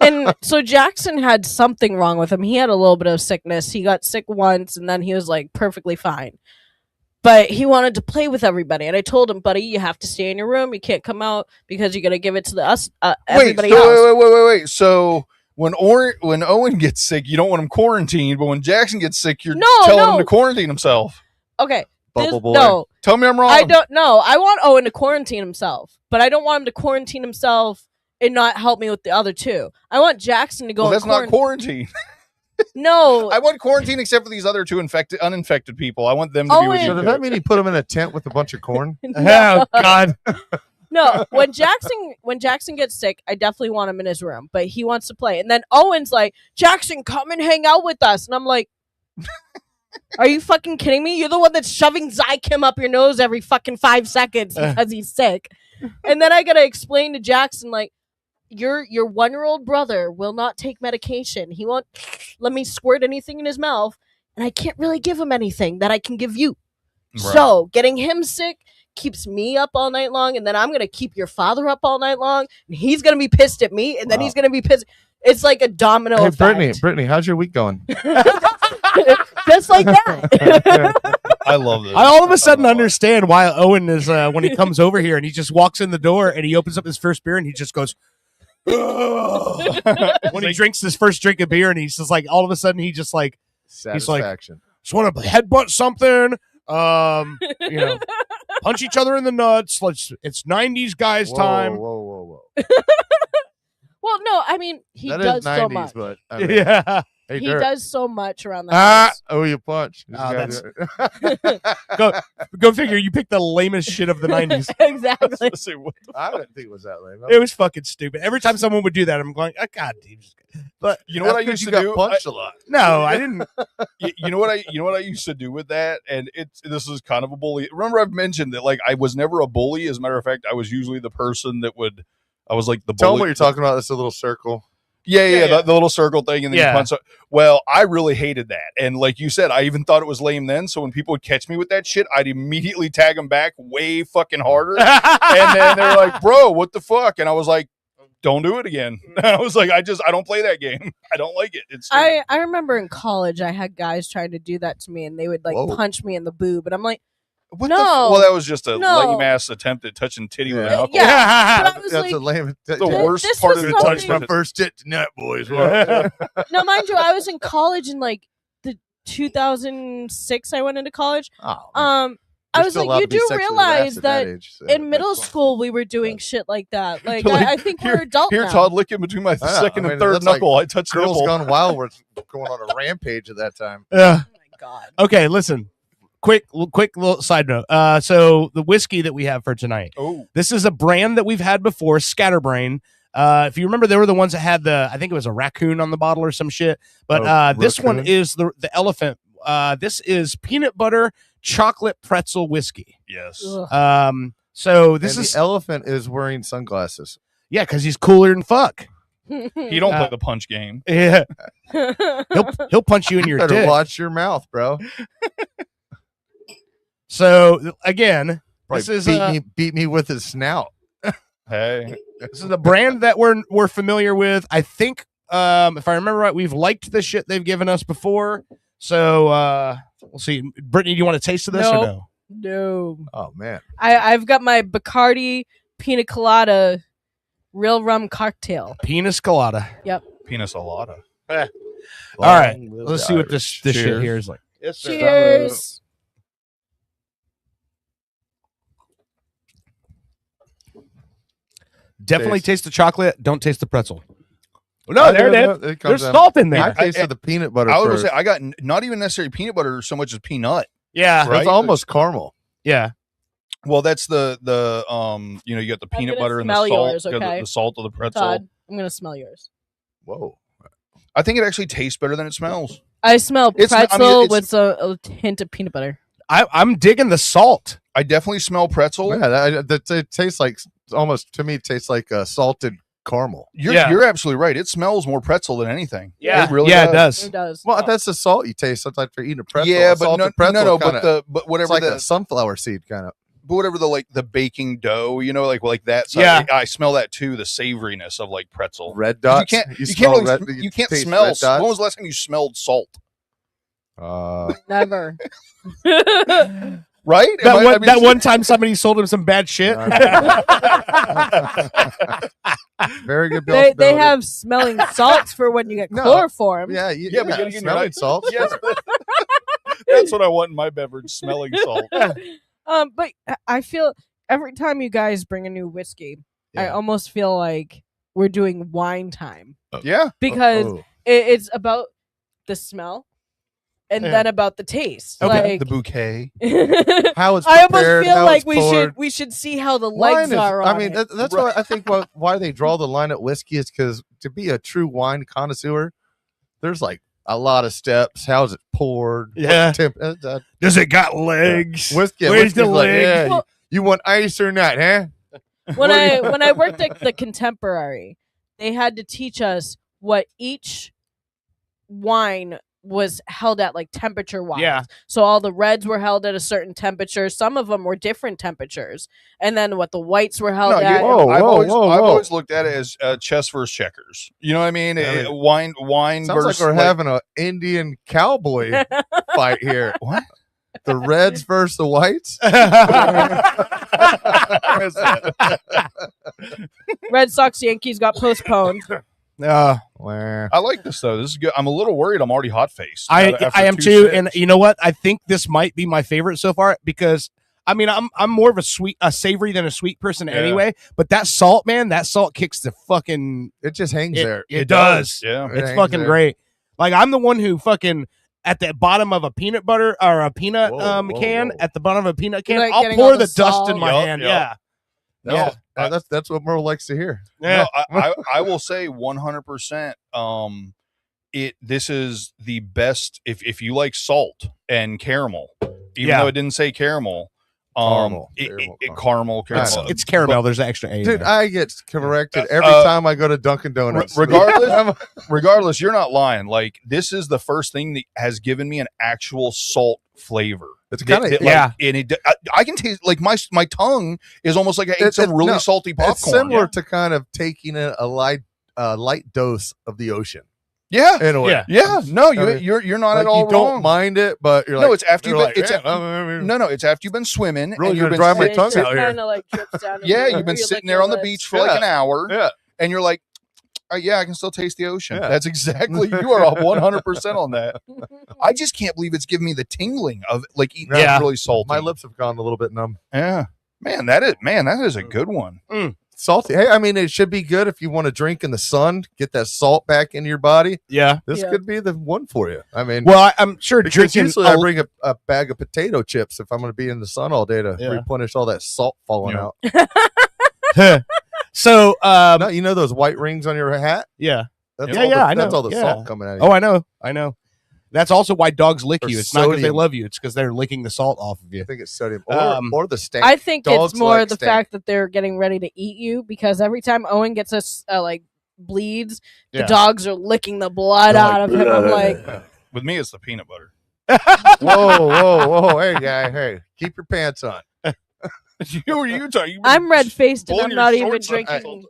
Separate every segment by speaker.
Speaker 1: And so Jackson had something wrong with him. He had a little bit of sickness. He got sick once, and then he was like perfectly fine. But he wanted to play with everybody, and I told him, buddy, you have to stay in your room. You can't come out because you're gonna give it to everybody else.
Speaker 2: Wait. So when Owen gets sick, you don't want him quarantined, but when Jackson gets sick, you're telling him to quarantine himself.
Speaker 1: Okay.
Speaker 3: Bubble boy.
Speaker 1: No,
Speaker 2: tell me I'm wrong.
Speaker 1: I don't know. I want Owen to quarantine himself, but I don't want him to quarantine himself and not help me with the other two. I want Jackson to go.
Speaker 2: Well, that's not quarantine.
Speaker 1: No,
Speaker 2: I want quarantine except for these other two uninfected people. I want them to be with you.
Speaker 3: So does that mean he put him in a tent with a bunch of corn?
Speaker 1: No.
Speaker 4: Oh God.
Speaker 1: No, when Jackson gets sick, I definitely want him in his room, but he wants to play. And then Owen's like, Jackson, come and hang out with us. And I'm like, are you fucking kidding me? You're the one that's shoving Zycam up your nose every fucking 5 seconds because he's sick. And then I gotta explain to Jackson, like, your 1-year-old brother will not take medication. He won't let me squirt anything in his mouth, and I can't really give him anything that I can give you. Right. So getting him sick keeps me up all night long, and then I'm gonna keep your father up all night long, and he's gonna be pissed at me, and then he's gonna be pissed. It's like a domino effect.
Speaker 3: Brittany, how's your week going?
Speaker 1: Just like that.
Speaker 2: I love this.
Speaker 4: I all of a sudden understand why Owen is when he comes over here and he just walks in the door and he opens up his first beer and he just goes when he drinks his first drink of beer and he's just like all of a sudden he just like
Speaker 3: satisfaction.
Speaker 4: Just want to headbutt something, punch each other in the nuts. It's 90s guys time.
Speaker 3: Whoa.
Speaker 1: Well, no, I mean he
Speaker 3: that
Speaker 1: does
Speaker 3: is 90s,
Speaker 1: so much.
Speaker 3: But I mean,
Speaker 4: yeah.
Speaker 3: Hey,
Speaker 1: he
Speaker 3: Dirk.
Speaker 1: does so much around the house.
Speaker 3: Oh, you punch.
Speaker 4: Go figure. You picked the lamest shit of the 90s.
Speaker 1: Exactly.
Speaker 3: I didn't think it was that lame.
Speaker 4: It was fucking stupid. Every time someone would do that, I'm going, oh, God, dude.
Speaker 2: But you know what I used to do?
Speaker 3: Punched a lot.
Speaker 4: No, I didn't.
Speaker 2: You know what I used to do with that, and this is kind of a bully. Remember, I've mentioned that like I was never a bully. As a matter of fact, I was usually the person that I was like the bully.
Speaker 3: Tell them what you're talking about. It's a little circle.
Speaker 2: Yeah. The little circle thing, and then you punch. Well, I really hated that, and like you said, I even thought it was lame then. So when people would catch me with that shit, I'd immediately tag them back way fucking harder, and then they're like, "Bro, what the fuck?" And I was like, "Don't do it again." I was like, "I don't play that game. I don't like it."
Speaker 1: I remember in college, I had guys trying to do that to me, and they would like punch me in the boob, and I'm like,
Speaker 2: well, that was just a lame ass attempt at touching titty with an knuckle.
Speaker 1: Yeah, but I was
Speaker 3: That's
Speaker 1: like,
Speaker 3: a lame.
Speaker 2: The worst part of the
Speaker 3: touch my first tit to net, boys.
Speaker 1: No, mind you, I was in college in like the 2006. I went into college.
Speaker 3: Oh,
Speaker 1: I was like, you do realize that in middle school we were doing shit like that. Like, I think we're adults now.
Speaker 2: Here, Todd, licking between my second and third knuckle.
Speaker 3: Like
Speaker 2: I touched
Speaker 3: Girls
Speaker 2: nipple.
Speaker 3: Gone Wild were going on a rampage at that time.
Speaker 4: Yeah.
Speaker 1: Oh my God.
Speaker 4: Okay, listen. Quick little side note. So the whiskey that we have for tonight.
Speaker 2: Oh,
Speaker 4: this is a brand that we've had before, Scatterbrain. If you remember, they were the ones that had I think it was a raccoon on the bottle or some shit. But this one is the elephant. This is peanut butter chocolate pretzel whiskey.
Speaker 2: Yes.
Speaker 4: So this is
Speaker 3: the elephant is wearing sunglasses.
Speaker 4: Yeah, because he's cooler than fuck.
Speaker 2: He don't play the punch game.
Speaker 4: Yeah. He'll punch you in your
Speaker 3: better
Speaker 4: dick.
Speaker 3: watch your mouth, bro.
Speaker 4: So again, this is
Speaker 3: beat me with his snout.
Speaker 2: Hey,
Speaker 4: this is a brand that we're familiar with. I think if I remember right, we've liked the shit they've given us before. So we'll see. Brittany, do you want to taste of this or no?
Speaker 1: No.
Speaker 3: Oh man,
Speaker 1: I've got my Bacardi Pina Colada real rum cocktail.
Speaker 4: Penis colada.
Speaker 1: Yep.
Speaker 2: Penis colada.
Speaker 4: All right, let's see what this shit here is like.
Speaker 3: Yes, sir.
Speaker 1: Cheers.
Speaker 4: Definitely taste the chocolate. Don't taste the pretzel. No, there it is. There's salt in there.
Speaker 3: I tasted the peanut butter.
Speaker 2: I was gonna say I got not even necessarily peanut butter so much as peanut.
Speaker 4: Yeah,
Speaker 2: right?
Speaker 3: It's almost caramel.
Speaker 4: Yeah.
Speaker 2: Well, that's the you got the peanut butter and the salt.
Speaker 1: Yours,
Speaker 2: okay?
Speaker 1: okay?
Speaker 2: The salt of the pretzel.
Speaker 1: Todd, I'm gonna smell yours.
Speaker 3: Whoa.
Speaker 2: I think it actually tastes better than it smells.
Speaker 1: I smell pretzel with a hint of peanut butter.
Speaker 4: I'm digging the salt.
Speaker 2: I definitely smell pretzel.
Speaker 3: Yeah, it tastes like almost to me. It tastes like salted caramel.
Speaker 2: You're absolutely right. It smells more pretzel than anything.
Speaker 4: Yeah,
Speaker 2: it really
Speaker 4: does.
Speaker 2: does.
Speaker 4: It does.
Speaker 1: It does.
Speaker 3: Well, that's the salt you taste sometimes for eating a pretzel.
Speaker 2: Yeah,
Speaker 3: a
Speaker 2: but no,
Speaker 3: pretzel
Speaker 2: but
Speaker 3: kinda,
Speaker 2: whatever
Speaker 3: it's like a sunflower seed kind of.
Speaker 2: whatever the baking dough, like that side.
Speaker 4: Yeah.
Speaker 2: I smell that too, the savoriness of like pretzel.
Speaker 3: Red dots.
Speaker 2: You can't
Speaker 3: taste
Speaker 2: smell.
Speaker 3: red dots?
Speaker 2: When was the last time you smelled salt?
Speaker 1: Never.
Speaker 2: Right?
Speaker 4: That one time somebody sold him some bad shit.
Speaker 3: Very good.
Speaker 1: They have smelling salts for when you get chloroform.
Speaker 3: Yeah,
Speaker 2: but you gotta get in your
Speaker 3: smelling
Speaker 2: night.
Speaker 3: salts.
Speaker 2: Yes, that's what I want in my beverage, smelling salt.
Speaker 1: But I feel every time you guys bring a new whiskey, I almost feel like we're doing wine time.
Speaker 2: Yeah.
Speaker 1: Because it's about the smell and then about the taste.
Speaker 2: Okay.
Speaker 1: Like
Speaker 2: The bouquet.
Speaker 3: How it's
Speaker 1: I almost
Speaker 3: prepared,
Speaker 1: feel
Speaker 3: how
Speaker 1: like
Speaker 3: it's
Speaker 1: we
Speaker 3: poured.
Speaker 1: should see how the
Speaker 3: Wine
Speaker 1: legs
Speaker 3: is-
Speaker 1: are on
Speaker 3: I mean,
Speaker 1: it.
Speaker 3: that's why I think why they draw the line at whiskey is because to be a true wine connoisseur, there's like a lot of steps. How's it poured?
Speaker 4: Yeah. Does it got legs?
Speaker 3: Whiskey.
Speaker 4: Where's the
Speaker 3: whiskey's like,
Speaker 4: leg?
Speaker 3: yeah,
Speaker 1: Well-
Speaker 3: you want ice or not, huh?
Speaker 1: when I worked at the Contemporary, they had to teach us what each wine was held at, like temperature wise.
Speaker 4: Yeah.
Speaker 1: So all the reds were held at a certain temperature. Some of them were different temperatures, and then what the whites were held at.
Speaker 2: I've always
Speaker 3: whoa.
Speaker 2: looked at it as chess versus checkers. You know what I mean?
Speaker 3: I mean,
Speaker 2: Wine
Speaker 3: Sounds
Speaker 2: versus
Speaker 3: like we're having an Indian cowboy fight here.
Speaker 2: What?
Speaker 3: The reds versus the whites.
Speaker 1: Red Sox Yankees got postponed.
Speaker 3: Where?
Speaker 2: I like this though. This is good. I'm a little worried. I'm already hot faced.
Speaker 4: I am too, and you know what? I think this might be my favorite so far because I mean I'm more of a savory than a sweet person anyway. But that salt, man, that salt kicks the fucking.
Speaker 3: It just hangs there.
Speaker 4: It does.
Speaker 2: Yeah.
Speaker 3: It
Speaker 4: It's
Speaker 3: hangs
Speaker 4: fucking
Speaker 3: there.
Speaker 4: great. Like I'm the one who fucking at the bottom of a peanut butter or a peanut can at the bottom of a peanut can.
Speaker 1: Like
Speaker 4: I'll
Speaker 1: getting
Speaker 4: pour
Speaker 1: all
Speaker 4: the
Speaker 1: the
Speaker 4: dust
Speaker 1: salt.
Speaker 4: in my
Speaker 2: Yup,
Speaker 4: hand.
Speaker 2: yup.
Speaker 4: Yeah.
Speaker 3: That's what Merle likes to hear.
Speaker 4: Yeah.
Speaker 2: No, I will say 100%. This is the best if you like salt and caramel, even though it didn't say caramel.
Speaker 3: Caramel.
Speaker 2: Caramel.
Speaker 4: It's caramel. There's an extra A. in
Speaker 3: Dude,
Speaker 4: there.
Speaker 3: I get corrected every time I go to Dunkin' Donuts.
Speaker 2: Regardless, you're not lying. Like this is the first thing that has given me an actual salt flavor.
Speaker 3: It's kind of
Speaker 2: and I can taste like my tongue is almost like I ate some really salty popcorn.
Speaker 3: It's similar to kind of taking a light dose of the ocean.
Speaker 2: Yeah,
Speaker 3: in a way.
Speaker 2: Yeah. No,
Speaker 3: I mean,
Speaker 2: you're not
Speaker 3: like,
Speaker 2: at all
Speaker 3: you don't
Speaker 2: wrong.
Speaker 3: mind it, but you're like,
Speaker 2: no, it's after you've
Speaker 3: you're
Speaker 2: been.
Speaker 3: like,
Speaker 2: No, it's after you've been swimming.
Speaker 3: Really
Speaker 2: and you've
Speaker 3: gonna
Speaker 2: been
Speaker 3: dry my
Speaker 1: And it
Speaker 3: tongue
Speaker 1: just
Speaker 3: out here.
Speaker 1: kinda, like, drips down
Speaker 2: Yeah,
Speaker 1: your-
Speaker 2: you've been
Speaker 1: your
Speaker 2: sitting there on the
Speaker 1: lips.
Speaker 2: beach for like an hour.
Speaker 3: Yeah.
Speaker 2: And you're like, yeah, I can still taste the ocean.
Speaker 3: Yeah.
Speaker 2: That's exactly, you are 100% on that. I just can't believe it's giving me the tingling of like eating something really salty.
Speaker 3: My lips have gone a little bit numb.
Speaker 2: Yeah. Man, that is a good one.
Speaker 3: Salty. Hey, I mean, it should be good if you want to drink in the sun, get that salt back in your body.
Speaker 4: Yeah.
Speaker 3: This could be the one for you. I mean,
Speaker 4: Well, I'm sure
Speaker 3: because
Speaker 4: drinking.
Speaker 3: usually I bring a bag of potato chips if I'm going to be in the sun all day to
Speaker 4: Yeah.
Speaker 3: replenish all that salt falling out.
Speaker 4: So,
Speaker 3: No, you know those white rings on your hat?
Speaker 4: yeah.
Speaker 3: That's
Speaker 4: Yeah,
Speaker 3: all
Speaker 4: yeah, I
Speaker 3: That's
Speaker 4: know.
Speaker 3: all the
Speaker 4: Yeah.
Speaker 3: salt coming out of you.
Speaker 4: Oh, I know. That's also why dogs lick
Speaker 3: Or
Speaker 4: you. It's not because they
Speaker 3: sodium.
Speaker 4: love you. It's because they're licking the salt off of you.
Speaker 3: I think it's sodium or the stank.
Speaker 1: I think
Speaker 3: Dogs
Speaker 1: it's more
Speaker 3: like
Speaker 1: the
Speaker 3: stank.
Speaker 1: fact that they're getting ready to eat you because every time Owen gets us like bleeds, the
Speaker 4: Yeah.
Speaker 1: dogs are licking the blood
Speaker 3: They're
Speaker 1: out of him. I'm like,
Speaker 2: With me, it's the peanut butter.
Speaker 3: whoa. Hey, guy. Hey, keep your pants on.
Speaker 2: Who are you talking?
Speaker 1: I'm red faced and
Speaker 2: Pulling
Speaker 1: I'm
Speaker 2: your
Speaker 1: not even
Speaker 2: shorts up.
Speaker 1: drinking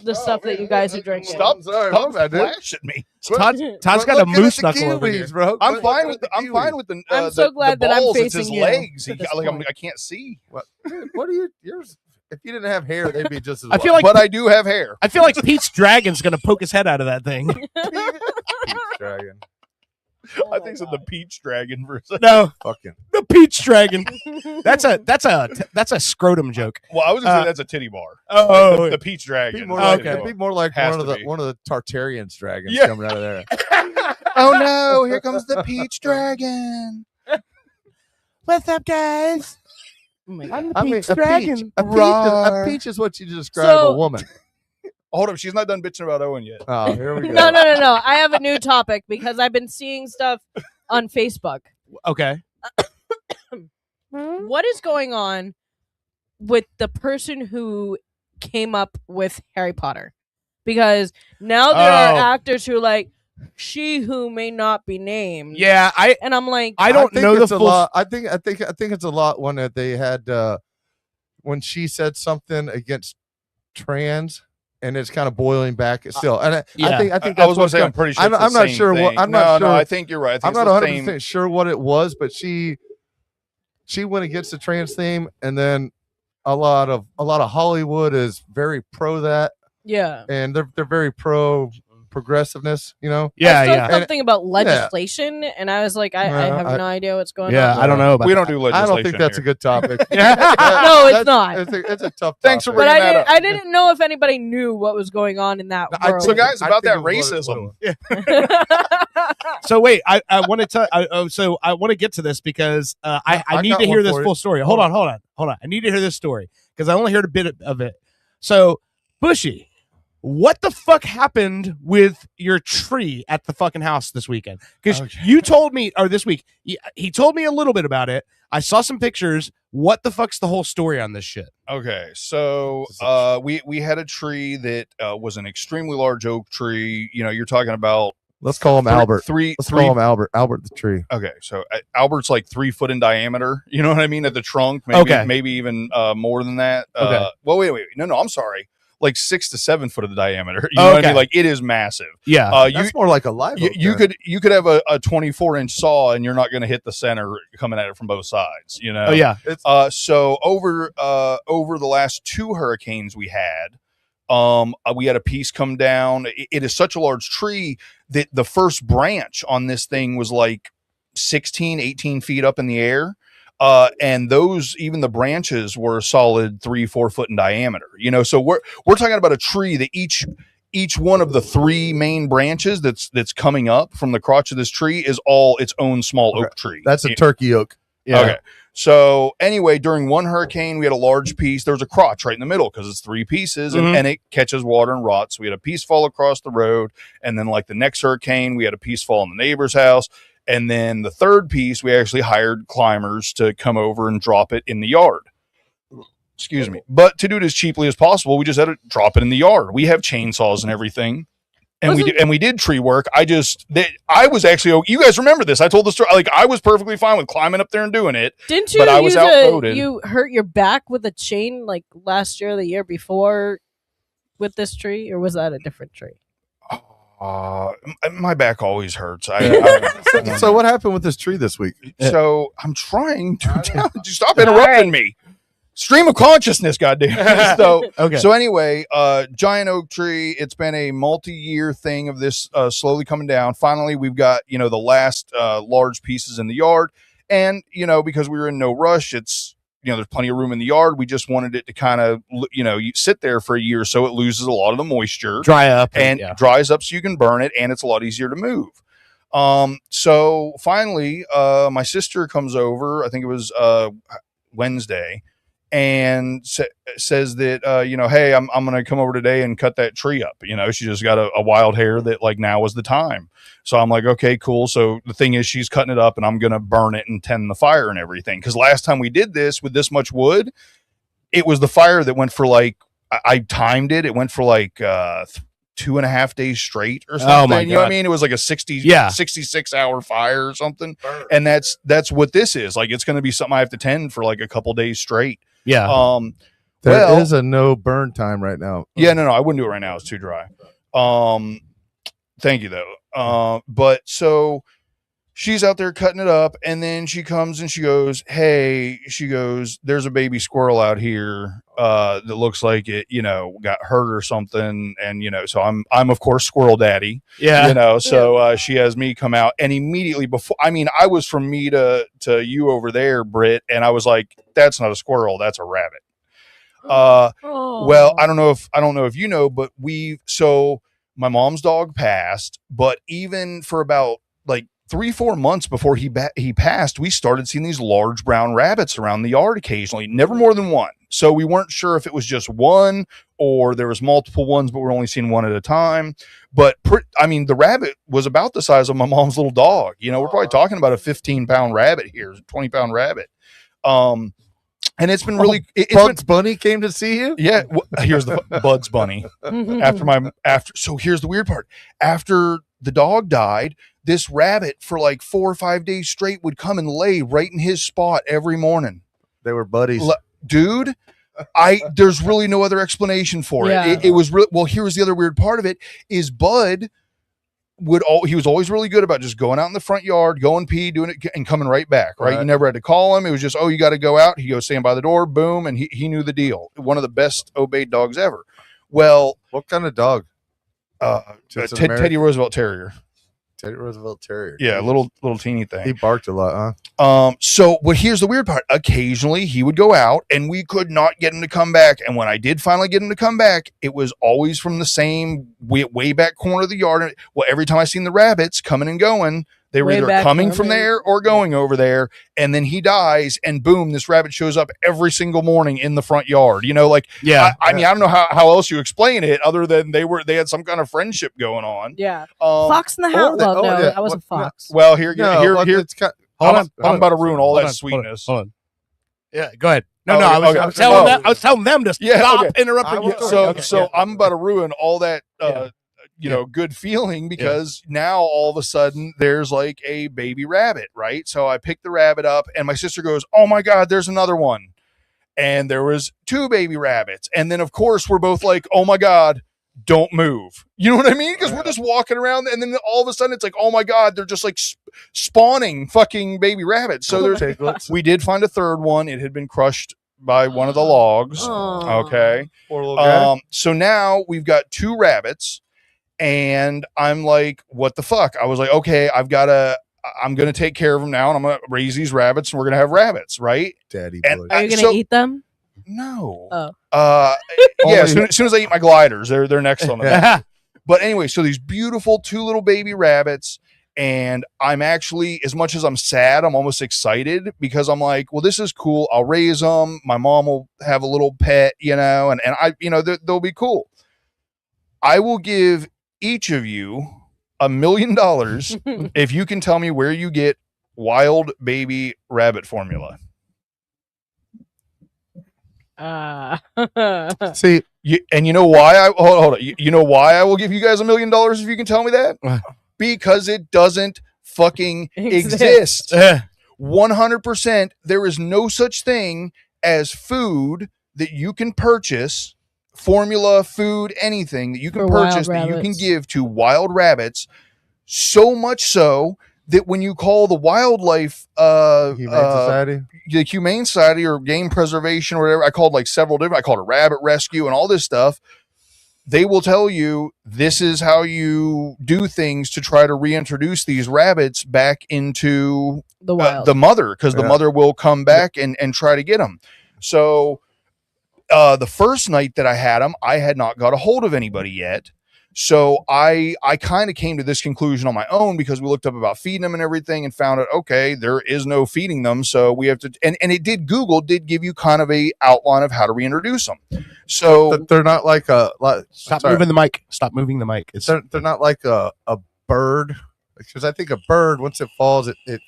Speaker 1: the stuff that you guys are drinking.
Speaker 2: Stop!
Speaker 3: Sorry,
Speaker 2: Stop
Speaker 3: my bad, dude.
Speaker 2: flashing me.
Speaker 4: Todd's
Speaker 3: Quit
Speaker 4: got a
Speaker 3: looking at
Speaker 4: moose
Speaker 3: the
Speaker 4: knuckle over here.
Speaker 3: kiwis, bro.
Speaker 2: I'm
Speaker 3: Quit
Speaker 2: fine
Speaker 3: looking
Speaker 2: with
Speaker 3: at
Speaker 2: I'm
Speaker 3: kiwis.
Speaker 2: fine with the.
Speaker 1: I'm so glad that I'm
Speaker 2: balls, it's his
Speaker 1: facing you
Speaker 2: legs.
Speaker 1: at this
Speaker 2: Like
Speaker 1: point.
Speaker 2: I can't see.
Speaker 3: Dude, what are you? Yours? If you didn't have hair, they'd be just as.
Speaker 4: I feel like
Speaker 2: But I do have hair.
Speaker 4: I feel like Pete's dragon's gonna poke his head out of that thing.
Speaker 3: dragon.
Speaker 1: Oh
Speaker 2: I
Speaker 1: my
Speaker 2: think it's the
Speaker 1: God.
Speaker 2: peach dragon for a second.
Speaker 4: No,
Speaker 3: Fucking.
Speaker 4: the peach dragon. That's a scrotum joke.
Speaker 2: Well, I was gonna say that's a titty bar.
Speaker 4: Oh,
Speaker 2: The peach dragon.
Speaker 3: Be more
Speaker 2: is a
Speaker 3: like,
Speaker 2: titty
Speaker 3: it'd
Speaker 2: bar.
Speaker 3: be more like
Speaker 2: Has
Speaker 3: one of
Speaker 2: to
Speaker 3: the
Speaker 2: be.
Speaker 3: one of the Tartarians dragons
Speaker 2: Yeah.
Speaker 3: coming out of there.
Speaker 2: Oh no! Here comes the peach dragon.
Speaker 4: what's up, guys?
Speaker 1: Oh my
Speaker 4: I'm
Speaker 1: God.
Speaker 4: the
Speaker 3: I mean,
Speaker 4: peach
Speaker 3: a
Speaker 4: dragon.
Speaker 3: peach, a
Speaker 2: Rawr.
Speaker 3: peach is what you describe
Speaker 1: So-
Speaker 3: a woman.
Speaker 2: Hold up, she's not done bitching about Owen yet.
Speaker 3: Oh, here we go.
Speaker 1: No. I have a new topic because I've been seeing stuff on Facebook.
Speaker 4: Okay.
Speaker 1: What is going on with the person who came up with Harry Potter? Because now there
Speaker 4: Oh.
Speaker 1: are actors who are like, she who may not be named.
Speaker 4: Yeah,
Speaker 1: And I'm like,
Speaker 4: I don't
Speaker 3: think
Speaker 4: know the
Speaker 3: it's a
Speaker 4: full.
Speaker 3: lot. I think it's a lot when they had when she said something against trans, and it's kind of boiling back still. And I think
Speaker 2: I was going to say, I'm pretty sure.
Speaker 3: I'm not sure what. I'm not sure.
Speaker 2: No, I think you're right.
Speaker 3: I'm not 100% sure what it was, but she went against the trans theme, and then a lot of Hollywood is very pro that.
Speaker 1: Yeah,
Speaker 3: and they're very pro progressiveness, I
Speaker 1: saw something about legislation, and I was like, I have no idea what's going on.
Speaker 4: Yeah, I don't know.
Speaker 2: We don't do legislation.
Speaker 3: I don't think that's a good topic.
Speaker 1: No, it's not.
Speaker 3: It's a tough topic.
Speaker 2: Thanks for bringing that up.
Speaker 1: I didn't know if anybody knew what was going on in that world.
Speaker 2: So, guys, about that racism.
Speaker 4: So wait, I want to tell. So I want to get to this because I need to hear this full story. Hold on. I need to hear this story because I only heard a bit of it. So, Bushy, what the fuck happened with your tree at the fucking house this weekend? Because you told me, or this week, he told me a little bit about it. I saw some pictures. What the fuck's the whole story on this shit?
Speaker 2: Okay, so we had a tree that was an extremely large oak tree. You're talking about.
Speaker 3: Let's call him Albert.
Speaker 2: Let's
Speaker 3: call him Albert. Albert the tree.
Speaker 2: Okay, so Albert's like 3 foot in diameter. You know what I mean? At the trunk, maybe even more than that.
Speaker 4: Okay.
Speaker 2: Well, wait. No, I'm sorry. Like 6 to 7 foot of the diameter. You know what I mean? Like it is massive.
Speaker 4: Yeah.
Speaker 3: That's more like a live oak.
Speaker 2: You could have a 24-inch saw and you're not going to hit the center coming at it from both sides.
Speaker 4: Oh yeah.
Speaker 2: So over the last 2 hurricanes we had a piece come down. It is such a large tree that the first branch on this thing was like 16, 18 feet up in the air. And even the branches were a solid 3-4 foot in diameter, so we're talking about a tree that each one of the 3 main branches that's coming up from the crotch of this tree is all its own small oak tree.
Speaker 3: That's a turkey oak.
Speaker 4: Yeah.
Speaker 2: Okay. So anyway, during one hurricane, we had a large piece. There was a crotch right in the middle because it's 3 pieces and it catches water and rots. So we had a piece fall across the road. And then like the next hurricane, we had a piece fall in the neighbor's house. And then the third piece, we actually hired climbers to come over and drop it in the yard. Excuse me. But to do it as cheaply as possible, we just had to drop it in the yard. We have chainsaws and everything. And we did tree work. I was actually, you guys remember this. I told the story. Like I was perfectly fine with climbing up there and doing it.
Speaker 1: Didn't you?
Speaker 2: But I was outvoted.
Speaker 1: You hurt your back with a chain like last year or the year before with this tree, or was that a different tree?
Speaker 2: My back always hurts.
Speaker 3: So what happened with this tree this week?
Speaker 2: So I'm trying to stop interrupting me. Stream of consciousness, goddamn. So anyway, giant oak tree. It's been a multi-year thing of this slowly coming down. Finally, we've got the last large pieces in the yard, and because we were in no rush, it's there's plenty of room in the yard. We just wanted it to kind of sit there for a year so it loses a lot of the moisture,
Speaker 4: dry up,
Speaker 2: and dries up so you can burn it, and it's a lot easier to move. So finally, my sister comes over. I think it was Wednesday. And says that, hey, I'm going to come over today and cut that tree up. She just got a wild hair that like now was the time. So I'm like, okay, cool. So the thing is she's cutting it up and I'm going to burn it and tend the fire and everything. Cause last time we did this with this much wood, it was the fire that went for like, I timed it. It went for like 2.5 days straight or something.
Speaker 4: Oh my God.
Speaker 2: You know what I mean? It was like a 66 hour fire or something. And that's what this is. Like, it's going to be something I have to tend for like a couple days straight.
Speaker 4: Yeah.
Speaker 3: There is a no burn time right now.
Speaker 2: Yeah, no, I wouldn't do it right now. It's too dry. Thank you though. But so she's out there cutting it up, and then she comes and she goes, "Hey," she goes, "there's a baby squirrel out here that looks like it, got hurt or something." And so I'm of course squirrel daddy.
Speaker 4: Yeah.
Speaker 2: So she has me come out, and immediately before, I was from me to you over there, Britt, and I was like, "That's not a squirrel, that's a rabbit." Well, I don't know if but so my mom's dog passed, but even for about like 3-4 months before he passed, we started seeing these large brown rabbits around the yard occasionally, never more than one. So we weren't sure if it was just one or there was multiple ones, but we're only seeing one at a time. But the rabbit was about the size of my mom's little dog. We're probably talking about a 15-pound rabbit here, 20-pound rabbit. And it's been really.
Speaker 3: Bugs Bunny came to see you.
Speaker 2: Yeah, here's the Bugs Bunny. So here's the weird part. After the dog died, this rabbit for like 4 or 5 days straight would come and lay right in his spot every morning.
Speaker 3: They were buddies,
Speaker 2: dude. There's really no other explanation for it. It was well, here's the other weird part of it is Bud he was always really good about just going out in the front yard, going pee, doing it, and coming right back. Right. You never had to call him. It was just, oh, you got to go out. He goes stand by the door, boom, and he knew the deal. One of the best obeyed dogs ever. Well,
Speaker 3: what kind of dog?
Speaker 2: Teddy Roosevelt Terrier.
Speaker 3: Teddy Roosevelt Terrier.
Speaker 2: Yeah, little teeny thing.
Speaker 3: He barked a lot, huh?
Speaker 2: So, but here's the weird part. Occasionally, he would go out, and we could not get him to come back. And when I did finally get him to come back, it was always from the same way back corner of the yard. Well, every time I seen the rabbits coming and going, they were either coming from there or going over there. And then he dies, and boom, this rabbit shows up every single morning in the front yard. You know, like, I mean, I don't know how else you explain it other than they had some kind of friendship going on.
Speaker 1: Yeah. Fox in the House. Well, no, that wasn't Fox.
Speaker 2: Well, here. I'm about to ruin all that sweetness.
Speaker 4: Hold on. Yeah, go ahead. I was telling them to stop interrupting you.
Speaker 2: So I'm about to ruin all that. Good feeling because now all of a sudden there's like a baby rabbit, right? So I picked the rabbit up and my sister goes, oh my God, there's another one. And there was 2 baby rabbits. And then of course we're both like, oh my God, don't move. You know what I mean? Because we're just walking around and then all of a sudden it's like, oh my God, they're just like spawning fucking baby rabbits. So we did find a third one. It had been crushed by one of the logs.
Speaker 1: Aww.
Speaker 2: Okay.
Speaker 3: Poor little guy.
Speaker 2: So now we've got 2 rabbits. And I'm like, what the fuck? I was like, okay, I'm going to take care of them now. And I'm going to raise these rabbits and we're going to have rabbits. Right.
Speaker 3: Daddy.
Speaker 1: Are you going to eat them?
Speaker 2: No.
Speaker 1: Oh.
Speaker 2: Yeah. As soon as I eat my gliders, they're next on the menu. But anyway, so these beautiful 2 little baby rabbits. And I'm actually, as much as I'm sad, I'm almost excited because I'm like, well, this is cool. I'll raise them. My mom will have a little pet, and I, they'll be cool. I will give each of you $1 million if you can tell me where you get wild baby rabbit formula.
Speaker 3: See,
Speaker 2: and you know why hold on. You know why I will give you guys $1 million if you can tell me that? Because it doesn't fucking exist. 100%. There is no such thing as food that you can purchase. Formula, food, anything that you can purchase that you can give to wild rabbits, so much so that when you call the wildlife
Speaker 3: Society,
Speaker 2: the Humane Society or Game Preservation or whatever, I called like several different, I called it rabbit rescue and all this stuff, they will tell you this is how you do things to try to reintroduce these rabbits back into the wild. The mother, because the mother will come back and try to get them. So the first night that I had them, I had not got a hold of anybody yet. So I kind of came to this conclusion on my own because we looked up about feeding them and everything and found out, okay, there is no feeding them. So we have to, and Google did give you kind of a outline of how to reintroduce them. So
Speaker 3: they're not like
Speaker 4: stop moving the mic. Stop moving the mic.
Speaker 3: They're not like a bird, because I think a bird, once it falls, it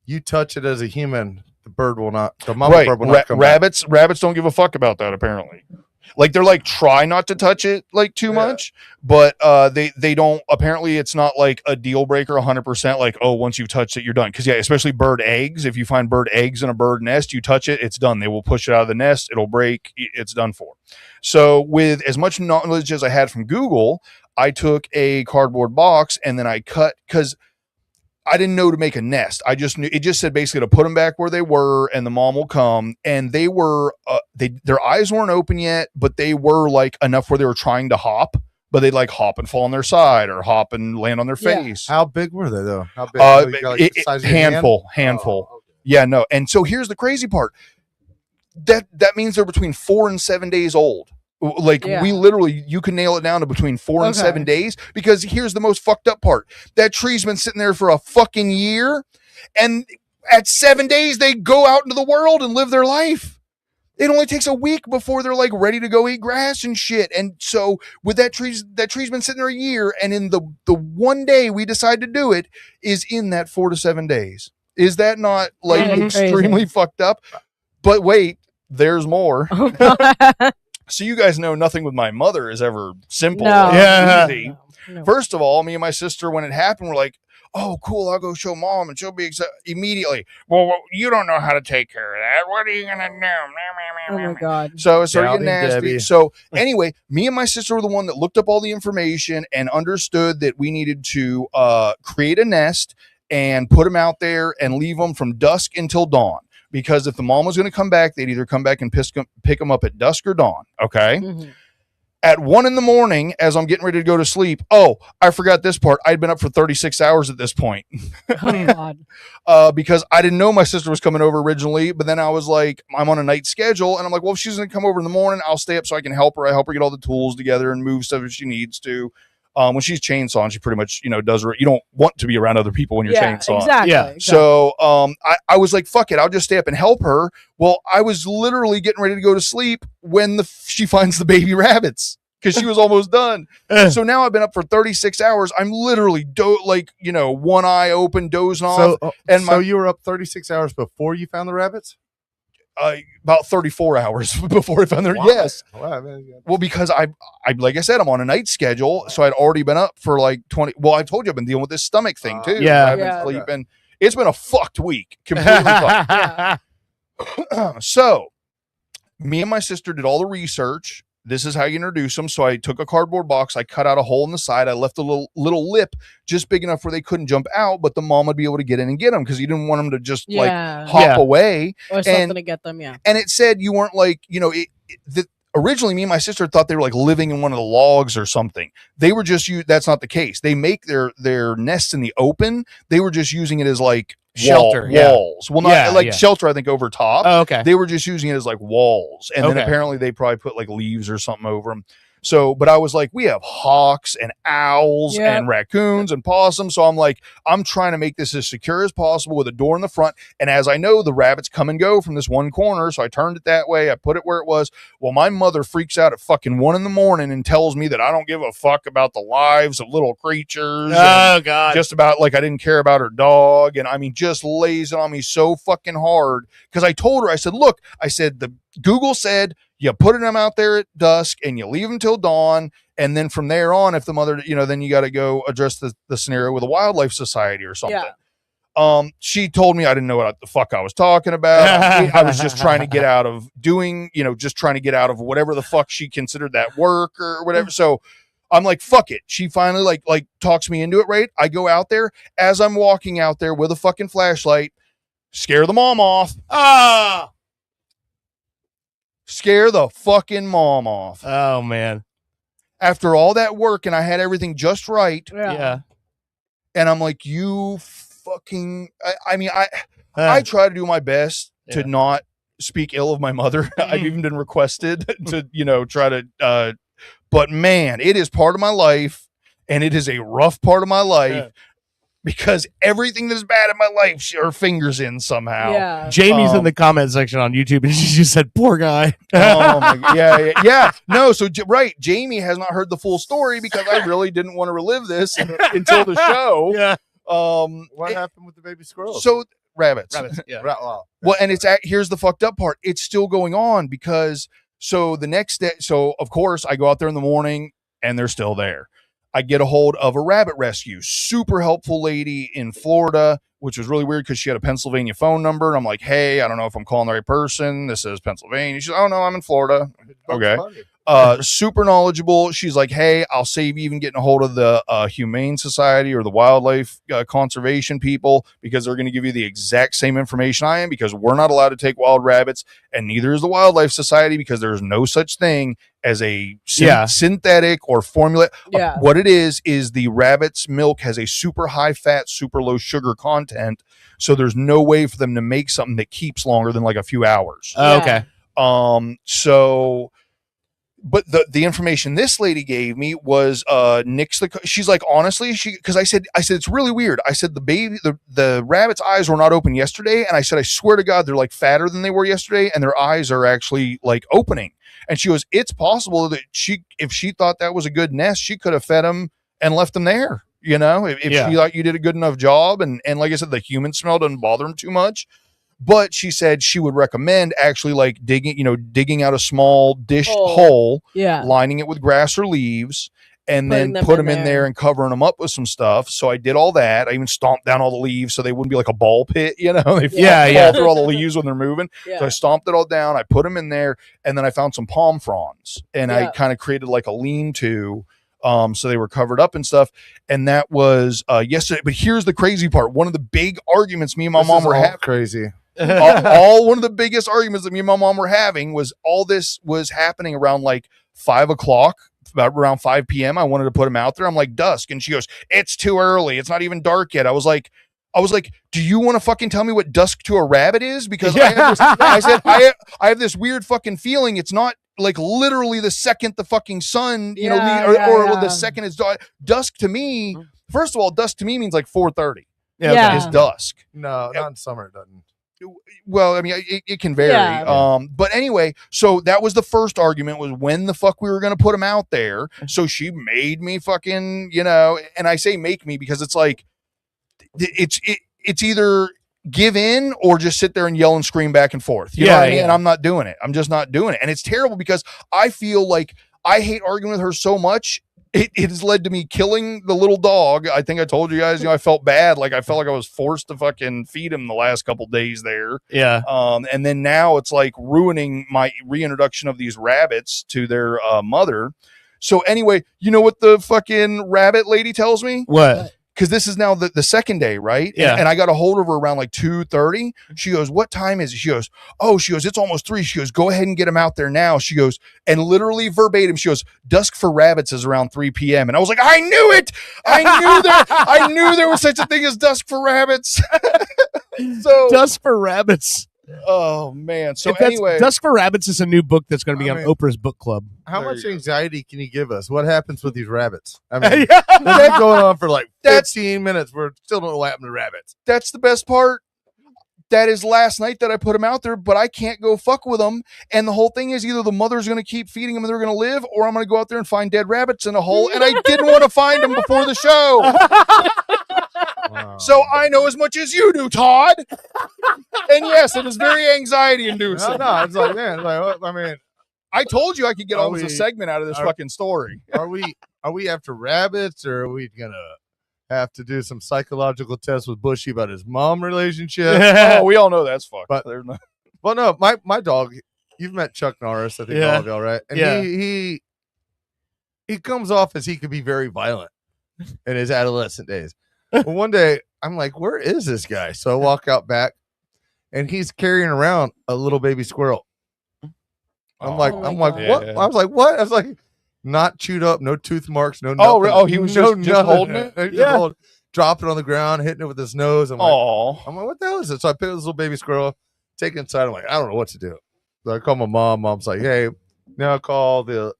Speaker 3: you touch it as a human, the bird will not, the mama bird will not come
Speaker 2: rabbits don't give a fuck about that apparently. Like they're like, try not to touch it like too much, but they don't, apparently it's not like a deal breaker 100%, like, oh, once you've touched it, you're done. Cause especially bird eggs. If you find bird eggs in a bird nest, you touch it, it's done. They will push it out of the nest. It'll break. It's done for. So with as much knowledge as I had from Google, I took a cardboard box and then I cut, cause I didn't know to make a nest. I just knew, it just said basically to put them back where they were and the mom will come. And they were, their eyes weren't open yet, but they were like enough where they were trying to hop, but they'd like hop and fall on their side or hop and land on their face.
Speaker 3: How big were they though? How big?
Speaker 2: Handful.
Speaker 3: Oh, okay.
Speaker 2: Yeah, no. And so here's the crazy part. That means they're between 4 and 7 days old. Like we literally, you can nail it down to between 4 and 7 days, because here's the most fucked up part. That tree's been sitting there for a fucking year, and at 7 days they go out into the world and live their life. It only takes a week before they're like ready to go eat grass and shit. And so with that tree's been sitting there a year, and in the one day we decide to do it is in that 4 to 7 days. Is that not like extremely fucked up? But wait, there's more. So you guys know nothing with my mother is ever simple or easy.
Speaker 1: No.
Speaker 2: First of all, me and my sister, when it happened, were like, oh, cool, I'll go show mom and she'll be excited. Immediately, well, you don't know how to take care of that. What are you going to do?
Speaker 1: Oh my God.
Speaker 2: So it's
Speaker 3: Doubting
Speaker 2: nasty.
Speaker 3: Debbie.
Speaker 2: So anyway, me and my sister were the one that looked up all the information and understood that we needed to create a nest and put them out there and leave them from dusk until dawn. Because if the mom was going to come back, they'd either come back and pick them up at dusk or dawn. Okay.
Speaker 1: Mhm.
Speaker 2: At 1 a.m, as I'm getting ready to go to sleep, oh, I forgot this part. I'd been up for 36 hours at this point.
Speaker 1: Oh God.
Speaker 2: Because I didn't know my sister was coming over originally, but then I was like, I'm on a night schedule, and I'm like, well, if she's going to come over in the morning, I'll stay up so I can help her. I help her get all the tools together and move stuff if she needs to. When she's chainsawing, she pretty much, does her. You don't want to be around other people when you're chainsawing.
Speaker 1: Exactly.
Speaker 4: Yeah.
Speaker 1: Exactly.
Speaker 2: So I was like, fuck it, I'll just stay up and help her. Well, I was literally getting ready to go to sleep when she finds the baby rabbits because she was almost done. So now I've been up for 36 hours. I'm literally one eye open, dozing off.
Speaker 3: So you were up 36 hours before you found the rabbits?
Speaker 2: About 34 hours before I found her.
Speaker 3: Wow.
Speaker 2: Yes.
Speaker 3: Wow, man.
Speaker 2: Well, because I like I said, I'm on a night schedule, so I'd already been up for like 20. Well, I told you I've been dealing with this stomach thing too.
Speaker 4: Yeah.
Speaker 2: I've been sleeping. It's been a fucked week. Completely fucked. So, me and my sister did all the research. This is how you introduce them. So I took a cardboard box, I cut out a hole in the side, I left a little lip just big enough where they couldn't jump out, but the mom would be able to get in and get them because you didn't want them to just hop away
Speaker 1: Or something to get them,
Speaker 2: And it said you weren't like, originally me and my sister thought they were like living in one of the logs or something. They were just that's not the case. They make their nests in the open. They were just using it as like
Speaker 4: shelter
Speaker 2: walls. Well, not shelter, I think, over top.
Speaker 4: Oh, okay.
Speaker 2: They were just using it as like walls. And then apparently they probably put like leaves or something over them. So, but I was like, we have hawks and owls and raccoons and possums. So I'm like, I'm trying to make this as secure as possible with a door in the front. And as I know, the rabbits come and go from this one corner. So I turned it that way. I put it where it was. Well, my mother freaks out at fucking 1 a.m. and tells me that I don't give a fuck about the lives of little creatures.
Speaker 4: Oh God.
Speaker 2: Just about like I didn't care about her dog. And I mean, just lays it on me so fucking hard. Cause I told her, I said, look, the Google said, you put them out there at dusk and you leave them till dawn. And then from there on, if the mother, then you got to go address the scenario with a wildlife society or something. Yeah. She told me I didn't know what the fuck I was talking about. I was just trying to get out of doing, just trying to get out of whatever the fuck she considered that work or whatever. So I'm like, fuck it. She finally like talks me into it, right? I go out there. As I'm walking out there with a fucking flashlight, scare the mom off. Scare the fucking mom off.
Speaker 4: Oh man.
Speaker 2: After all that work and I had everything just right.
Speaker 4: Yeah.
Speaker 2: And I'm like, you fucking, I try to do my best to not speak ill of my mother. I've even been requested to, try to, but man, it is part of my life and it is a rough part of my life. Because everything that's bad in my life, her fingers in somehow.
Speaker 1: Yeah.
Speaker 4: Jamie's in the comment section on YouTube, and she just said, "Poor guy."
Speaker 2: Oh my, yeah. No, so right, Jamie has not heard the full story because I really didn't want to relive this until the show.
Speaker 4: Yeah.
Speaker 3: What happened with the baby squirrels?
Speaker 2: So rabbits.
Speaker 4: Yeah.
Speaker 2: Well, and here's the fucked up part. It's still going on because the next day. So of course I go out there in the morning and they're still there. I get a hold of a rabbit rescue, super helpful lady in Florida, which was really weird because she had a Pennsylvania phone number. And I'm like, hey, I don't know if I'm calling the right person. This is Pennsylvania. She's like, oh no, I'm in Florida. Okay. Super knowledgeable. She's like, hey, I'll save you even getting a hold of the Humane Society or the wildlife conservation people because they're going to give you the exact same information I am because we're not allowed to take wild rabbits and neither is the Wildlife Society because there's no such thing as a synthetic or formula. What it is the rabbit's milk has a super high fat, super low sugar content. So there's no way for them to make something that keeps longer than like a few hours.
Speaker 4: Okay.
Speaker 2: But the information this lady gave me was she's like, honestly, because I said it's really weird. I said the rabbit's eyes were not open yesterday, and I said I swear to God they're like fatter than they were yesterday, and their eyes are actually like opening. And she goes, it's possible that if she thought that was a good nest, she could have fed them and left them there. If she thought you did a good enough job, and like I said, the human smell doesn't bother them too much. But she said she would recommend actually like digging out a small dish hole, lining it with grass or leaves, and then put them in there and covering them up with some stuff. So I did all that. I even stomped down all the leaves so they wouldn't be like a ball pit, you know? They fall through all the leaves when they're moving. So I stomped it all down. I put them in there, and then I found some palm fronds, and I kind of created like a lean-to. So they were covered up and stuff. And that was yesterday. But here's the crazy part. One of the big arguments me and my mom were having.
Speaker 3: Crazy.
Speaker 2: One of the biggest arguments that me and my mom were having was all this was happening around like 5 o'clock. About around 5 p.m. I wanted to put him out there. I'm like, dusk. And she goes, it's too early. It's not even dark yet. I was like, do you want to fucking tell me what dusk to a rabbit is? Because I have this weird fucking feeling. It's not like literally the second the fucking sun, or the second it's dusk to me. First of all, dusk to me means like 4:30.
Speaker 1: Yeah.
Speaker 2: Is dusk.
Speaker 3: No, not in summer. It doesn't.
Speaker 2: Well, I mean, it can vary. But anyway, so that was the first argument, was when the fuck we were going to put him out there. So she made me fucking, and I say make me because it's like, it's either give in or just sit there and yell and scream back and forth. You know what I mean? And I'm not doing it. I'm just not doing it. And it's terrible because I feel like I hate arguing with her so much. It has led to me killing the little dog. I think I told you guys, I felt bad. Like I felt like I was forced to fucking feed him the last couple days there.
Speaker 4: Yeah.
Speaker 2: And then now it's like ruining my reintroduction of these rabbits to their mother. So anyway, you know what the fucking rabbit lady tells me?
Speaker 4: What?
Speaker 2: Because this is now the second day, right?
Speaker 4: Yeah.
Speaker 2: And I got a hold of her around like 2:30. She goes, what time is it? She goes, it's almost 3. She goes, go ahead and get him out there now. She goes, and literally verbatim, she goes, dusk for rabbits is around 3 p.m. And I was like, I knew it. I knew there was such a thing as dusk for rabbits. So
Speaker 4: dusk for rabbits.
Speaker 2: Oh man. So anyway,
Speaker 4: Dusk for Rabbits is a new book that's going to be on Oprah's book club.
Speaker 3: How much anxiety can you give us? What happens with these rabbits? I mean, they're going on for like 15 minutes. We're still don't know what happened to rabbits.
Speaker 2: That's the best part. That is last night that I put them out there, but I can't go fuck with them. And the whole thing is either the mother's going to keep feeding them and they're going to live, or I'm going to go out there and find dead rabbits in a hole. And I didn't want to find them before the show. Wow. So I know as much as you do, Todd. And yes, it is very anxiety inducing.
Speaker 3: No, it's like, man, I mean,
Speaker 2: I told you I could get almost a segment out of this fucking story.
Speaker 3: Are we after rabbits, or are we going to have to do some psychological tests with Bushy about his mom relationship?
Speaker 2: Oh, we all know that's fucked.
Speaker 3: But, well, no, my dog, you've met Chuck Norris, I think all of y'all, right? And he comes off as he could be very violent in his adolescent days. Well, one day I'm like, where is this guy? So I walk out back and he's carrying around a little baby squirrel. I'm like, what? I was like, what? I was like, not chewed up, no tooth marks, no nothing.
Speaker 2: He was just holding it?
Speaker 3: Drop it on the ground, hitting it with his nose. I'm like, what the hell is it? So I pick up this little baby squirrel, take it inside. I'm like, I don't know what to do. So I call my mom. Mom's like, hey, now call the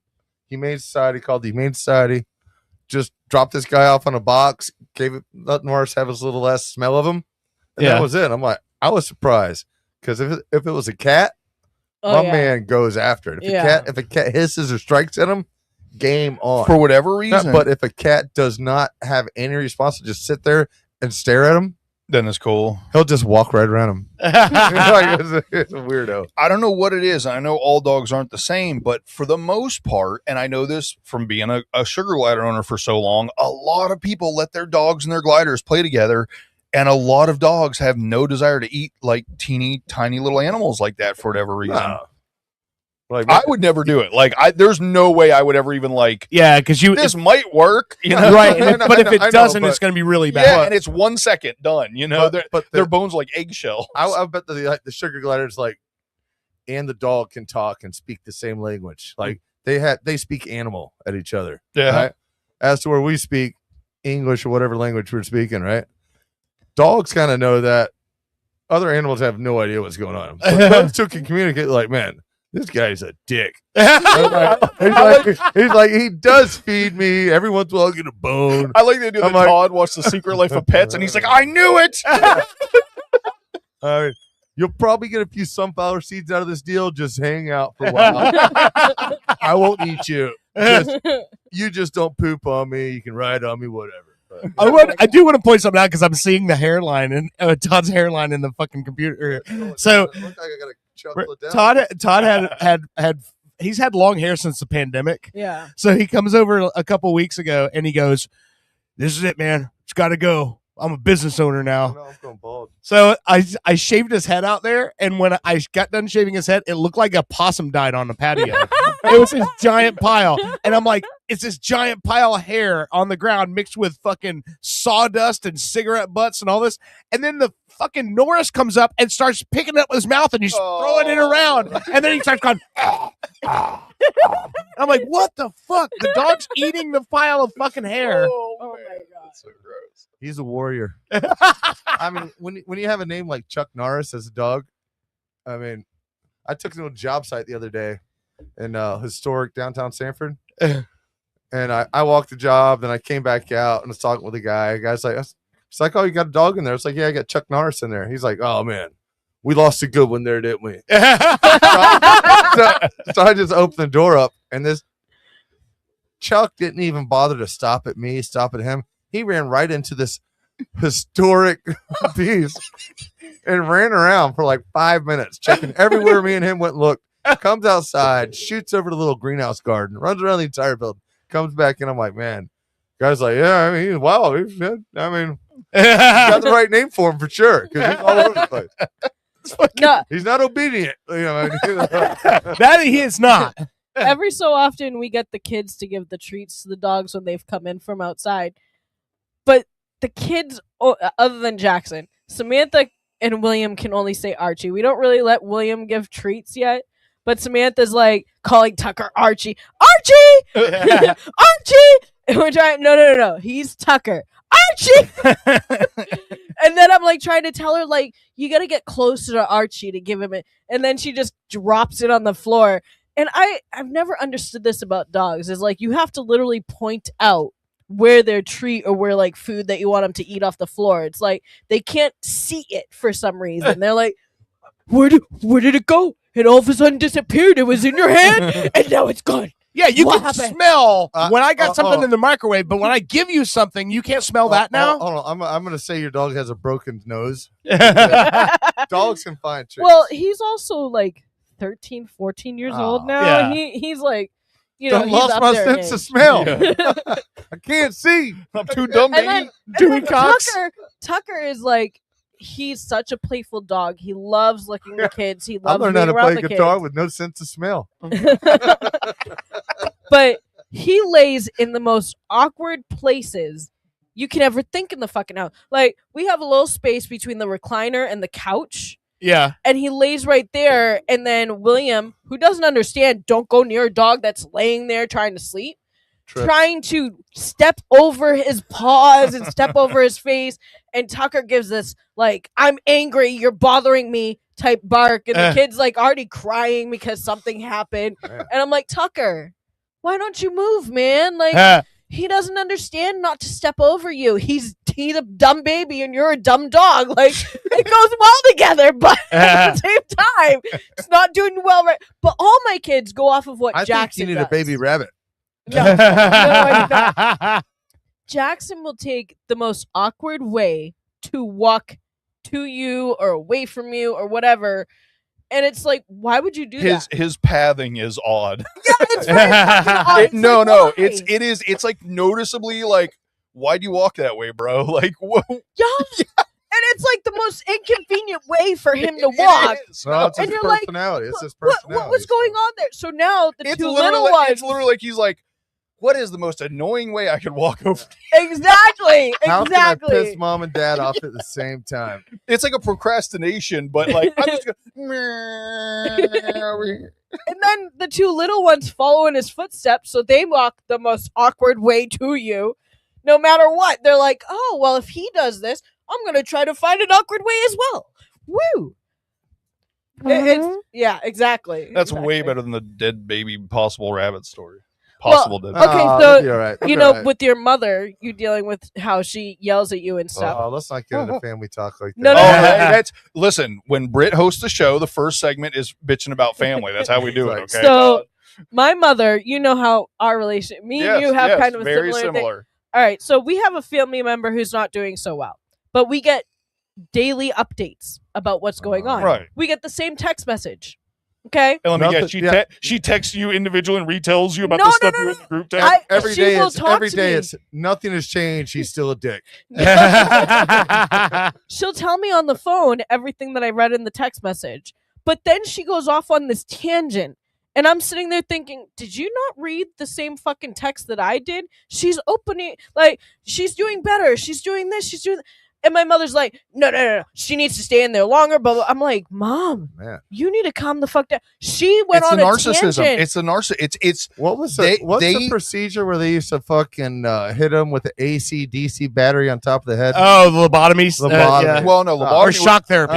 Speaker 3: Humane Society. Called the Humane Society. Just dropped this guy off on a box, gave it, let Norris have his little last smell of him. And that was it. I'm like, I was surprised because if it was a cat, my man goes after it. If a cat hisses or strikes at him, game on.
Speaker 2: For whatever reason.
Speaker 3: But if a cat does not have any response to just sit there and stare at him,
Speaker 2: then it's cool.
Speaker 3: He'll just walk right around him. It's a weirdo.
Speaker 2: I don't know what it is. I know all dogs aren't the same, but for the most part, and I know this from being a sugar glider owner for so long, a lot of people let their dogs and their gliders play together. And a lot of dogs have no desire to eat like teeny tiny little animals like that for whatever reason. No. Like, I would never do it. Like, there's no way I would ever even
Speaker 4: because
Speaker 2: this might work,
Speaker 4: right? But if it doesn't, it's going to be really bad.
Speaker 2: Yeah, and it's 1 second done. But their bones like eggshell.
Speaker 3: I bet the sugar gliders and the dog can talk and speak the same language. Like they speak animal at each other.
Speaker 2: Yeah.
Speaker 3: Right? As to where we speak English or whatever language we're speaking, right? Dogs kind of know that. Other animals have no idea what's going on. But those two can communicate. Like, man, this guy's a dick. He's like, he does feed me. Every once in a while, I'll get a bone.
Speaker 2: I like they do. Todd watched The Secret Life of Pets, and he's like, I knew it.
Speaker 3: You'll probably get a few sunflower seeds out of this deal. Just hang out for a while. I won't eat you. You just don't poop on me. You can ride on me, whatever.
Speaker 4: I do want to point something out because I'm seeing the hairline and Todd's hairline in the fucking computer. So Todd had he's had long hair since the pandemic.
Speaker 1: Yeah.
Speaker 4: So he comes over a couple weeks ago and he goes, "This is it, man. It's got to go. I'm a business owner now."
Speaker 3: No, I'm going bald.
Speaker 4: So I shaved his head out there, and when I got done shaving his head, it looked like a possum died on the patio. It was this giant pile, and I'm like, it's this giant pile of hair on the ground mixed with fucking sawdust and cigarette butts and all this, and then the fucking Norris comes up and starts picking it up with his mouth and he's throwing it around, and then he starts going. I'm like, what the fuck? The dog's eating the pile of fucking hair.
Speaker 1: Oh my god.
Speaker 2: That's so gross.
Speaker 3: He's a warrior. I mean, when you have a name like Chuck Norris as a dog, I mean, I took him to a job site the other day in historic downtown Sanford. And I walked the job, then I came back out and was talking with the guy. The guy's like, it's like, "Oh, you got a dog in there?" It's like, "Yeah, I got Chuck Norris in there." He's like, "Oh man, we lost a good one there, didn't we?" So I just opened the door up, and this Chuck didn't even bother to stop at me, stop at him. He ran right into this historic piece and ran around for like 5 minutes, checking everywhere me and him went and looked. Comes outside, shoots over to the little greenhouse garden, runs around the entire building, comes back in. I'm like, man, guy's like, "Yeah, I mean, he's wild. He's good. I mean, he's got the right name for him for sure, because he's all over the place."
Speaker 1: No,
Speaker 3: He's not obedient. You know,
Speaker 4: That he is not.
Speaker 1: every so often we get the kids to give the treats to the dogs when they've come in from outside. But the kids, other than Jackson, Samantha and William can only say Archie. We don't really let William give treats yet. But Samantha's like calling Tucker Archie. Archie! Archie! Which no. He's Tucker. Archie! And then I'm like trying to tell her, like, you got to get closer to Archie to give him it. And then she just drops it on the floor. And I've never understood this about dogs. Is like you have to literally point out where their treat or where like food that you want them to eat off the floor. It's like they can't see it for some reason. They're like, where did it go? It all of a sudden disappeared. It was in your hand, and now it's gone.
Speaker 4: Yeah, you
Speaker 1: What
Speaker 4: can
Speaker 1: happened?
Speaker 4: smell when I got something
Speaker 3: oh.
Speaker 4: in the microwave, but when I give you something, you can't smell that now.
Speaker 3: Hold on. I'm going to say your dog has a broken nose. Dogs can find tricks.
Speaker 1: Well, he's also like 13, 14 years old now.
Speaker 4: Yeah.
Speaker 1: He's like, you know,
Speaker 3: I
Speaker 1: he's
Speaker 3: lost
Speaker 1: up
Speaker 3: my
Speaker 1: there in
Speaker 3: sense of
Speaker 1: age.
Speaker 3: smell.
Speaker 2: Yeah.
Speaker 3: I can't see.
Speaker 2: I'm too dumb,
Speaker 1: And
Speaker 2: baby.
Speaker 1: then,
Speaker 4: Dewey
Speaker 1: and then
Speaker 4: Cox?
Speaker 1: Tucker is like, he's such a playful dog. He loves licking the kids. He
Speaker 3: I
Speaker 1: loves
Speaker 3: learned
Speaker 1: being
Speaker 3: how to
Speaker 1: around
Speaker 3: play
Speaker 1: the
Speaker 3: guitar
Speaker 1: kids.
Speaker 3: with no sense of smell.
Speaker 1: But he lays in the most awkward places you can ever think in the fucking house. Like, we have a little space between the recliner and the couch,
Speaker 4: Yeah.
Speaker 1: and he lays right there. And then William, who doesn't understand, don't go near a dog that's laying there trying to sleep, trying to step over his paws and step over his face. And Tucker gives this, like, "I'm angry, you're bothering me" type bark. And the kid's like already crying because something happened.
Speaker 3: Yeah.
Speaker 1: And I'm like, Tucker, why don't you move, man? Like, he doesn't understand not to step over you. He's a dumb baby and you're a dumb dog. Like, it goes well together, but at the same time, it's not doing well right. But all my kids go off of what
Speaker 3: I
Speaker 1: Jackson
Speaker 3: think you need
Speaker 1: does.
Speaker 3: a baby rabbit.
Speaker 1: No, I do not. Jackson will take the most awkward way to walk to you or away from you or whatever. And it's like, why would you do that?
Speaker 2: His pathing is odd.
Speaker 1: Yeah, it's very fucking odd. It's
Speaker 2: No,
Speaker 1: like,
Speaker 2: no,
Speaker 1: why?
Speaker 2: it's like noticeably like, why do you walk that way, bro? Like, whoa.
Speaker 1: Yeah. And it's like the most inconvenient way for him to
Speaker 2: It
Speaker 1: walk.
Speaker 2: is.
Speaker 3: No, it's
Speaker 1: And
Speaker 3: his
Speaker 1: you're like,
Speaker 3: personality. It's his
Speaker 1: What
Speaker 3: personality.
Speaker 1: was going on there? So now the
Speaker 2: It's
Speaker 1: two
Speaker 2: literally
Speaker 1: little
Speaker 2: like,
Speaker 1: ones.
Speaker 2: it's literally like he's like, what is the most annoying way I could walk over?
Speaker 1: Exactly.
Speaker 3: How can I piss
Speaker 1: Exactly.
Speaker 3: mom and dad off at the same time?
Speaker 2: It's like a procrastination, but like I'm just going.
Speaker 1: And then the two little ones follow in his footsteps, so they walk the most awkward way to you. No matter what, they're like, "Oh, well, if he does this, I'm gonna try to find an awkward way as well." Woo! Yeah, exactly.
Speaker 2: That's
Speaker 1: exactly.
Speaker 2: way better than the dead baby possible rabbit story.
Speaker 1: Well,
Speaker 2: Possible dead.
Speaker 1: okay,
Speaker 3: Oh,
Speaker 1: so,
Speaker 3: it'll be all right.
Speaker 1: You
Speaker 3: It'll
Speaker 1: know,
Speaker 3: be all right.
Speaker 1: with your mother, you dealing with how she yells at you and stuff.
Speaker 3: Oh, let's not get into family talk like that.
Speaker 1: No,
Speaker 2: Oh,
Speaker 1: no, no.
Speaker 2: hey, that's listen. When Britt hosts the show, the first segment is bitching about family. That's how we do it. Okay.
Speaker 1: So, my mother, you know how our relationship, me and you have kind of a
Speaker 2: very
Speaker 1: similar thing.
Speaker 2: similar.
Speaker 1: All right, so we have a family member who's not doing so well, but we get daily updates about what's going on.
Speaker 2: Right.
Speaker 1: We get the same text message. Okay.
Speaker 2: And let me guess, she texts you individually and retells you about the stuff you in the group text.
Speaker 3: Every day it's nothing has changed. She's still a dick.
Speaker 1: She'll tell me on the phone everything that I read in the text message. But then she goes off on this tangent. And I'm sitting there thinking, did you not read the same fucking text that I did? She's opening, like, she's doing better. She's doing this. She's doing. And my mother's like, no. She needs to stay in there longer. But I'm like, Mom, you need to calm the fuck down. She went on a narcissism.
Speaker 2: Tangent. It's the narcissism. It's
Speaker 3: what was the procedure where they used to fucking hit them with the AC/DC battery on top of the head?
Speaker 4: Oh, the lobotomies.
Speaker 2: Yeah. Well, no, lobotomy
Speaker 4: or shock therapy.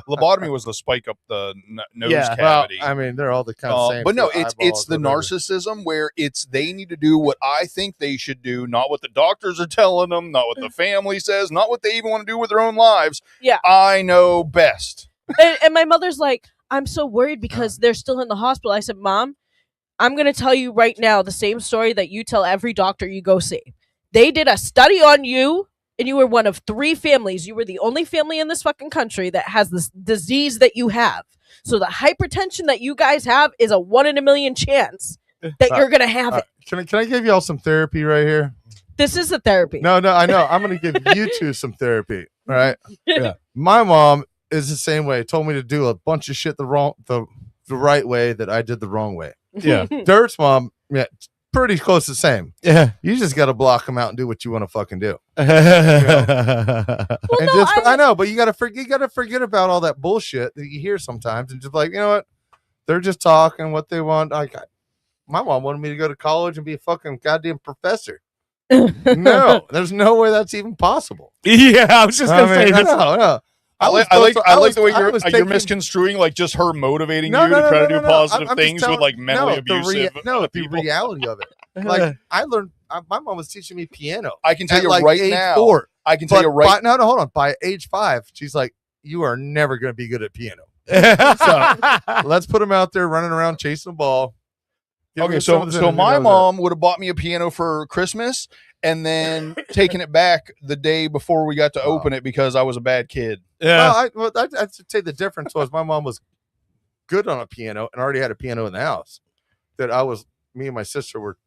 Speaker 2: Lobotomy was the spike up the nose cavity.
Speaker 3: Well, I mean, they're all the kind of same.
Speaker 2: But no, it's the narcissism where they need to do what I think they should do, not what the doctors are telling them, not what the family says, not what they even want to do with their own lives.
Speaker 1: Yeah,
Speaker 2: I know best.
Speaker 1: And my mother's like, I'm so worried because they're still in the hospital. I said, Mom, I'm going to tell you right now the same story that you tell every doctor you go see. They did a study on you, and you were one of 3 families. You were the only family in this fucking country that has this disease that you have. So the hypertension that you guys have is a 1 in a million chance that you're going to have it.
Speaker 3: Can I give y'all some therapy right here?
Speaker 1: This is a therapy.
Speaker 3: No, I know. I'm going to give you two some therapy. All right. Yeah. My mom is the same way. Told me to do a bunch of shit the right way that I did the wrong way.
Speaker 4: Yeah.
Speaker 3: Dirt's mom, pretty close to the same. Yeah. You just got to block them out and do what you want to fucking do. I know, but you got to forget about all that bullshit that you hear sometimes and just like, you know what? They're just talking what they want. My mom wanted me to go to college and be a fucking goddamn professor. No, there's no way that's even possible.
Speaker 4: Yeah, I was just gonna say this.
Speaker 2: No. I like the way you're misconstruing like just her motivating you to try to do positive things with like mentally abusive.
Speaker 3: The reality of it. Like I learned, my mom was teaching me piano.
Speaker 2: I can tell you right now. 4. I can tell you right.
Speaker 3: No, hold on. By age 5, she's like, "You are never going to be good at piano." So let's put him out there running around chasing the ball.
Speaker 2: Okay, so my mom would have bought me a piano for Christmas and then taken it back the day before we got to open it because I was a bad kid.
Speaker 3: Yeah. I'd say the difference was my mom was good on a piano and already had a piano in the house. Me and my sister were,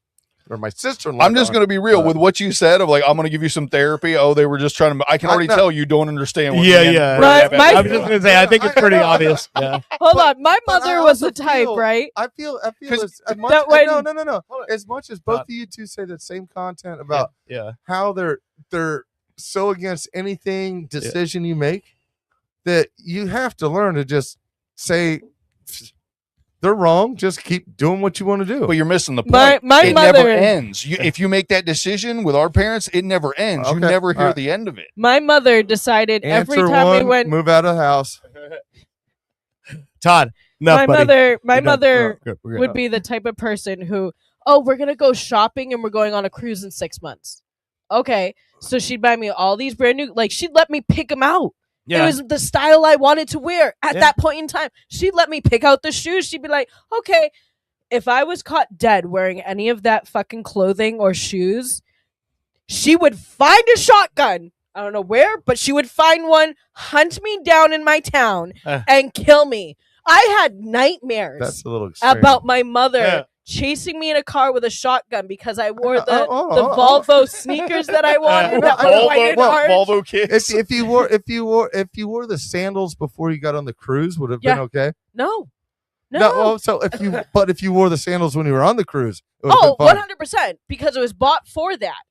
Speaker 3: or my sister-in-law.
Speaker 2: I'm just going to be real with what you said of like, I'm going to give you some therapy. Oh, they were just trying to, I can already tell you don't understand. What
Speaker 4: I'm just going to say, I think it's pretty obvious. Yeah.
Speaker 1: Hold on. My mother was the type, right?
Speaker 3: I feel as much, no. As much as both of you two say the same content about how they're so against anything decision you make that you have to learn to just say, they're wrong. Just keep doing what you want to do.
Speaker 2: But you're missing the point. It never ends. If you make that decision with our parents, it never ends. Okay. You never hear the end of it.
Speaker 1: My mother decided every time we went,
Speaker 3: move out of the house.
Speaker 4: Todd,
Speaker 1: my mother would be the type of person who, we're gonna go shopping and we're going on a cruise in 6 months. Okay, so she'd buy me all these brand new, like she'd let me pick them out. Yeah. It was the style I wanted to wear at that point in time. She'd let me pick out the shoes. She'd be like, okay, if I was caught dead wearing any of that fucking clothing or shoes, she would find a shotgun. I don't know where, but she would find one, hunt me down in my town, and kill me. I had nightmares
Speaker 3: That's a little extreme.
Speaker 1: About my mother chasing me in a car with a shotgun because I wore the Volvo sneakers that I wanted.
Speaker 2: Volvo kids.
Speaker 3: If you wore the sandals before you got on the cruise, would have been okay.
Speaker 1: No.
Speaker 3: So if you wore the sandals when you were on the cruise,
Speaker 1: 100% because it was bought for that.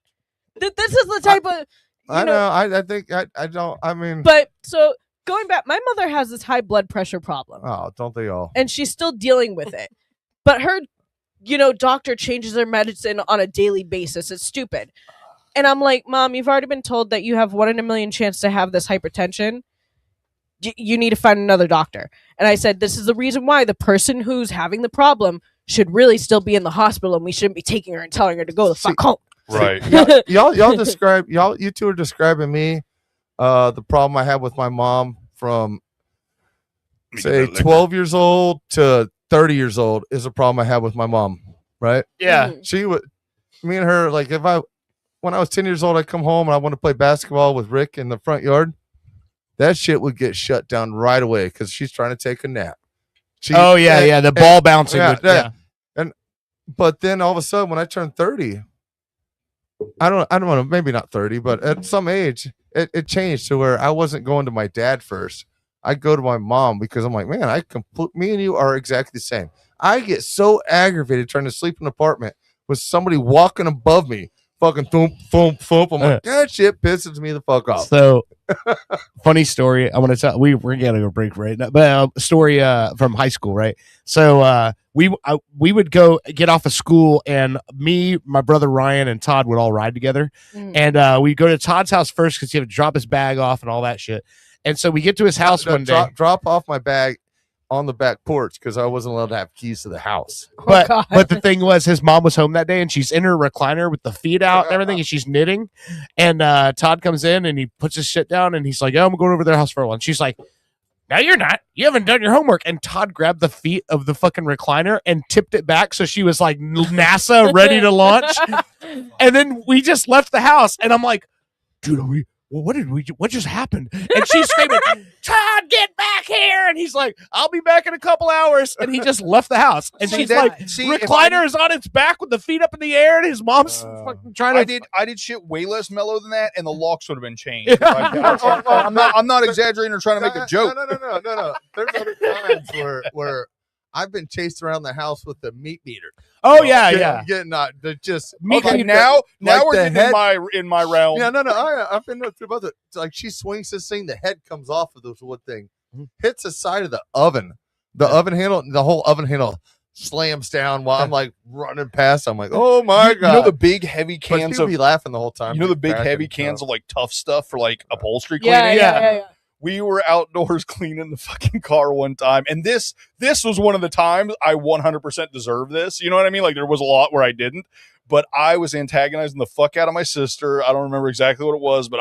Speaker 1: This is the type of.
Speaker 3: I know. I think I don't. I mean,
Speaker 1: but so going back, my mother has this high blood pressure problem.
Speaker 3: Oh, don't they all?
Speaker 1: And she's still dealing with it, but her. Doctor changes their medicine on a daily basis. It's stupid. And I'm like, Mom, you've already been told that you have 1 in a million chance to have this hypertension. You need to find another doctor. And I said, this is the reason why the person who's having the problem should really still be in the hospital and we shouldn't be taking her and telling her to go the fuck home.
Speaker 2: Right.
Speaker 3: You two are describing me, the problem I had with my mom from say 12 years old to 30 years old is a problem I had with my mom, right?
Speaker 4: Yeah.
Speaker 3: She would, me and her, like when I was 10 years old, I'd come home and I wanted to play basketball with Rick in the front yard. That shit would get shut down right away because she's trying to take a nap.
Speaker 4: The ball bouncing.
Speaker 3: But then all of a sudden, when I turned 30, I don't want to, maybe not 30, but at some age, it changed to where I wasn't going to my dad first. I go to my mom because I'm like, man, me and you are exactly the same. I get so aggravated trying to sleep in an apartment with somebody walking above me, fucking thump, thump, thump. I'm like, that shit pisses me the fuck off.
Speaker 4: So, funny story. I want to tell. We're getting a break right now, but a story from high school, right? So we would go get off of school, and me, my brother Ryan, and Todd would all ride together, and we'd go to Todd's house first because he had to drop his bag off and all that shit. And so we get to his house one day.
Speaker 3: Drop off my bag on the back porch because I wasn't allowed to have keys to the house.
Speaker 4: But the thing was, his mom was home that day, and she's in her recliner with the feet out and everything, and she's knitting. And Todd comes in, and he puts his shit down, and he's like, I'm going over to their house for a while. And she's like, no, you're not. You haven't done your homework. And Todd grabbed the feet of the fucking recliner and tipped it back so she was like NASA ready to launch. And then we just left the house, and I'm like, dude, what just happened? And she's screaming, Todd, get back here. And he's like, I'll be back in a couple hours. And he just left the house. And she's like, recliner is on its back with the feet up in the air, and his mom's fucking trying to.
Speaker 2: I did shit way less mellow than that, and the locks would have been changed. I'm not exaggerating or trying to make a joke.
Speaker 3: No. There's other times where I've been chased around the house with the meat meter.
Speaker 4: Oh yeah.
Speaker 3: Getting just
Speaker 2: okay, now we're getting in my realm.
Speaker 3: Yeah, no. I've been through both. Like she swings this thing, the head comes off of this wood thing, hits the side of the oven, oven handle, the whole oven handle slams down while I'm like running past. I'm like, oh my god!
Speaker 2: You know the big heavy cans of
Speaker 3: be laughing the whole time.
Speaker 2: You know the big heavy cans of like Tough Stuff for like upholstery cleaning.
Speaker 1: Yeah.
Speaker 2: We were outdoors cleaning the fucking car one time, and this was one of the times I 100% deserved this. You know what I mean? Like there was a lot where I didn't, but I was antagonizing the fuck out of my sister. I don't remember exactly what it was, but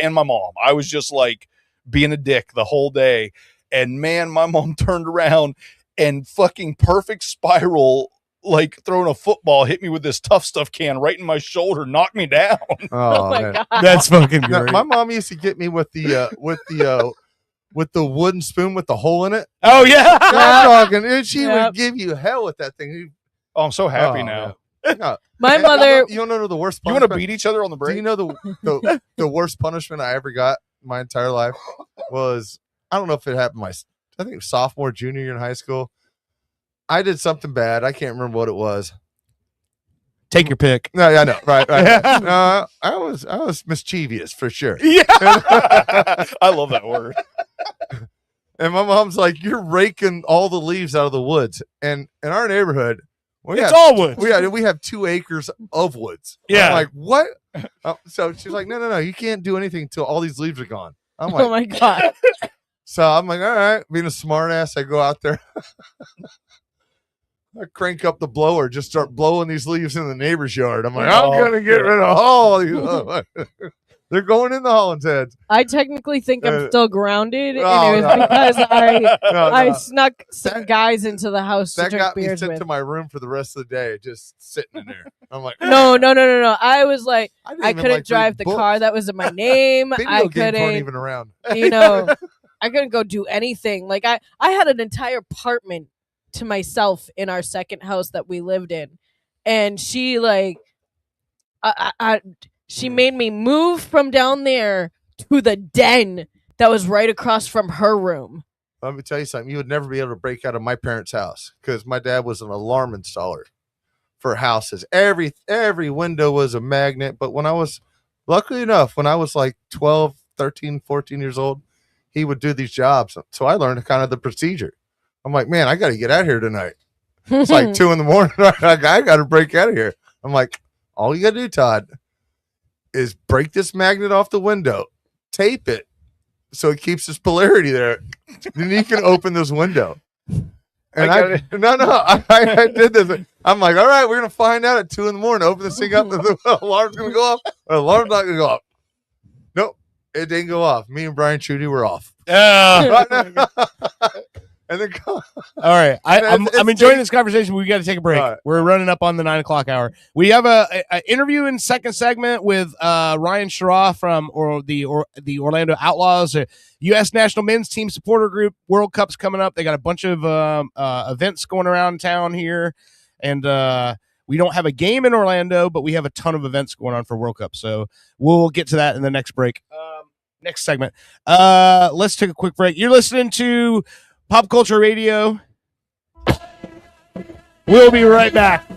Speaker 2: and my mom. I was just like being a dick the whole day. And man, my mom turned around and fucking perfect spiral, like throwing a football, hit me with this Tough Stuff can right in my shoulder, knocked me down.
Speaker 3: Oh my god,
Speaker 4: that's fucking great.
Speaker 3: No, my mom used to get me with the wooden spoon with the hole in it.
Speaker 4: Oh yeah,
Speaker 3: and she would give you hell with that thing.
Speaker 2: Oh, I'm so happy now.
Speaker 3: No.
Speaker 1: My mother.
Speaker 3: You don't know the worst.
Speaker 2: You want to beat each other on the break?
Speaker 3: Do you know the worst punishment I ever got my entire life was? I don't know if it happened I think it was sophomore, junior year in high school. I did something bad. I can't remember what it was.
Speaker 4: Take your pick.
Speaker 3: No, yeah, I know. Right. No, I was mischievous for sure.
Speaker 2: Yeah. I love that word.
Speaker 3: And my mom's like, you're raking all the leaves out of the woods. And in our neighborhood,
Speaker 4: it's all woods.
Speaker 3: We have 2 acres of woods.
Speaker 4: Yeah.
Speaker 3: I'm like, what? So she's like, no, you can't do anything until all these leaves are gone. I'm like,
Speaker 1: oh my god.
Speaker 3: So I'm like, all right, being a smart ass, I go out there. I crank up the blower, just start blowing these leaves in the neighbor's yard. I'm like, I'm going to get rid of all these. They're going in the Holland's heads.
Speaker 1: I technically think I'm still grounded, and it was because I snuck some guys into the house to drink beers with. That got me sent
Speaker 3: to my room for the rest of the day, just sitting in there. I'm like,
Speaker 1: no. I was like, I couldn't drive the car that was in my name. I couldn't
Speaker 3: even around.
Speaker 1: I couldn't go do anything. Like I had an entire apartment to myself in our second house that we lived in, and she she made me move from down there to the den that was right across from her room.
Speaker 3: Let me tell you something. You would never be able to break out of my parents' house because my dad was an alarm installer for houses. Every window was a magnet. But luckily enough, when I was like 12, 13, 14 years old, he would do these jobs. So I learned kind of the procedure. I'm like, man, I got to get out of here tonight. It's like 2 a.m. I got to break out of here. I'm like, all you got to do, Todd, is break this magnet off the window, tape it so it keeps its polarity there. Then you can open this window. And I did this. I'm like, all right, we're going to find out at 2 a.m. Open this thing up. The alarm's going to go off. The alarm's not going to go off. Nope. It didn't go off. Me and Brian Chudy were off. And then
Speaker 4: all right, I'm enjoying this conversation. We got to take a break. Right. We're running up on the 9 o'clock hour. We have a interview in second segment with Ryan Shara from the Orlando Outlaws, a U.S. national men's team supporter group. World Cup's coming up. They got a bunch of events going around town here, and we don't have a game in Orlando, but we have a ton of events going on for World Cup. So we'll get to that in the next break. Next segment. Let's take a quick break. You're listening to Pop Culture Radio. We'll be right back.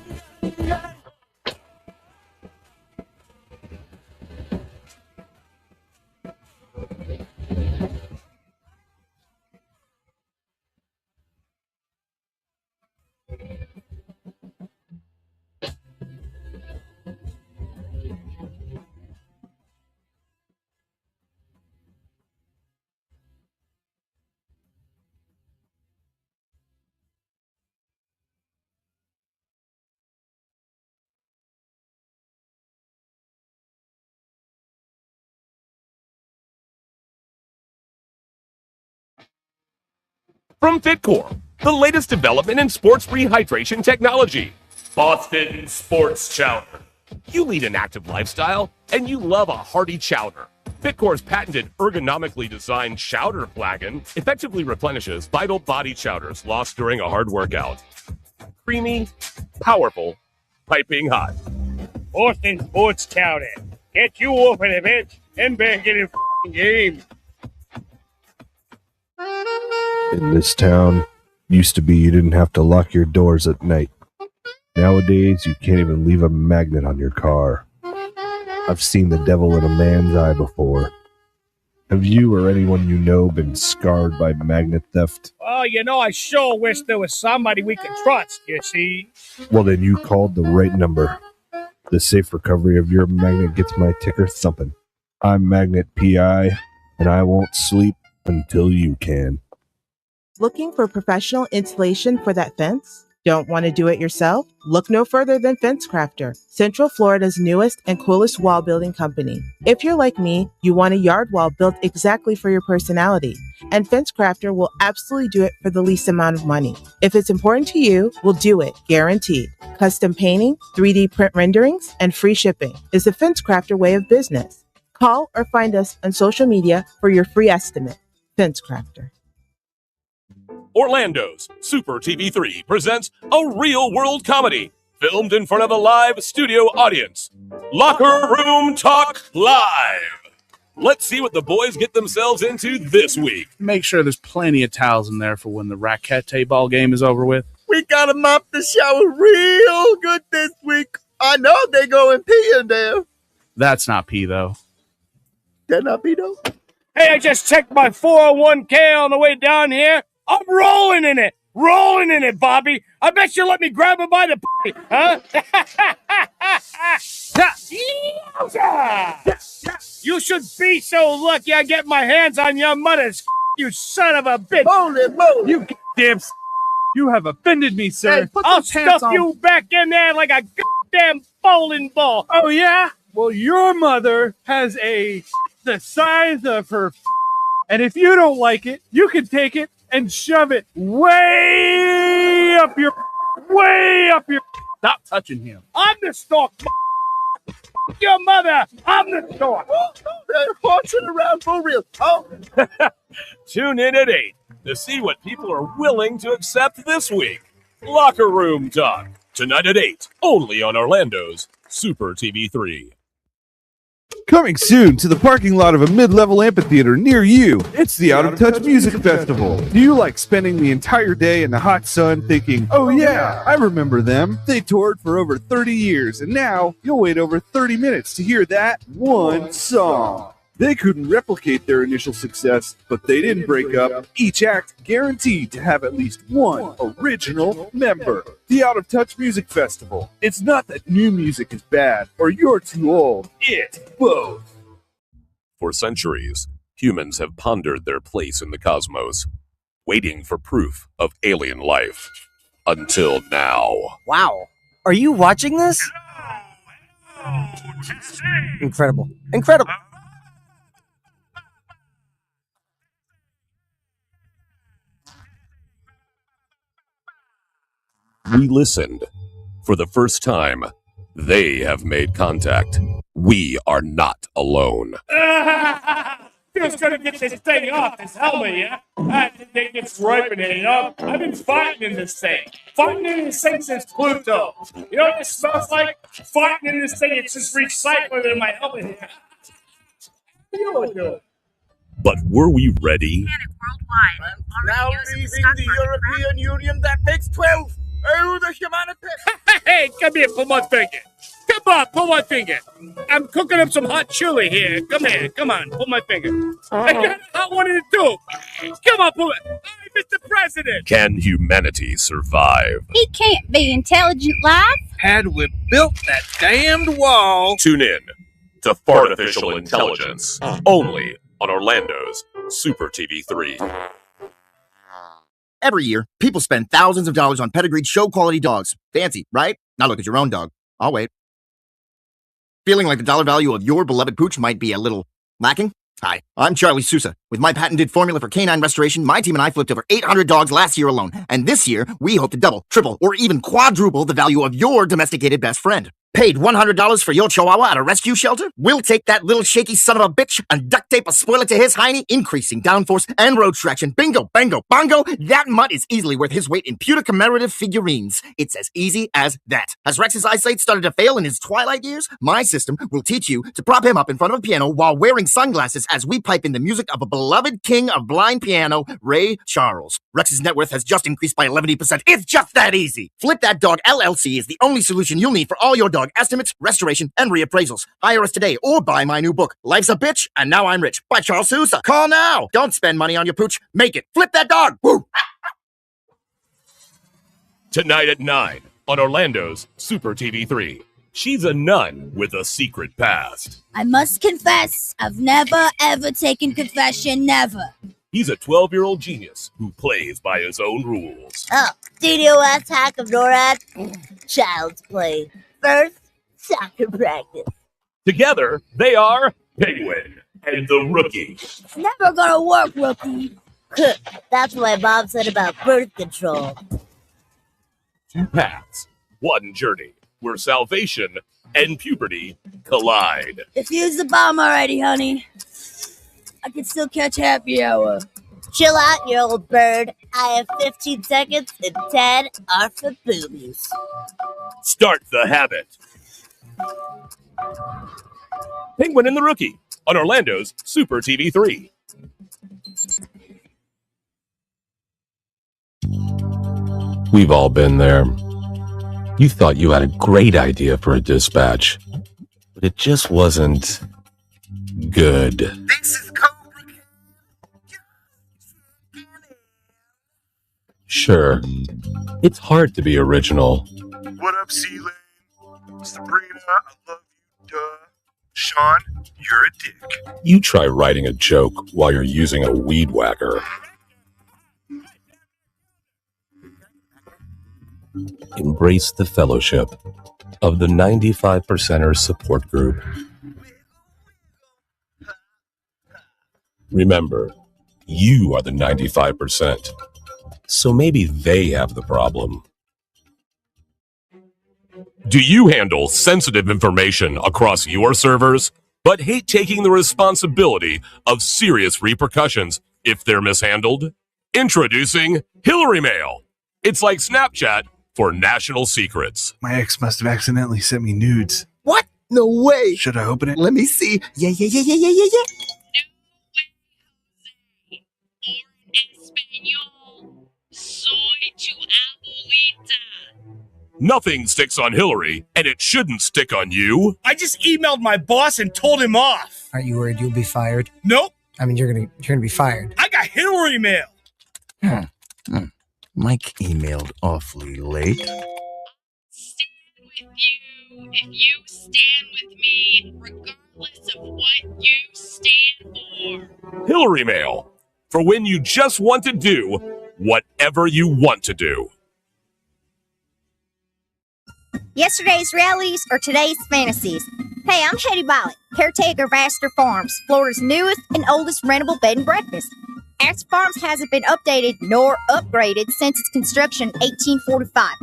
Speaker 5: From Fitcore, the latest development in sports rehydration technology. Boston Sports Chowder. You lead an active lifestyle, and you love a hearty chowder. Fitcore's patented ergonomically designed chowder flagon effectively replenishes vital body chowders lost during a hard workout. Creamy, powerful, piping hot.
Speaker 6: Boston Sports Chowder. Get you off of the bench and back in the game.
Speaker 7: In this town, used to be you didn't have to lock your doors at night. Nowadays, you can't even leave a magnet on your car. I've seen the devil in a man's eye before. Have you or anyone you know been scarred by magnet theft?
Speaker 6: Oh, I sure wish there was somebody we could trust, you see.
Speaker 7: Well, then you called the right number. The safe recovery of your magnet gets my ticker thumping. I'm Magnet PI, and I won't sleep until you can.
Speaker 8: Looking for professional installation for that fence? Don't want to do it yourself? Look no further than Fence Crafter, Central Florida's newest and coolest wall building company. If you're like me, you want a yard wall built exactly for your personality, and Fence Crafter will absolutely do it for the least amount of money. If it's important to you, we'll do it, guaranteed. Custom painting, 3D print renderings, and free shipping is the Fence Crafter way of business. Call or find us on social media for your free estimate. Fence Crafter.
Speaker 5: Orlando's Super TV3 presents a real-world comedy filmed in front of a live studio audience. Locker Room Talk Live. Let's see what the boys get themselves into this week.
Speaker 9: Make sure there's plenty of towels in there for when the racquet ball game is over with.
Speaker 10: We gotta mop the shower real good this week. I know they go and pee in there.
Speaker 9: That's not pee, though.
Speaker 10: That not pee, though?
Speaker 6: Hey, I just checked my 401k on the way down here. I'm rolling in it, Bobby. I bet you'll let me grab him by the huh? You should be so lucky I get my hands on your mother's you son of a bitch.
Speaker 10: Holy moly.
Speaker 9: You goddamn you have offended me, sir.
Speaker 6: Hey, I'll stuff you back in there like a goddamn bowling ball.
Speaker 9: Oh, yeah? Well, your mother has the size of her and if you don't like it, you can take it and shove it way up your. Stop touching him.
Speaker 6: I'm the stork. Your mother. I'm the stork.
Speaker 10: They're marching around for real. Oh.
Speaker 5: Tune in at 8 to see what people are willing to accept this week. Locker Room Talk, tonight at 8, only on Orlando's Super TV3.
Speaker 11: Coming soon to the parking lot of a mid-level amphitheater near you, it's the Out of Touch Music Festival. Do you like spending the entire day in the hot sun thinking, oh yeah, I remember them. They toured for over 30 years, and now you'll wait over 30 minutes to hear that one song. They couldn't replicate their initial success, but they didn't break up. Each act guaranteed to have at least one original member. The Out of Touch Music Festival. It's not that new music is bad or you're too old. It's both.
Speaker 5: For centuries, humans have pondered their place in the cosmos, waiting for proof of alien life. Until now.
Speaker 12: Wow. Are you watching this? Incredible. Incredible.
Speaker 5: We listened. For the first time, they have made contact. We are not alone.
Speaker 6: Just gonna get this thing off this helmet, yeah? I think it's ripening, you know? I've been fighting in this thing. Fighting in this thing since Pluto. You know what this smells like? Fighting in this thing, it's just recycling in my helmet here.
Speaker 5: But were we ready?
Speaker 10: Now leaving the European Union, that makes 12. Oh, the humanity.
Speaker 6: Hey, come here, pull my finger. Come on, pull my finger. I'm cooking up some hot chili here. Come here, come on, pull my finger. I got a hot one in the tube. Come on, pull it. Hey, Mr. President.
Speaker 5: Can humanity survive?
Speaker 13: He can't be intelligent life.
Speaker 10: Had we built that damned wall.
Speaker 5: Tune in to Fartificial Intelligence, only on Orlando's Super TV 3.
Speaker 14: Every year, people spend thousands of dollars on pedigreed show-quality dogs. Fancy, right? Now look at your own dog. I'll wait. Feeling like the dollar value of your beloved pooch might be a little lacking? Hi, I'm Charlie Sousa. With my patented formula for canine restoration, my team and I flipped over 800 dogs last year alone. And this year, we hope to double, triple, or even quadruple the value of your domesticated best friend. Paid $100 for your chihuahua at a rescue shelter? We'll take that little shaky son of a bitch and duct tape a spoiler to his hiney, increasing downforce and road traction. Bingo, bango, bongo. That mutt is easily worth his weight in pure commemorative figurines. It's as easy as that. Has Rex's eyesight started to fail in his twilight years? My system will teach you to prop him up in front of a piano while wearing sunglasses as we pipe in the music of a beloved king of blind piano, Ray Charles. Rex's net worth has just increased by 11%. It's just that easy. Flip That Dog LLC is the only solution you'll need for all your dog estimates, restoration, and reappraisals. Hire us today or buy my new book, Life's a Bitch, and Now I'm Rich, by Charles Sousa. Call now. Don't spend money on your pooch. Make it. Flip that dog. Woo!
Speaker 5: Tonight at 9 on Orlando's Super TV 3. She's a nun with a secret past.
Speaker 13: I must confess, I've never ever taken confession, never.
Speaker 5: He's a 12-year-old genius who plays by his own rules.
Speaker 13: Oh, DDoS hack of NORAD, child's play. First, soccer practice.
Speaker 5: Together, they are Penguin and the Rookie.
Speaker 13: It's never gonna work, Rookie. That's what my mom said about birth control.
Speaker 5: Two paths, one journey, where salvation and puberty collide.
Speaker 13: Defuse the bomb already, honey. I can still catch happy hour. Chill out, you old bird. I have 15 seconds and 10 are for boobies.
Speaker 5: Start the habit. Penguin and the Rookie on Orlando's Super TV 3. We've all been there. You thought you had a great idea for a dispatch, but it just wasn't good.
Speaker 10: This is Cobra.
Speaker 5: Sure, it's hard to be original.
Speaker 10: What up, C-Lane? Sabrina, I love you, duh. Sean, you're a dick.
Speaker 5: You try writing a joke while you're using a weed whacker. Embrace the fellowship of the 95%ers support group. Remember, you are the 95%, so maybe they have the problem. Do you handle sensitive information across your servers, but hate taking the responsibility of serious repercussions if they're mishandled? Introducing Hillary Mail. It's like Snapchat for national secrets.
Speaker 11: My ex must have accidentally sent me nudes.
Speaker 14: What? No way.
Speaker 11: Should I open it?
Speaker 14: Let me see. Yeah.
Speaker 5: Nothing sticks on Hillary, and it shouldn't stick on you.
Speaker 6: I just emailed my boss and told him off.
Speaker 12: Aren't you worried you'll be fired?
Speaker 6: Nope.
Speaker 12: I mean, you're gonna be fired.
Speaker 6: I got Hillary Mail.
Speaker 14: Mike emailed awfully late.
Speaker 15: Stand with you if you stand with me, regardless of what you stand for.
Speaker 5: Hillary Mail, for when you just want to do whatever you want to do.
Speaker 13: Yesterday's realities are today's fantasies. Hey, I'm Hetty Bollitt, caretaker of Astor Farms, Florida's newest and oldest rentable bed and breakfast. Astor Farms hasn't been updated nor upgraded since its construction in 1845.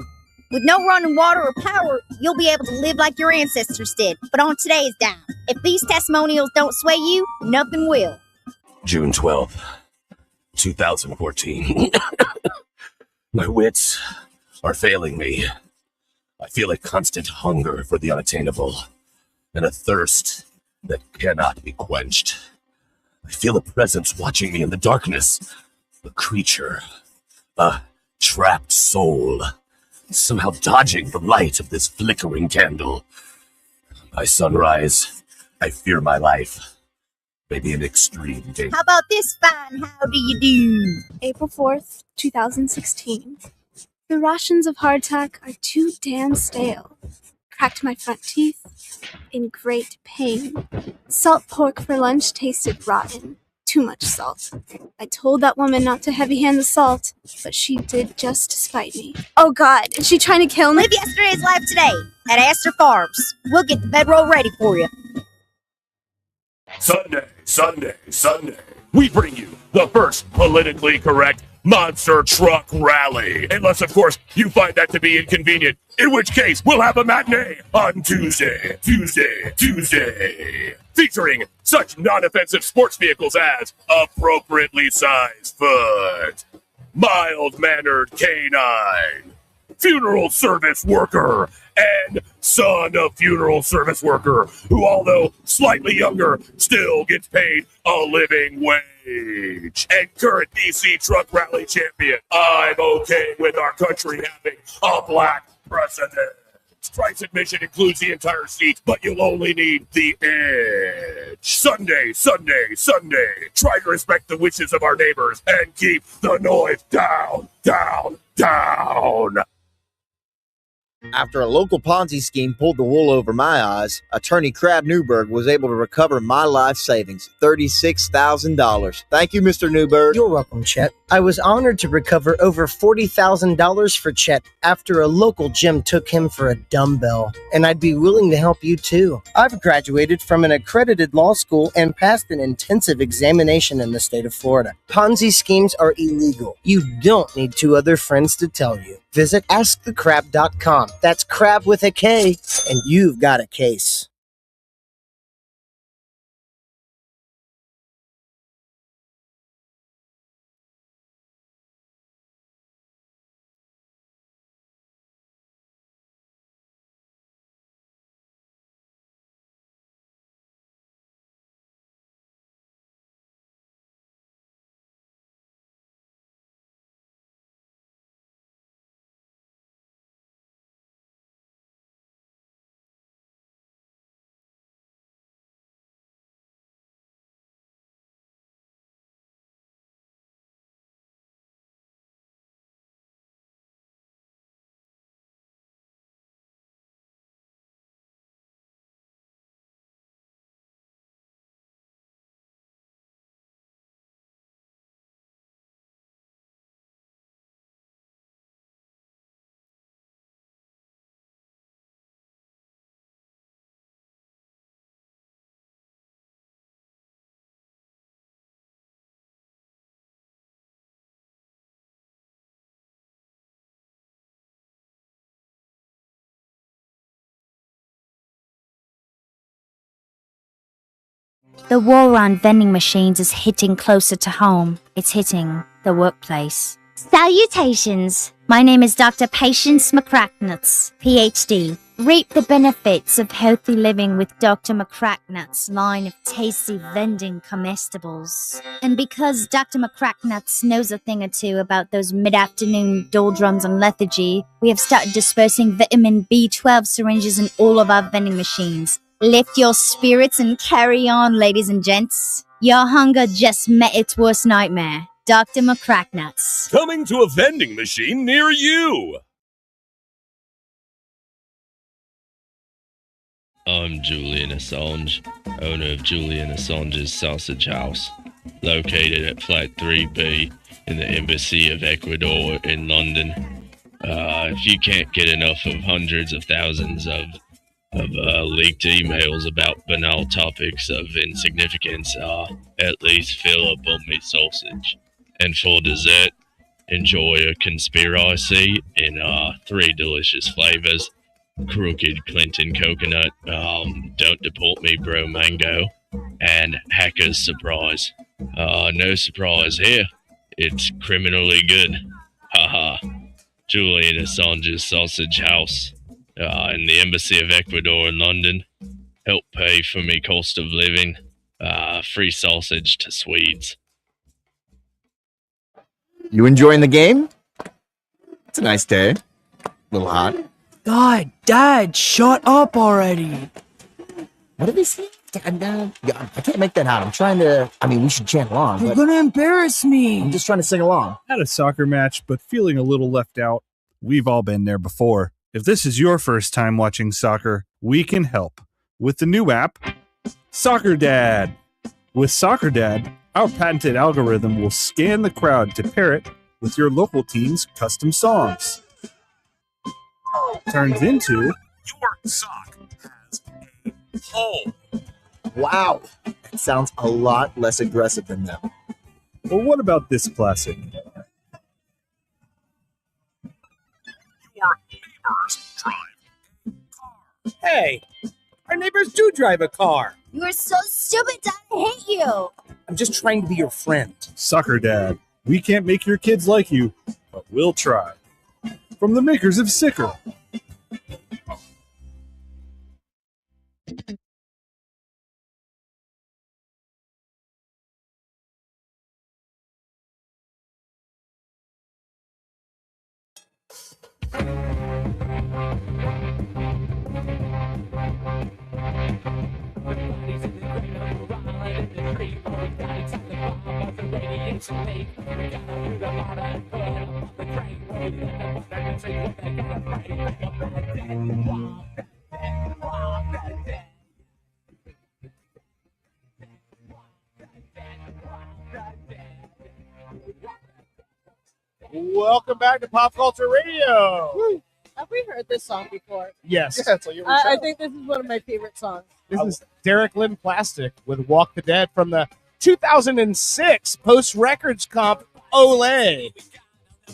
Speaker 13: With no running water or power, you'll be able to live like your ancestors did, but on today's dime. If these testimonials don't sway you, nothing will.
Speaker 5: June 12th, 2014. My wits are failing me. I feel a constant hunger for the unattainable and a thirst that cannot be quenched. I feel a presence watching me in the darkness. A creature. A trapped soul. Somehow dodging the light of this flickering candle. By sunrise, I fear my life. Maybe an extreme danger.
Speaker 13: How about this fine? How do you do?
Speaker 16: April 4th, 2016. The rations of hardtack are too damn stale. Cracked my front teeth. In great pain. Salt pork for lunch tasted rotten. Too much salt. I told that woman not to heavy-hand the salt, but she did just to spite me. Oh God, is she trying to kill me?
Speaker 13: Live yesterday's life today at Astor Farms. We'll get the bedroll ready for you.
Speaker 5: Sunday. We bring you the first politically correct monster truck rally. Unless, of course, you find that to be inconvenient. In which case, we'll have a matinee on Tuesday. Featuring such non-offensive sports vehicles as appropriately sized foot, mild-mannered canine, funeral service worker, and son of funeral service worker, who, although slightly younger, still gets paid a living wage. And current DC Truck Rally champion. I'm okay with our country having a black president. Price admission includes the entire seat, but you'll only need the edge. Sunday. Try to respect the wishes of our neighbors and keep the noise down.
Speaker 17: After a local Ponzi scheme pulled the wool over my eyes, attorney Crab Newberg was able to recover my life savings, $36,000. Thank you, Mr. Newberg.
Speaker 12: You're welcome, Chet. I was honored to recover over $40,000 for Chet after a local gym took him for a dumbbell, and I'd be willing to help you too. I've graduated from an accredited law school and passed an intensive examination in the state of Florida. Ponzi schemes are illegal. You don't need two other friends to tell you. Visit AskTheCrab.com. That's crab with a K, and you've got a case.
Speaker 18: The war on vending machines is hitting closer to home. It's hitting the workplace. Salutations! My name is Dr. Patience McCracknuts, PhD. Reap the benefits of healthy living with Dr. McCracknuts' line of tasty vending comestibles. And because Dr. McCracknuts knows a thing or two about those mid-afternoon doldrums and lethargy, we have started dispersing vitamin B12 syringes in all of our vending machines. Lift your spirits and carry on, ladies and gents. Your hunger just met its worst nightmare. Dr. McCracknuts.
Speaker 5: Coming to a vending machine near you.
Speaker 19: I'm Julian Assange, owner of Julian Assange's Sausage House, located at Flat 3B in the Embassy of Ecuador in London. If you can't get enough of hundreds of thousands of leaked emails about banal topics of insignificance, at least fill up on me sausage. And for dessert, Enjoy a conspiracy in 3 delicious flavors. Crooked Clinton coconut, don't deport me bro mango, and Hacker's surprise. No surprise here. It's criminally good. Haha. Julian Assange's sausage house in the Embassy of Ecuador in London. Help pay for me cost of living. Free sausage to Swedes.
Speaker 14: You enjoying the game? It's a nice day. A little hot.
Speaker 20: God, Dad, shut up already.
Speaker 14: What did they say? I can't make that out. I'm trying to. I mean, we should chant along.
Speaker 20: You're
Speaker 14: but
Speaker 20: gonna embarrass me.
Speaker 14: I'm just trying to sing along.
Speaker 11: Had a soccer match, but feeling a little left out. We've all been there before. If this is your first time watching soccer, we can help with the new app, Soccer Dad. With Soccer Dad, our patented algorithm will scan the crowd to pair it with your local team's custom songs. Turns into
Speaker 10: Your sock has a hole.
Speaker 14: Wow. It sounds a lot less aggressive than them.
Speaker 11: Well, what about this classic?
Speaker 10: Your neighbors drive.
Speaker 20: Hey, our neighbors do drive a car.
Speaker 13: You are so stupid, Dad. I hate you.
Speaker 20: I'm just trying to be your friend.
Speaker 11: Soccer Dad. We can't make your kids like you, but we'll try. From the makers of Sicker.
Speaker 4: Welcome back to Pop Culture Radio.
Speaker 1: Have we heard this song before?
Speaker 4: Yes.
Speaker 2: Yeah, it's like every
Speaker 1: I
Speaker 2: show.
Speaker 1: think this is one of my favorite songs.
Speaker 4: This is Derek Lynn Plastic with Walk the Dead from the 2006 Post Records comp Olay.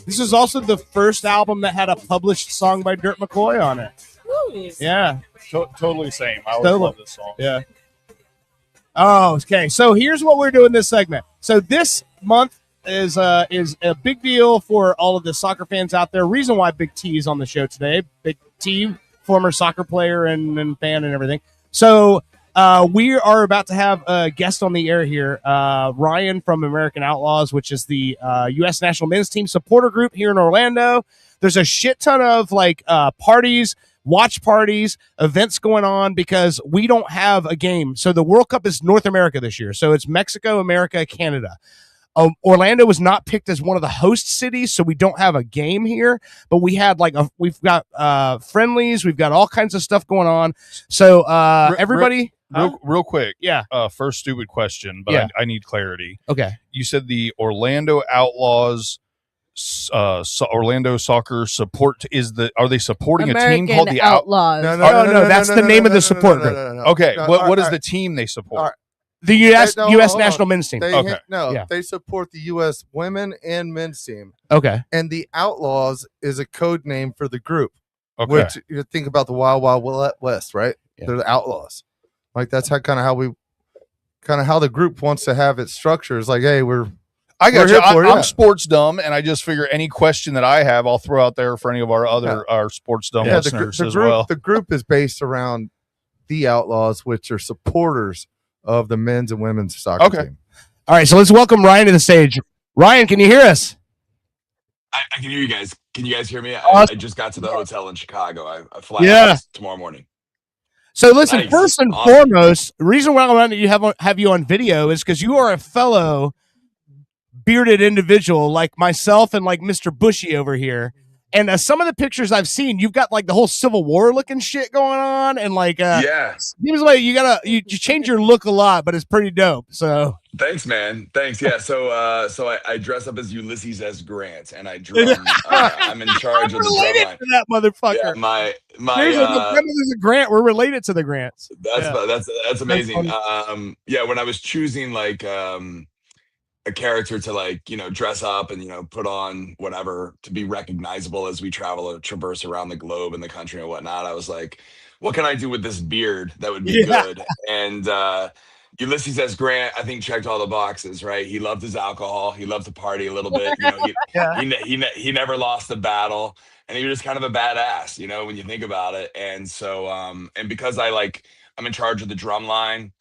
Speaker 4: This is also the first album that had a published song by Dirt McCoy on it.
Speaker 1: Really?
Speaker 4: Yeah.
Speaker 2: Totally same. I always
Speaker 4: Totally.
Speaker 2: love this song.
Speaker 4: Yeah. Oh, okay. So here's what we're doing this segment. So this month is a big deal for all of the soccer fans out there. Reason why Big T is on the show today. Big T, former soccer player and fan and everything. So we are about to have a guest on the air here, Ryan from American Outlaws, which is the U.S. national men's team supporter group here in Orlando. There's a shit ton of parties, watch parties, events going on because we don't have a game. So the World Cup is North America this year. So it's Mexico, America, Canada. Orlando was not picked as one of the host cities, so we don't have a game here. But we had we've got friendlies, we've got all kinds of stuff going on. So everybody,
Speaker 2: real quick,
Speaker 4: yeah.
Speaker 2: First stupid question, but
Speaker 4: Yeah.
Speaker 2: I need clarity.
Speaker 4: Okay,
Speaker 2: you said the Orlando Outlaws, Orlando Soccer support are they supporting a team called the
Speaker 1: Outlaws?
Speaker 4: No, that's the name of the support group.
Speaker 2: Okay,
Speaker 3: No,
Speaker 2: what is
Speaker 3: all
Speaker 2: the team they support?
Speaker 3: All right.
Speaker 4: The U.S.
Speaker 3: No,
Speaker 4: U.S.
Speaker 3: hold on.
Speaker 4: national men's team.
Speaker 3: They
Speaker 2: Okay.
Speaker 4: Yeah.
Speaker 3: they support the U.S. women and men's team.
Speaker 4: Okay.
Speaker 3: And the Outlaws is a code name for the group.
Speaker 2: Okay.
Speaker 3: Which you think about the Wild Wild West, right?
Speaker 4: Yeah.
Speaker 3: They're the Outlaws. Like that's how how the group wants to have its structure. It's like, hey,
Speaker 2: I got
Speaker 3: we're
Speaker 2: you.
Speaker 3: here for it,
Speaker 2: I'm
Speaker 3: yeah.
Speaker 2: sports dumb, and I just figure any question that I have, I'll throw out there for any of our sports dumb
Speaker 3: Yeah,
Speaker 2: listeners
Speaker 3: the
Speaker 2: as
Speaker 3: group,
Speaker 2: well.
Speaker 3: The group is based around the Outlaws, which are supporters of the men's and women's soccer team.
Speaker 4: All right, so let's welcome Ryan to the stage. Ryan, can you hear us?
Speaker 21: I can hear you guys. Can you guys hear me? I just got to the hotel in Chicago. I fly out tomorrow morning.
Speaker 4: So listen,
Speaker 21: Nice.
Speaker 4: first and
Speaker 21: Awesome.
Speaker 4: foremost, the reason why I wanted to have you on video is because you are a fellow bearded individual like myself and like Mr. Bushy over here. And some of the pictures I've seen, you've got like the whole Civil War looking shit going on, and
Speaker 21: Yes.
Speaker 4: seems like you change your look a lot, but it's pretty dope. So
Speaker 21: Thanks, man. Thanks. Yeah. So I dress up as Ulysses S. Grant, and I drum. I'm in charge of the drum
Speaker 4: related
Speaker 21: line.
Speaker 4: to that motherfucker.
Speaker 21: Yeah, my
Speaker 4: there's a Grant. We're related to the Grants.
Speaker 21: that's amazing.
Speaker 4: funny.
Speaker 21: Yeah, when I was choosing a character to like, dress up and, put on whatever to be recognizable as we travel or traverse around the globe and the country and whatnot. I was like, what can I do with this beard that would be good? And Ulysses S. Grant, I think, checked all the boxes, right? He loved his alcohol. He loved to party a little bit. He never lost a battle. And he was just kind of a badass, when you think about it. And so, and because I'm in charge of the drum line,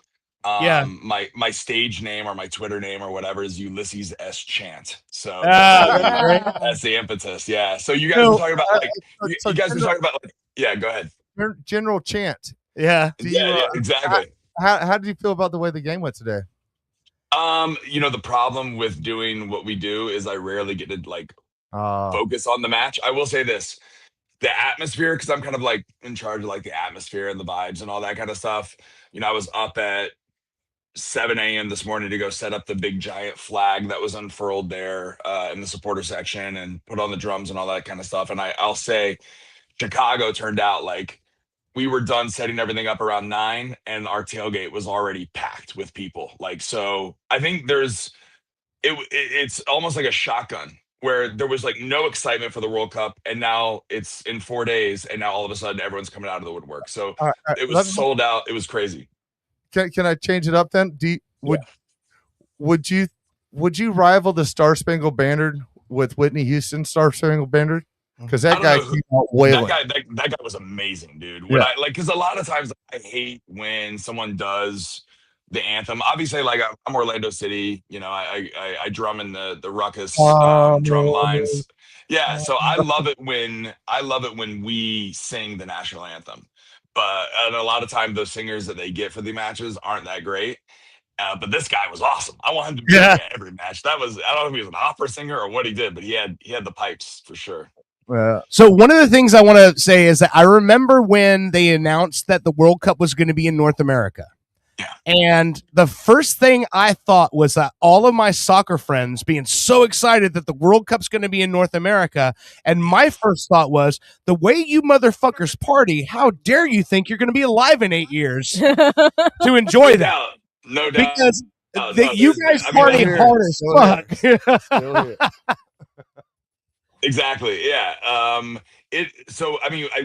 Speaker 21: my stage name or my Twitter name or whatever is Ulysses S. Chant. So that's the impetus. Yeah. So you guys were talking about you guys were talking about go ahead.
Speaker 3: General Chant.
Speaker 4: Yeah.
Speaker 21: Exactly.
Speaker 3: How did you feel about the way the game went today?
Speaker 21: The problem with doing what we do is I rarely get to focus on the match. I will say this. The atmosphere, because I'm kind of in charge of the atmosphere and the vibes and all that kind of stuff. I was up at 7 a.m. this morning to go set up the big giant flag that was unfurled there in the supporter section and put on the drums and all that kind of stuff. And I'll say Chicago turned out we were done setting everything up around 9 and our tailgate was already packed with people. So I think it's almost like a shotgun where there was no excitement for the World Cup, and now it's in 4 days, and now all of a sudden everyone's coming out of the woodwork. So it was sold out. It was crazy.
Speaker 3: Can I change it up then? Would you rival the Star Spangled Banner with Whitney Houston's Star Spangled Banner? Because that guy came out wailing.
Speaker 21: That guy was amazing, dude. When because a lot of times I hate when someone does the anthem. Obviously, I'm Orlando City. I drum in the Ruckus drum lines. Yeah, so I love it when we sing the national anthem. But a lot of times those singers that they get for the matches aren't that great. But this guy was awesome. I want him to be at every match. I don't know if he was an opera singer or what he did, but he had the pipes for sure.
Speaker 4: So one of the things I want to say is that I remember when they announced that the World Cup was going to be in North America.
Speaker 21: Yeah.
Speaker 4: And the first thing I thought was that all of my soccer friends being so excited that the World Cup's going to be in North America. And my first thought was, the way you motherfuckers party, how dare you think you're going to be alive in 8 years to enjoy that?
Speaker 21: No doubt.
Speaker 4: Because you guys party hard as fuck.
Speaker 21: Exactly. Yeah.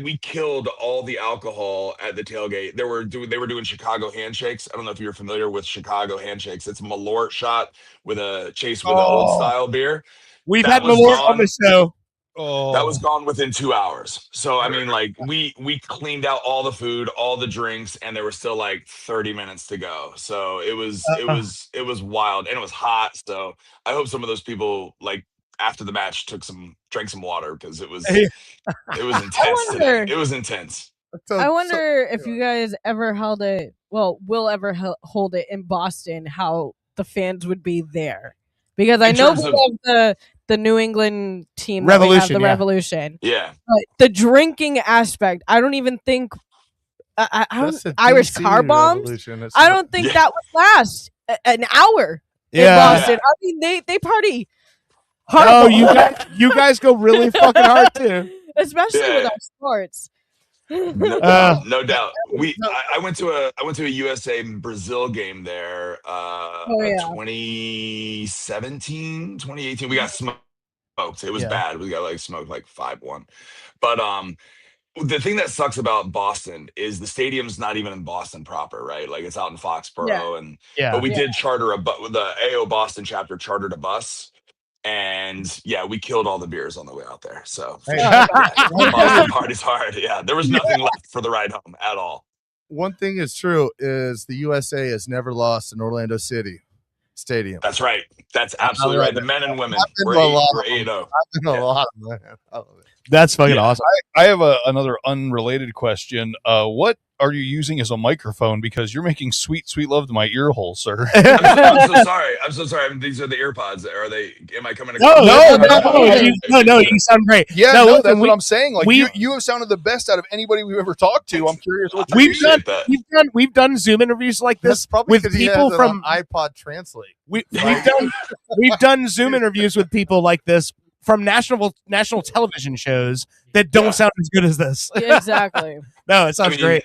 Speaker 21: We killed all the alcohol at the tailgate. They were doing Chicago handshakes. I don't know if you're familiar with Chicago handshakes. It's a Malort shot with a chase with an old style beer.
Speaker 4: We've had Malort on the show.
Speaker 21: That was gone within 2 hours. So we cleaned out all the food, all the drinks, and there were still 30 minutes to go. So it was wild, and it was hot. So I hope some of those people after the match drank some water because it was intense. It was intense.
Speaker 1: I wonder if you guys ever held it. Well, will ever hold it in Boston. How the fans would be there, because I know we have the New England team
Speaker 4: Revolution,
Speaker 1: Revolution.
Speaker 21: Yeah,
Speaker 1: but the drinking aspect, I don't even think. I don't Irish car bombs. I don't think that would last an hour in Boston. I mean, they party.
Speaker 4: Oh, you guys go really fucking hard too,
Speaker 1: especially with our sports.
Speaker 21: No doubt. I went to a USA Brazil game there 2017, 2018. We got smoked. It was bad. We got smoked 5-1. But the thing that sucks about Boston is the stadium's not even in Boston proper, right? It's out in Foxborough, but we did charter the AO Boston chapter chartered a bus. And we killed all the beers on the way out there. So Boston party's hard. Yeah, there was nothing left for the ride home at all.
Speaker 3: One thing is true is the USA has never lost in Orlando City Stadium.
Speaker 21: That's right. That's absolutely right. The men and women were 8-0.
Speaker 4: That's fucking awesome.
Speaker 2: I have another unrelated question. What are you using as a microphone? Because you're making sweet, sweet love to my ear hole, sir.
Speaker 21: I'm so sorry. These are the earpods. Are they? Am I coming?
Speaker 4: No. You sound great.
Speaker 2: Yeah, no, that's what I'm saying. You have sounded the best out of anybody we've ever talked to. I'm curious what
Speaker 4: we've done Zoom interviews like this with people from
Speaker 3: iPod Translate.
Speaker 4: We've done Zoom interviews with people like this from national television shows that don't sound as good as this.
Speaker 1: Yeah, exactly.
Speaker 4: No, it sounds great.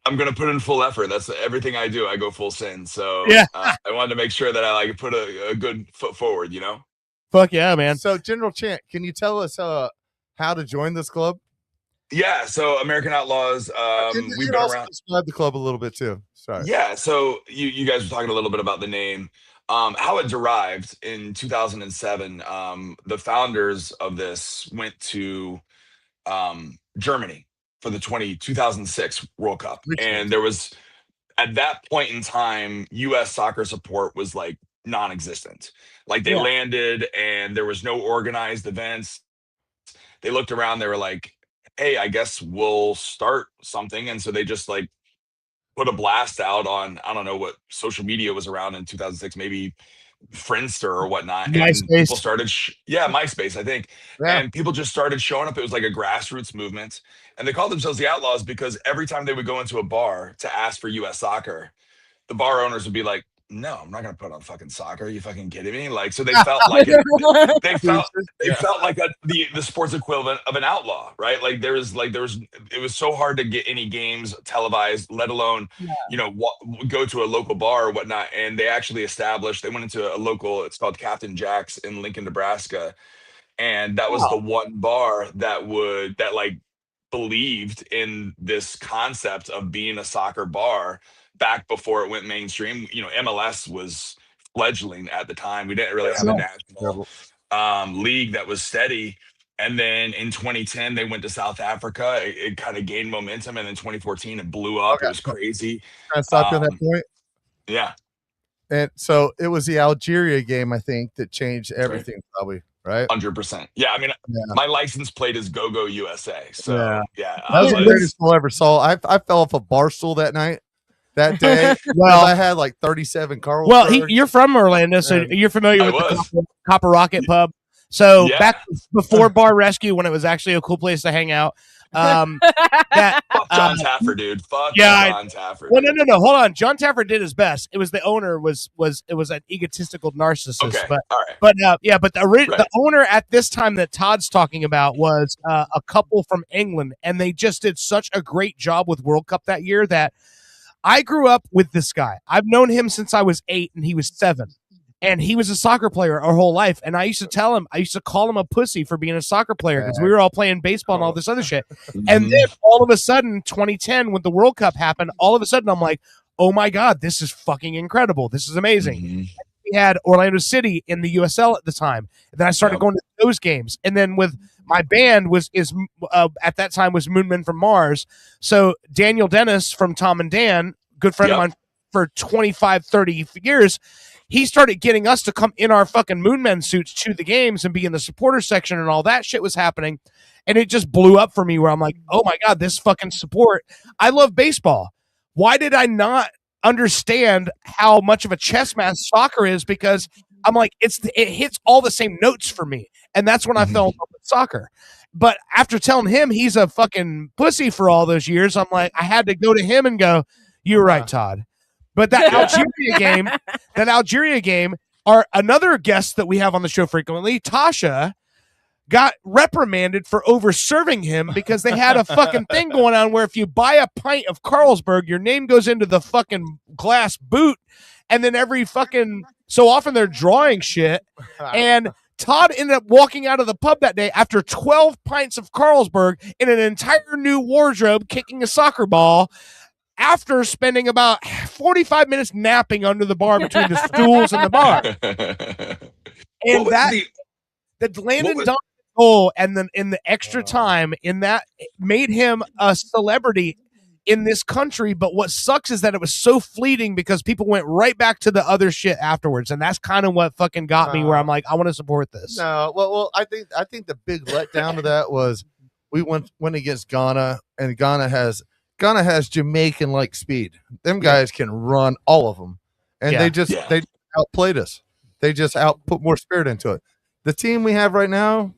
Speaker 21: I'm gonna put in full effort. That's everything I do. I go full send. So
Speaker 4: Yeah.
Speaker 21: I wanted to make sure that I like put a good foot forward. You know.
Speaker 4: Fuck yeah, man.
Speaker 3: So, General Chant, can you tell us how to join this club?
Speaker 21: Yeah. So American Outlaws. We've been
Speaker 3: also
Speaker 21: around.
Speaker 3: describe the club a little bit too. Sorry.
Speaker 21: Yeah. So you guys were talking a little bit about the name. How it derived in 2007. The founders of this went to Germany for the 2006 World Cup. And there was, at that point in time, US soccer support was like non-existent. Like they landed and there was no organized events. They looked around, they were like, hey, I guess we'll start something. And so they just like put a blast out on, I don't know what social media was around in 2006, maybe Friendster or whatnot.
Speaker 4: MySpace.
Speaker 21: And people started, MySpace, I think. Yeah. And people just started showing up. It was like a grassroots movement. And they called themselves the Outlaws because every time they would go into a bar to ask for US soccer, the bar owners would be like, no, I'm not going to put on fucking soccer. Are you fucking kidding me? Like, so they felt like they felt like the sports equivalent of an outlaw, right? Like it was so hard to get any games televised, let alone, go to a local bar or whatnot. And they actually they went into a local, it's called Captain Jack's in Lincoln, Nebraska. And that was the one bar that believed in this concept of being a soccer bar back before it went mainstream. MLS was fledgling at the time. We didn't really have a national league that was steady. And then in 2010, they went to South Africa. It kind of gained momentum. And then 2014, it blew up. It was crazy.
Speaker 3: Can I stop you at that point?
Speaker 21: Yeah.
Speaker 3: And so it was the Algeria game, I think, that changed everything, probably. Right,
Speaker 21: 100%. Yeah, I mean, my license plate is Go USA. So yeah,
Speaker 3: that was the greatest goal I ever saw. I fell off a bar stool that night, that day.
Speaker 4: Well,
Speaker 3: I had like 37 Carlsberg.
Speaker 4: Well, you're from Orlando, so you're familiar with the Copper Rocket Pub. So back before Bar Rescue, when it was actually a cool place to hang out.
Speaker 21: Fuck John Taffer, dude. Fuck John Taffer.
Speaker 4: Well, no. Hold on. John Taffer did his best. It was the owner was an egotistical narcissist.
Speaker 21: Okay.
Speaker 4: But
Speaker 21: all right.
Speaker 4: But the owner at this time that Todd's talking about was a couple from England, and they just did such a great job with World Cup that year that I grew up with this guy. I've known him since I was 8 and he was 7. And he was a soccer player our whole life. And I used to call him a pussy for being a soccer player because we were all playing baseball and all this other shit. And then all of a sudden, 2010, when the World Cup happened, all of a sudden I'm like, oh my God, this is fucking incredible. This is amazing. We had Orlando City in the USL at the time. And then I started going to those games. And then with my band at that time was Moonmen from Mars. So Daniel Dennis from Tom and Dan, good friend of mine for 25, 30 years, he started getting us to come in our fucking Moonmen suits to the games and be in the supporter section, and all that shit was happening. And it just blew up for me where I'm like, oh my God, this fucking support. I love baseball. Why did I not understand how much of a chess match soccer is? Because I'm like, it hits all the same notes for me. And that's when I fell in love with soccer. But after telling him he's a fucking pussy for all those years, I'm like, I had to go to him and go, you're right, Todd. But that Algeria game, another guest that we have on the show frequently, Tasha, got reprimanded for over serving him because they had a fucking thing going on where if you buy a pint of Carlsberg, your name goes into the fucking glass boot, and then every fucking so often they're drawing shit. And Todd ended up walking out of the pub that day after 12 pints of Carlsberg in an entire new wardrobe, kicking a soccer ball, after spending about 45 minutes napping under the bar between the stools and the bar. And the Landon Donovan goal and then in the extra time in that made him a celebrity in this country. But what sucks is that it was so fleeting because people went right back to the other shit afterwards. And that's kind of what fucking got me where I'm like, I want to support this.
Speaker 3: No, well, I think the big letdown of that was we went against Ghana, and Ghana has Jamaican-like speed. Them guys can run, all of them. And they outplayed us. They just put more spirit into it. The team we have right now,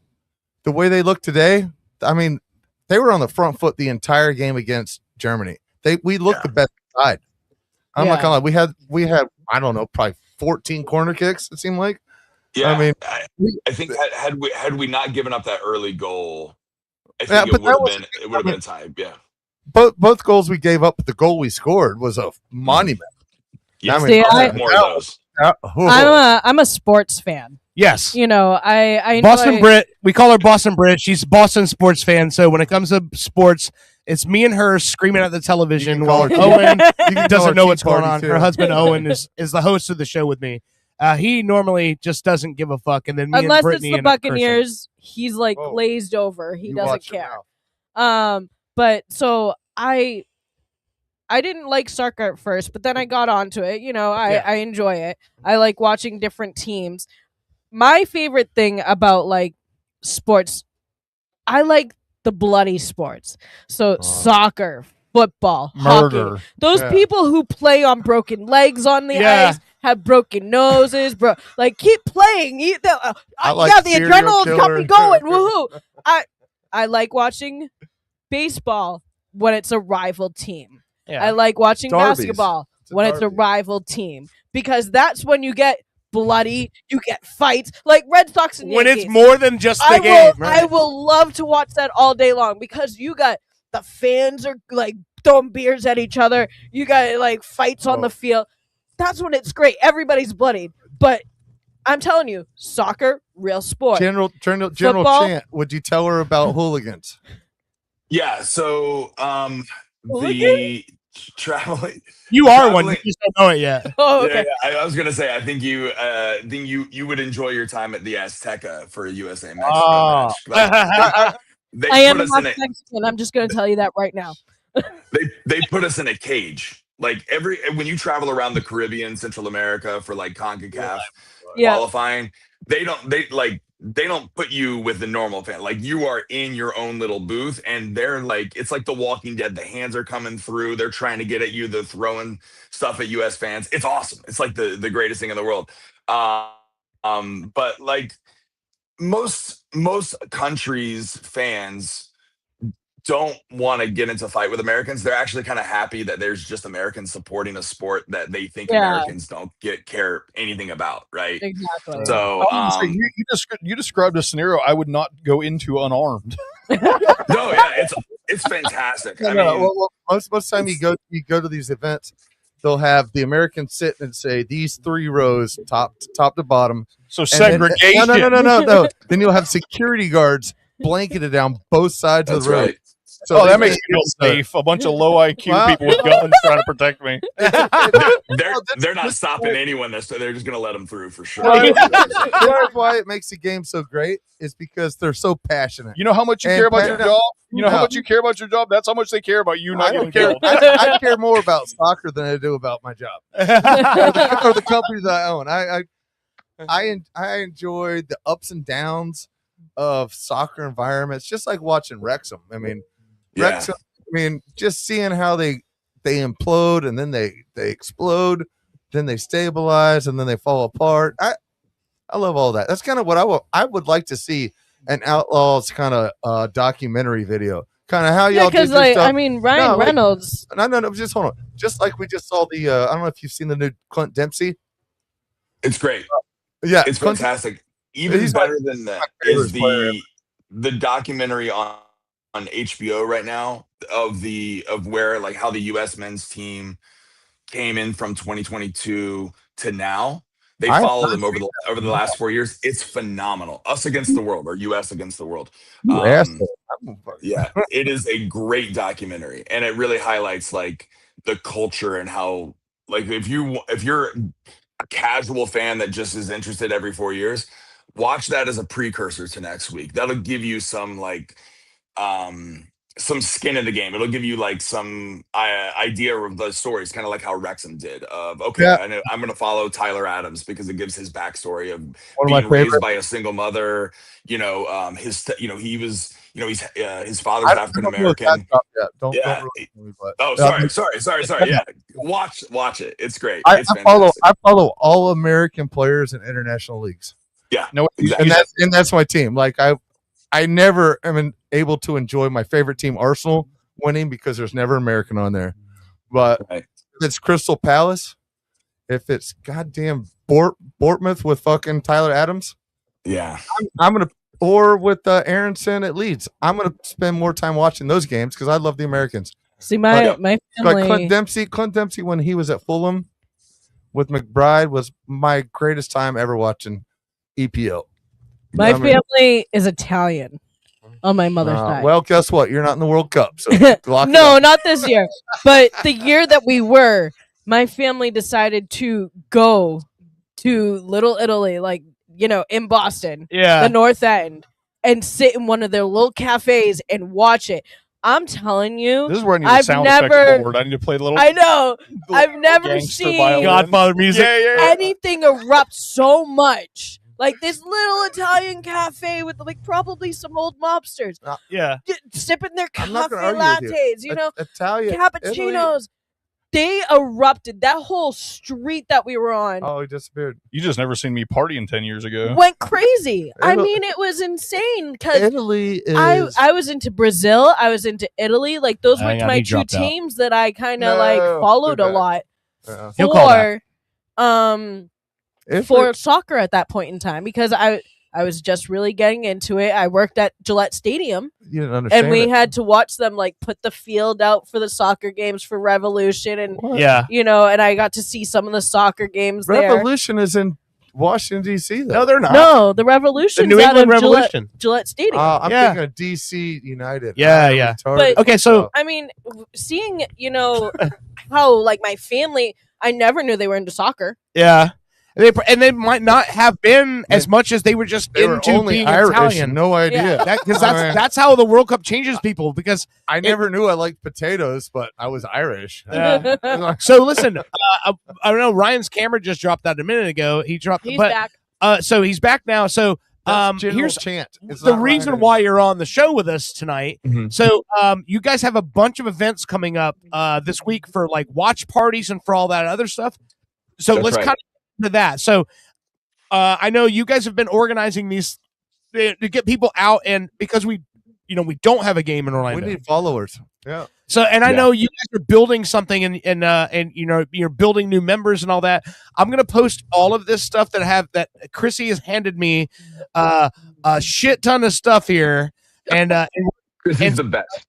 Speaker 3: the way they look today, I mean, they were on the front foot the entire game against Germany. We looked the best side. I'm not gonna lie. We had I don't know, probably 14 corner kicks, it seemed like.
Speaker 21: Yeah. I mean, I think had we not given up that early goal, I think it would have been a tie. Yeah.
Speaker 3: both goals we gave up, but the goal we scored was a monument.
Speaker 21: Yes,
Speaker 1: See,
Speaker 21: more of those.
Speaker 1: I'm a sports fan.
Speaker 4: Yes.
Speaker 1: You know, I
Speaker 4: Boston
Speaker 1: enjoy-
Speaker 4: Brit. We call her Boston Brit. She's a Boston sports fan. So when it comes to sports, it's me and her screaming at the television while Owen doesn't know what's going on. Her husband Owen is the host of the show with me. He normally just doesn't give a fuck, and then me
Speaker 1: unless
Speaker 4: and
Speaker 1: it's
Speaker 4: Brittany
Speaker 1: the
Speaker 4: end up cursing.
Speaker 1: Buccaneers, he's like glazed over. He doesn't
Speaker 3: watch your
Speaker 1: care. But so I didn't like soccer at first, but then I got onto it. You know, I enjoy it. I like watching different teams. My favorite thing about like sports, I like the bloody sports. So soccer, football,
Speaker 2: Murder.
Speaker 1: hockey. Those
Speaker 2: Yeah.
Speaker 1: people who play on broken legs on the ice, have broken noses, bro. Like keep playing.
Speaker 3: I like
Speaker 1: the
Speaker 3: serial
Speaker 1: adrenaline got me
Speaker 3: killer.
Speaker 1: going. Woohoo! I like watching baseball when it's a rival team.
Speaker 4: Yeah.
Speaker 1: I like watching
Speaker 3: Derbies.
Speaker 1: basketball
Speaker 3: It's a
Speaker 1: when it's a
Speaker 3: derby.
Speaker 1: rival team because that's when you get bloody, you get fights like Red Sox and
Speaker 4: When
Speaker 1: Yankees.
Speaker 4: it's more than just the
Speaker 1: I
Speaker 4: game.
Speaker 1: will, I will love to watch that all day long because you got the fans are like throwing beers at each other. You got like fights on the field. That's when it's great. Everybody's bloodied, but I'm telling you, soccer, real sport.
Speaker 3: General
Speaker 1: Football?
Speaker 3: Chant, would you tell her about hooligans?
Speaker 21: Yeah. So the traveling.
Speaker 4: You are one. You just don't know it yet.
Speaker 1: Oh,
Speaker 21: Yeah, I was gonna say. I think you would enjoy your time at the Azteca for a USA Mexico match. They
Speaker 1: I am
Speaker 21: put us
Speaker 1: not
Speaker 21: in a-
Speaker 1: Mexican. I'm just going to tell you that right now.
Speaker 21: they put us in a cage. Like when you travel around the Caribbean, Central America for like CONCACAF qualifying, they don't put you with the normal fan. Like you are in your own little booth, and they're like it's like The Walking Dead. The hands are coming through. They're trying to get at you. They're throwing stuff at US fans. It's awesome. It's like the greatest thing in the world. But like most countries' fans don't want to get into a fight with Americans. They're actually kind of happy that there's just Americans supporting a sport that they think Americans don't care anything about, right?
Speaker 1: Exactly.
Speaker 21: So
Speaker 2: I was gonna say, you described a scenario I would not go into unarmed.
Speaker 21: no, yeah, it's fantastic. I mean,
Speaker 3: well, most time you go to these events, they'll have the Americans sit and say these 3 rows top to bottom.
Speaker 2: So
Speaker 3: And then-
Speaker 2: segregation.
Speaker 3: No. Then you'll have security guards blanketed down both sides of
Speaker 21: That's
Speaker 3: the road.
Speaker 21: right.
Speaker 3: So
Speaker 2: that
Speaker 3: they-
Speaker 2: makes me feel safe. A bunch of low IQ
Speaker 3: Well,
Speaker 2: people with guns trying to protect me.
Speaker 21: they're not stopping anyone. They're just gonna let them through for sure.
Speaker 3: That's why it makes the game so great. Is because they're so passionate.
Speaker 2: You know how much you
Speaker 3: And
Speaker 2: care about your
Speaker 3: passionate-
Speaker 2: job? You know how
Speaker 3: No.
Speaker 2: much you care about your job? That's how much they care about you
Speaker 3: I
Speaker 2: not
Speaker 3: don't
Speaker 2: getting
Speaker 3: care.
Speaker 2: killed.
Speaker 3: I care more about soccer than I do about my job or the company that I own. I enjoy the ups and downs of soccer environments, just like watching Wrexham. I mean,
Speaker 21: Yeah.
Speaker 3: Wrexham. I mean, just seeing how they implode and then they explode, then they stabilize and then they fall apart. I love all that. That's kind of what I would like to see an Outlaws kind of documentary video. Kind of how
Speaker 1: Yeah,
Speaker 3: y'all did
Speaker 1: because
Speaker 3: your
Speaker 1: like
Speaker 3: stuff.
Speaker 1: I mean Ryan
Speaker 3: No, like-
Speaker 1: Reynolds.
Speaker 3: No, just hold on. Just like we just saw the I don't know if you've seen the new Clint Dempsey.
Speaker 21: It's great.
Speaker 3: Yeah,
Speaker 21: It's
Speaker 3: Clint-
Speaker 21: fantastic. Even
Speaker 3: he's
Speaker 21: better than that
Speaker 3: favorite
Speaker 21: is
Speaker 3: player
Speaker 21: the documentary on HBO right now of where like how the US men's team came in from 2022 to now. They
Speaker 3: I have
Speaker 21: follow
Speaker 3: not
Speaker 21: them over the last 4 years. It's phenomenal. Us against the world or US against the world.
Speaker 3: You asshole.
Speaker 21: Yeah, it is a great documentary, and it really highlights like the culture and how like if you're a casual fan that just is interested every 4 years, watch that as a precursor to next week. That'll give you some like some skin in the game. It'll give you like some idea of the stories, kind of like how Wrexham did. Of okay,
Speaker 3: Yeah.
Speaker 21: I know I'm going to follow Tyler Adams because it gives his backstory of
Speaker 3: One of my
Speaker 21: being raised
Speaker 3: favorite-
Speaker 21: by a single mother. He was he's his father's
Speaker 3: I don't
Speaker 21: African
Speaker 3: know if
Speaker 21: American.
Speaker 3: that's up yet. Don't
Speaker 21: Yeah.
Speaker 3: ruin me, but-
Speaker 21: Oh, sorry. Yeah, watch it. It's great.
Speaker 3: I
Speaker 21: It's
Speaker 3: follow all American players in international leagues.
Speaker 21: Yeah,
Speaker 2: no,
Speaker 21: exactly.
Speaker 3: and that's my team. Like I never am able to enjoy my favorite team, Arsenal, winning because there's never American on there. But if it's Crystal Palace, if it's goddamn Bournemouth with fucking Tyler Adams,
Speaker 21: yeah,
Speaker 3: I'm gonna or with Aronson at Leeds, I'm gonna spend more time watching those games because I love the Americans.
Speaker 1: See, my
Speaker 3: Like
Speaker 1: family.
Speaker 3: Clint Dempsey, when he was at Fulham with McBride, was my greatest time ever watching EPO.
Speaker 1: My family is Italian on my mother's side.
Speaker 3: Well, guess what? You're not in the World Cup. So lock it
Speaker 1: No,
Speaker 3: up.
Speaker 1: not this year. But the year that we were, my family decided to go to Little Italy, like, in Boston, the North End, and sit in one of their little cafes and watch it. I'm telling you,
Speaker 2: This is where I need a sound effects board. I need to play the little.
Speaker 1: I know. I've never
Speaker 2: gangster
Speaker 1: seen
Speaker 2: violin.
Speaker 4: Godfather music.
Speaker 1: anything erupt so much. Like this little Italian cafe with like probably some old mobsters. Sipping their
Speaker 3: I'm not
Speaker 1: cafe
Speaker 3: gonna argue with you.
Speaker 1: lattes,
Speaker 3: Italian
Speaker 1: cappuccinos. They erupted. That whole street that we were on
Speaker 3: Oh, he disappeared.
Speaker 2: You just never seen me partying 10 years ago.
Speaker 1: went crazy. I
Speaker 3: Italy-
Speaker 1: mean, it was insane because
Speaker 3: Italy is.
Speaker 1: I was into Brazil. I was into Italy. Like those were
Speaker 4: Hang on,
Speaker 1: my
Speaker 4: he
Speaker 1: two
Speaker 4: dropped out.
Speaker 1: teams that I kind of
Speaker 3: No,
Speaker 1: like followed
Speaker 3: we're
Speaker 1: a
Speaker 3: back.
Speaker 1: lot
Speaker 4: He'll call
Speaker 1: for
Speaker 3: If
Speaker 1: for
Speaker 3: it-
Speaker 1: soccer at that point in time because I was just really getting into it. I worked at Gillette Stadium.
Speaker 3: you didn't understand
Speaker 1: And we
Speaker 3: it.
Speaker 1: had to watch them like put the field out for the soccer games for Revolution, and
Speaker 4: Yeah.
Speaker 1: and I got to see some of the soccer games there.
Speaker 3: Revolution is in Washington D.C. though.
Speaker 4: No, they're not.
Speaker 1: No, the Revolution's
Speaker 4: The New
Speaker 1: out
Speaker 4: England
Speaker 1: of
Speaker 4: Revolution.
Speaker 1: Gillette Stadium.
Speaker 3: I'm
Speaker 4: Yeah.
Speaker 3: thinking of DC United.
Speaker 4: Yeah,
Speaker 3: I'm
Speaker 4: yeah.
Speaker 3: retarded.
Speaker 1: But-
Speaker 4: Okay, so
Speaker 1: I mean, seeing how like my family, I never knew they were into soccer.
Speaker 4: yeah. And they might not have been as much as they were just
Speaker 3: they were
Speaker 4: into
Speaker 3: only
Speaker 4: being
Speaker 3: Irish.
Speaker 4: Italian.
Speaker 3: No idea.
Speaker 4: Because
Speaker 3: I mean,
Speaker 4: that's how the World Cup changes people. Because
Speaker 3: I never knew I liked potatoes, but I was Irish.
Speaker 4: Yeah. So listen, I don't know. Ryan's camera just dropped out a minute ago. He dropped,
Speaker 1: He's
Speaker 4: but
Speaker 1: back.
Speaker 4: so he's back now. So
Speaker 3: That's General
Speaker 4: here's
Speaker 3: chant. It's
Speaker 4: the
Speaker 3: not
Speaker 4: reason
Speaker 3: Ryan
Speaker 4: why you're on the show with us tonight.
Speaker 3: Mhm.
Speaker 4: So you guys have a bunch of events coming up this week for like watch parties and for all that other stuff. So
Speaker 21: That's
Speaker 4: let's
Speaker 21: right.
Speaker 4: kind of get into that. So I know you guys have been organizing these to get people out, and because we don't have a game in Orlando.
Speaker 3: We need followers. Yeah.
Speaker 4: So, and I
Speaker 21: Yeah.
Speaker 4: know you guys are building something, and you're building new members and all that. I'm gonna post all of this stuff that Chrissy has handed me, a shit ton of stuff here, and
Speaker 21: Chrissy's the best.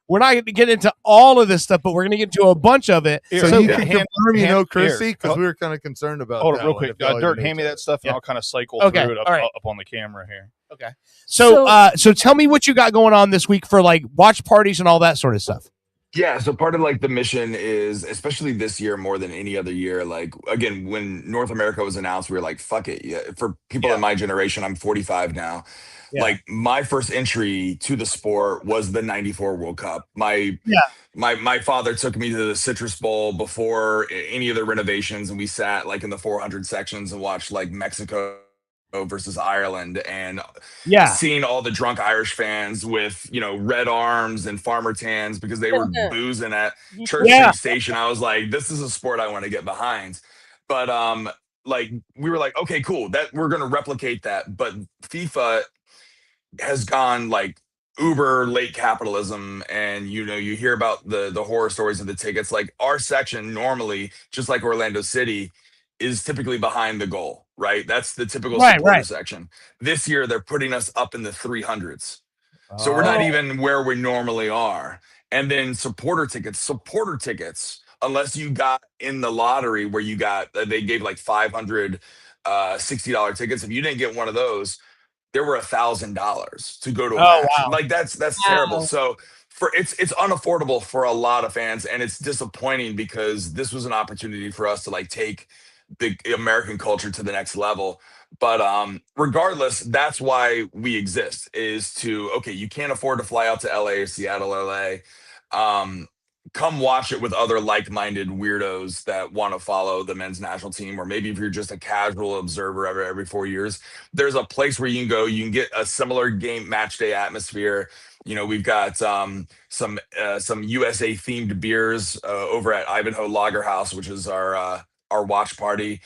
Speaker 4: we're not going to get into all of this stuff, but we're going to get into a bunch of it.
Speaker 3: So you can
Speaker 2: hand-
Speaker 3: confirm you know
Speaker 2: hand-
Speaker 3: Chrissy
Speaker 2: here.
Speaker 3: because we were kind of concerned about.
Speaker 2: Hold on,
Speaker 3: that
Speaker 2: real
Speaker 3: one,
Speaker 2: quick.
Speaker 3: if y'all
Speaker 2: Dirt,
Speaker 3: even
Speaker 2: hand me
Speaker 3: knew
Speaker 2: that stuff, and
Speaker 4: Yeah.
Speaker 2: I'll kind of cycle
Speaker 4: Okay,
Speaker 2: through it up,
Speaker 4: all right.
Speaker 2: up on the camera here.
Speaker 4: Okay. So tell me what you got going on this week for like watch parties and all that sort of stuff.
Speaker 21: Yeah, so part of like the mission is, especially this year more than any other year, like again, when North America was announced, we were like, fuck it. Yeah. For people in my generation, I'm 45 now.
Speaker 4: Yeah.
Speaker 21: Like my first entry to the sport was the 94 World Cup. My father took me to the Citrus Bowl before any of the renovations, and we sat like in the 400 sections and watched like Mexico versus Ireland, and seeing all the drunk Irish fans with red arms and farmer tans because they were boozing at Church City Station. I was like, this is a sport I want to get behind. But like we were like, okay, cool, that we're gonna replicate that. But FIFA has gone like uber late capitalism, and you hear about the horror stories of the tickets. Like our section normally, just like Orlando City, is typically behind the goal, right? That's the typical supporter section. This year they're putting us up in the 300s. So we're not even where we normally are. And then supporter tickets, unless you got in the lottery where you got, they gave like 500 $60 tickets. If you didn't get one of those, there were $1,000 to go to a match.
Speaker 4: Wow.
Speaker 21: Like that's terrible. So it's unaffordable for a lot of fans, and it's disappointing because this was an opportunity for us to like take the American culture to the next level. But regardless, that's why we exist, is to, okay, you can't afford to fly out to LA or Seattle, LA. Come watch it with other like-minded weirdos that want to follow the men's national team, or maybe if you're just a casual observer every 4 years, there's a place where you can go. You can get a similar game match day atmosphere. We've got some USA themed beers over at Ivanhoe Lager House, which is our watch party.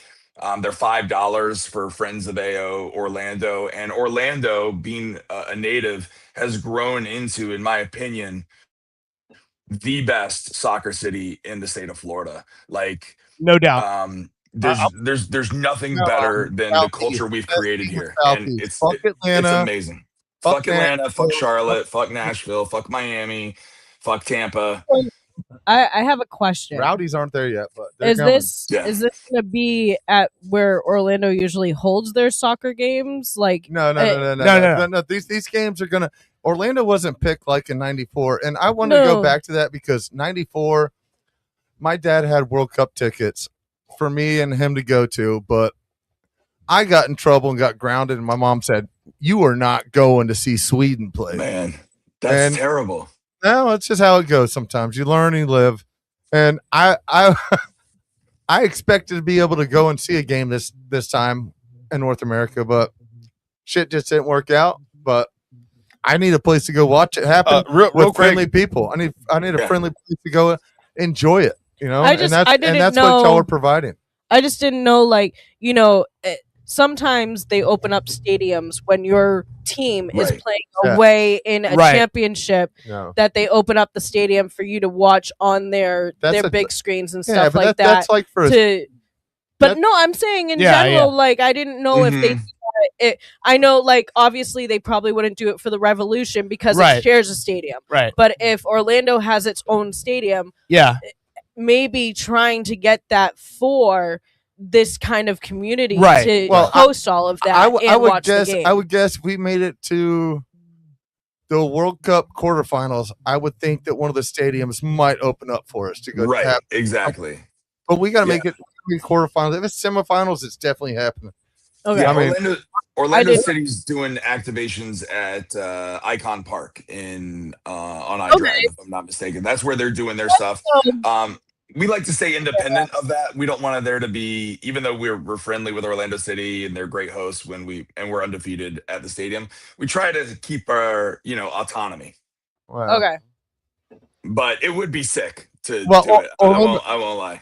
Speaker 21: They're $5 for Friends of AO Orlando, and Orlando, being a native, has grown into, in my opinion, the best soccer city in the state of Florida. Like,
Speaker 4: no doubt.
Speaker 21: There's nothing better than the culture we've created here, and it's
Speaker 3: Atlanta.
Speaker 21: amazing. Fuck Atlanta, fuck Charlotte, fuck Nashville, fuck Miami, fuck Tampa.
Speaker 1: I have a question.
Speaker 3: Rowdies aren't there yet, but they're
Speaker 1: Is
Speaker 3: coming.
Speaker 1: this is this going to be at where Orlando usually holds their soccer games? Like
Speaker 3: No. These games are gonna. Orlando wasn't picked like in '94, and I wanted to
Speaker 1: No.
Speaker 3: go back to that because '94, my dad had World Cup tickets for me and him to go to, but I got in trouble and got grounded, and my mom said, "You are not going to see Sweden play."
Speaker 21: Man, that's terrible.
Speaker 3: No, it's just how it goes. Sometimes you learn, and you live, and I I expected to be able to go and see a game this time in North America, but shit just didn't work out. But I need a place to go watch it happen
Speaker 2: real
Speaker 3: with friendly
Speaker 2: quick.
Speaker 3: people. I need a friendly place to go enjoy it. You know,
Speaker 1: I just- I didn't
Speaker 3: that's
Speaker 1: know-
Speaker 3: what y'all are providing.
Speaker 1: I just didn't know, like, sometimes they open up stadiums when your team is
Speaker 3: Right.
Speaker 1: playing
Speaker 3: Yeah.
Speaker 1: away in a
Speaker 3: Right.
Speaker 1: championship
Speaker 3: No.
Speaker 1: that they open up the stadium for you to watch on their
Speaker 3: That's a-
Speaker 1: big screens and
Speaker 3: Yeah,
Speaker 1: stuff
Speaker 3: but
Speaker 1: like
Speaker 3: that's like for
Speaker 1: but no, I'm saying in
Speaker 3: Yeah,
Speaker 1: general,
Speaker 3: yeah.
Speaker 1: like, I didn't know if they it. I know, like, obviously they probably wouldn't do it for the Revolution because
Speaker 4: Right.
Speaker 1: it shares a stadium.
Speaker 4: Right.
Speaker 1: But if Orlando has its own stadium,
Speaker 4: Yeah.
Speaker 1: maybe trying to get that for this kind of community
Speaker 3: Right.
Speaker 1: to
Speaker 3: Well,
Speaker 1: host all of that
Speaker 3: I
Speaker 1: and
Speaker 3: would
Speaker 1: watch
Speaker 3: guess.
Speaker 1: the game.
Speaker 3: I would guess we made it to the World Cup quarterfinals. I would think that one of the stadiums might open up for us to go.
Speaker 21: Right,
Speaker 3: have-
Speaker 21: exactly.
Speaker 3: But we got to make it quarterfinals. If it's semifinals, it's definitely happening.
Speaker 1: Okay.
Speaker 21: Yeah,
Speaker 3: I mean,
Speaker 21: Orlando
Speaker 3: did-
Speaker 21: City's doing activations at Icon Park on iDrive,
Speaker 1: Okay.
Speaker 21: if I'm not mistaken. That's where they're doing their stuff. We like to stay independent of that. We don't want there to be, even though we're friendly with Orlando City and they're great hosts when we're undefeated at the stadium. We try to keep our autonomy.
Speaker 1: Okay.
Speaker 21: But it would be sick to
Speaker 3: Well,
Speaker 21: do it.
Speaker 3: Orlando-
Speaker 21: I won't lie.